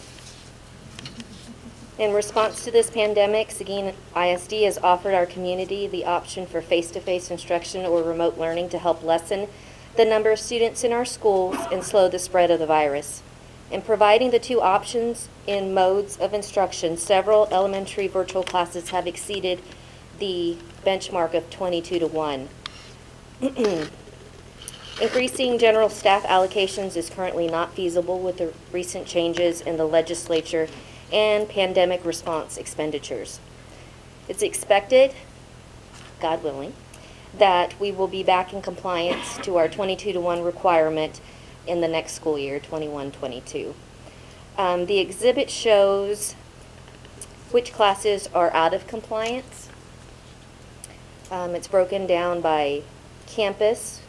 In response to this pandemic, Seguin ISD has offered our community the option for face-to-face instruction or remote learning to help lessen the number of students in our schools and slow the spread of the virus. In providing the two options in modes of instruction, several elementary virtual classes have exceeded the benchmark of 22-1. Increasing general staff allocations is currently not feasible with the recent changes in the legislature and pandemic response expenditures. It's expected, God willing, that we will be back in compliance to our 22-1 requirement in the next school year, 21-22. The exhibit shows which classes are out of compliance. It's broken down by campus.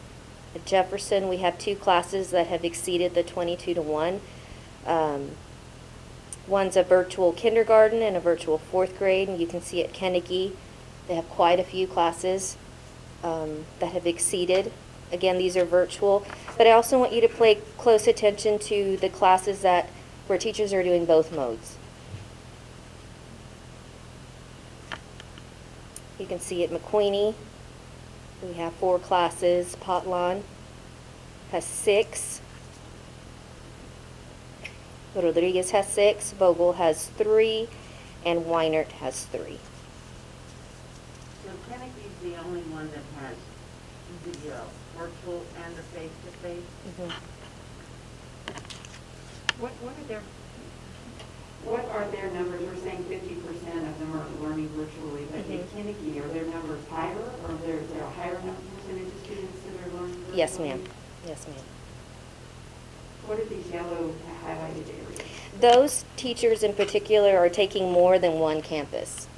At Jefferson, we have 2 classes that have exceeded the 22-to-1. One's a virtual kindergarten and a virtual 4th grade, and you can see at Kennedy, they have quite a few classes that have exceeded. Again, these are virtual, but I also want you to pay close attention to the classes where teachers are doing both modes. You can see at McQueenie, we have 4 classes. Potlawn has 6. Rodriguez has 6. Vogel has 3. And Weinert has 3. So Kennedy's the only one that has the virtual and the face-to-face? What are their numbers? We're saying 50% of them are learning virtually, but in Kennedy, are their numbers higher, or is there a higher percentage of students that are learning virtually? Yes, ma'am. Yes, ma'am. What are these yellow highlighted areas? Those teachers in particular are taking more than one campus.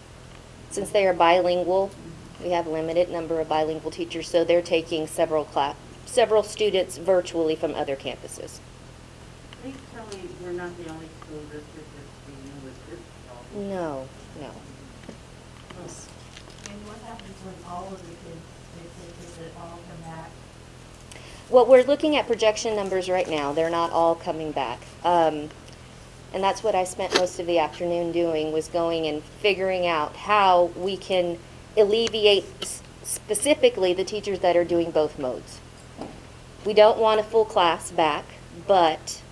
Since they are bilingual, we have a limited number of bilingual teachers, so they're taking several students virtually from other campuses. Please tell me we're not the only school district that's dealing with this problem. No. And what happens when all of the kids, is it all come back? Well, we're looking at projection numbers right now. They're not all coming back. And that's what I spent most of the afternoon doing, was going and figuring out how we can alleviate specifically the teachers that are doing both modes. We don't want a full class back, but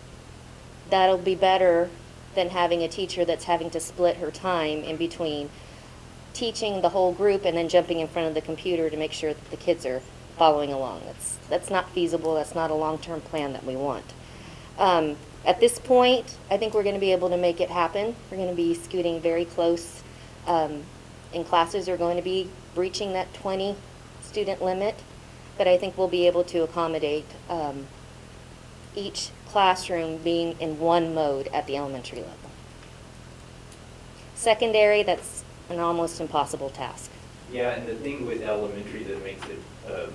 that'll be better than having a teacher that's having to split her time in between teaching the whole group and then jumping in front of the computer to make sure that the kids are following along. That's not feasible. That's not a long-term plan that we want. At this point, I think we're going to be able to make it happen. We're going to be scooting very close, and classes are going to be breaching that 20 student limit, but I think we'll be able to accommodate each classroom being in one mode at the elementary level. Secondary, that's an almost impossible task. Yeah, and the thing with elementary that makes it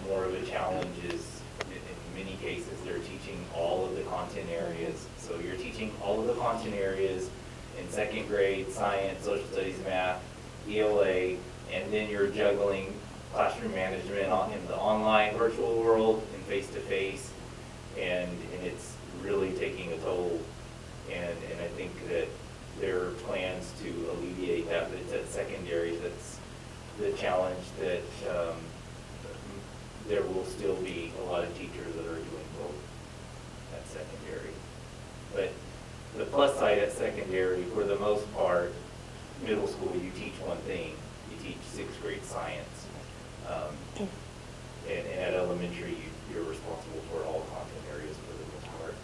more of a challenge is, in many cases, they're teaching all of the content areas. So you're teaching all of the content areas in 2nd grade, science, social studies, math, ELA, and then you're juggling classroom management in the online virtual world and face-to-face, and it's really taking a toll. And I think that there are plans to alleviate that, but it's at secondary that's the challenge, that there will still be a lot of teachers that are doing both at secondary. But the plus side at secondary, for the most part, middle school, you teach one thing. You teach 6th grade science. And at elementary, you're responsible for all content areas for the most part.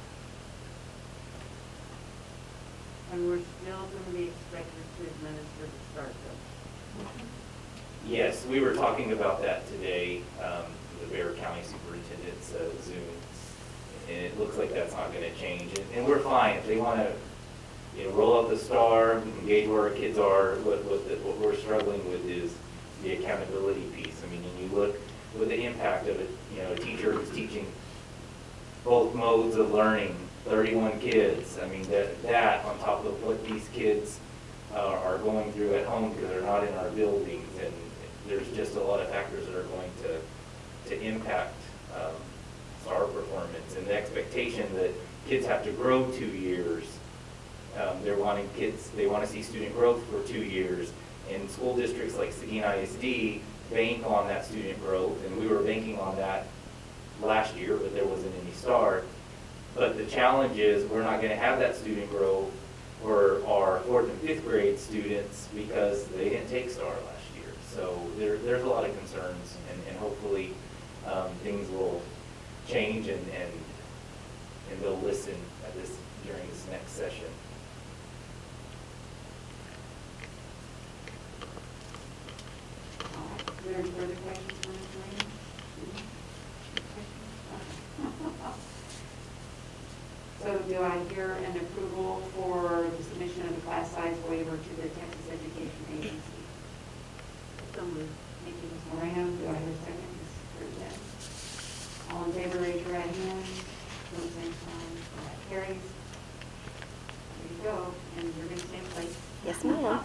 And we're still going to be expected to administer the start bill. Yes, we were talking about that today, the Bexar County Superintendent's Zoom, and it looks like that's not going to change. And we're fine. If they want to roll out the STAR, engage where our kids are, what we're struggling with is the accountability piece. I mean, when you look with the impact of it, a teacher who's teaching both modes of learning, 31 kids, I mean, that on top of what these kids are going through at home because they're not in our buildings, and there's just a lot of factors that are going to impact our performance, and the expectation that kids have to grow 2 years. They want to see student growth for 2 years. And school districts like Seguin ISD bank on that student growth, and we were banking on that last year, but there wasn't any STAR. But the challenge is we're not going to have that student growth for our 4th and 5th grade students because they didn't take STAR last year. So there's a lot of concerns, and hopefully things will change and they'll listen during this next session. Are there any further questions for Ms. Lane? So do I hear an approval for the submission of the class size waiver to the Texas Education Agency? So moved. Thank you, Ms. Moreno. Do I hear a second? Ms. Burdette? All in favor, raise your right hand. Pose same sign. That carries. There you go. And you're going to stay in place. Yes, ma'am.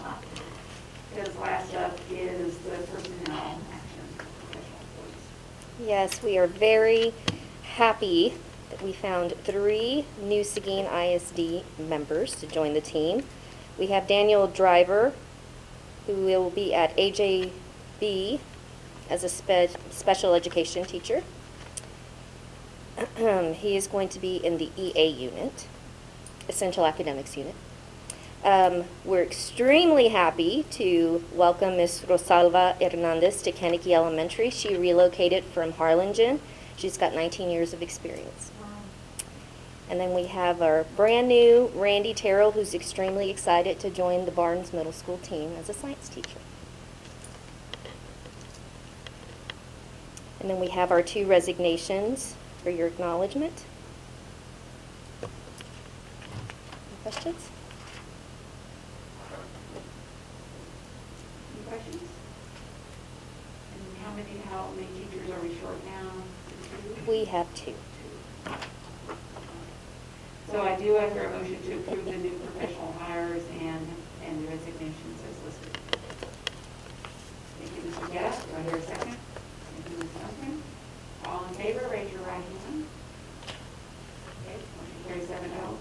Because last up is the personnel action. Professional employees. Yes, we are very happy that we found 3 new Seguin ISD members to join the team. We have Daniel Driver, who will be at AJB as a special education teacher. He is going to be in the EA unit, Essential Academics unit. We're extremely happy to welcome Ms. Rosalva Hernandez to Kennedy Elementary. She relocated from Harlingen. She's got 19 years of experience. And then we have our brand new Randy Terrell, who's extremely excited to join the Barnes Middle School team as a science teacher. And then we have our 2 resignations for your acknowledgement. Any questions? Any questions? And how many teachers are we short now? 2? We have 2. So I do have a motion to approve the new professional hires and the resignations as listed. Thank you, Mr. Guest. Do I hear a second? Thank you, Ms. Duncan. All in favor, raise your right hand. Okay, motion carries 7-0.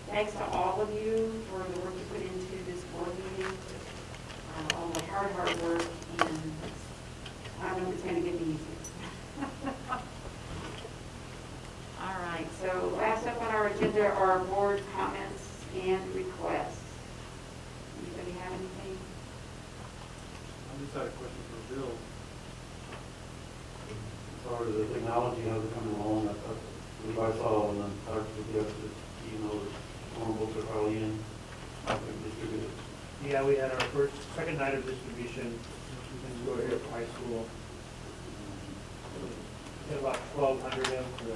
Thanks to all of you for the work you put into this board meeting, all the hard work, and I don't know if it's going to get easy. All right, so last up on our agenda are board comments and requests. Anybody have anything? I just had a question for Bill. As far as the technology, how's it coming along? I believe I saw on the article yesterday, form books are probably in, distributed. Yeah, we had our second night of distribution. We go here from high school. We had about 1,200 in for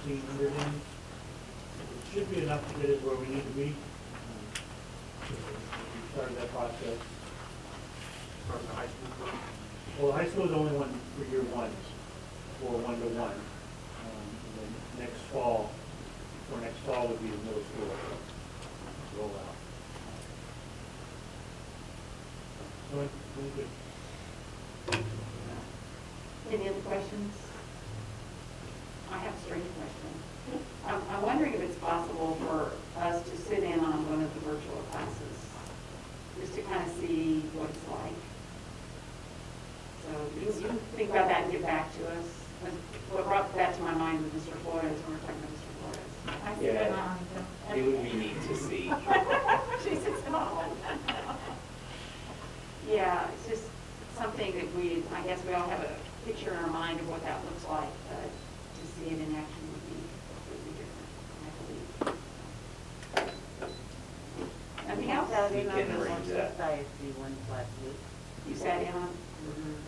1,600 in. It should be enough to get us where we need to be. We started that process. Start the high school. Well, high school is only one for year 1, for 1-to-1. And then next fall would be the middle school rollout. So, really good. Any other questions? I have a strange question. I'm wondering if it's possible for us to sit in on one of the virtual classes, just to kind of see what it's like. So you can think about that and get back to us. What brought that to my mind was Mr. Flores, when we were talking about Mr. Flores. I sit Yeah. in on them. It would be neat to see. She sits in all. Yeah, it's just something that I guess we all have a picture in our mind of what that looks like, but to see it in action would be completely different, I believe. Nothing else? We can arrange that. ISD one last week. You sat in on?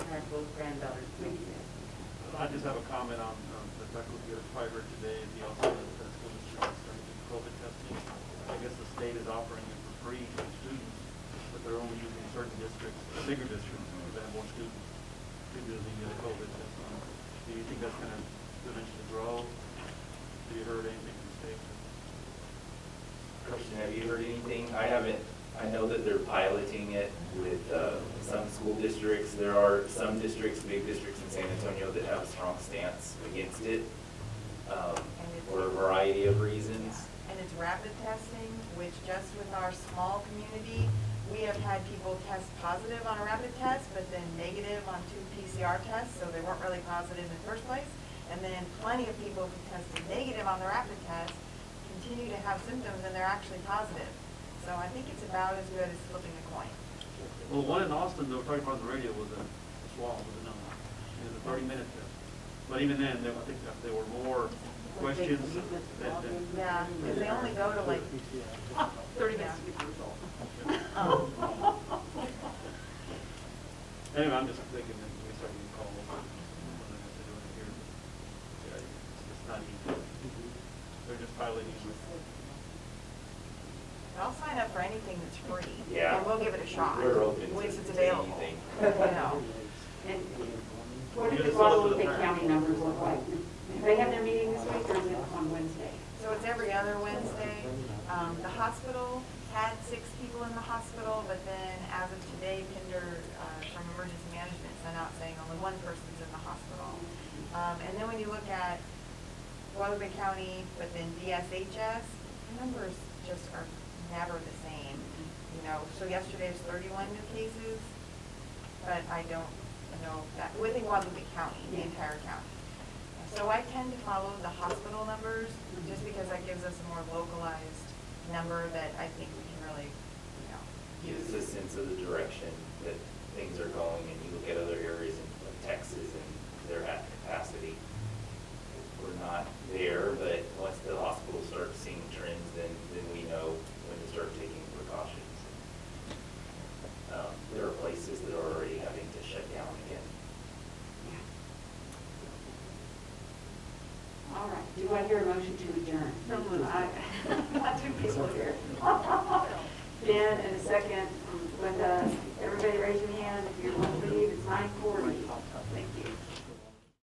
Had both granddaughters. I just have a comment on the faculty of Waiver today. He also said that school districts are doing COVID testing. I guess the state is offering it for free to students, but they're only using certain districts, bigger districts, that have more students to do the COVID testing. Do you think that's going to eventually grow? Have you heard anything from the state? Christian, have you heard anything? I haven't. I know that they're piloting it with some school districts. There are some districts, big districts in San Antonio, that have a strong stance against it for a variety of reasons. And it's rapid testing, which just with our small community, we have had people test positive on a rapid test, but then negative on 2 PCR tests, so they weren't really positive in the first place. And then plenty of people who tested negative on the rapid test continue to have symptoms and they're actually positive. So I think it's about as good as flipping a coin. Well, one in Austin, they were talking about on the radio, was a swab, was a no. It was a 30-minute test. But even then, I think that there were more questions than Yeah, because they only go to like 30 minutes to get the result. Anyway, I'm just thinking that we start getting calls. It's not easy. They're just piloting I'll sign up for anything that's free. Yeah. And we'll give it a shot. We're open to once it's available. anything. You know. And what do the Guadalupe County numbers look like? Do they have their meeting this week or is it on Wednesday? So it's every other Wednesday. The hospital had 6 people in the hospital, but then as of today, Pinder from Emergency Management sent out saying only 1 person's in the hospital. And then when you look at Guadalupe County, but then DSHS, the numbers just are never the same. You know, so yesterday was 31 new cases, but I don't know that within Guadalupe County, the entire county. So I tend to follow the hospital numbers just because that gives us a more localized number that I think we can really, you know, Gives a sense of the direction that things are going, and you look at other areas in like Texas and they're at capacity. We're not there, but once the hospitals start seeing trends, then we know when to start taking precautions. There are places that are already having to shut down again. All right, do I hear a motion to adjourn? So moved. Got 2 people here. Ben and a second, Linda. Everybody raise your hand if you want to leave. It's 9:40.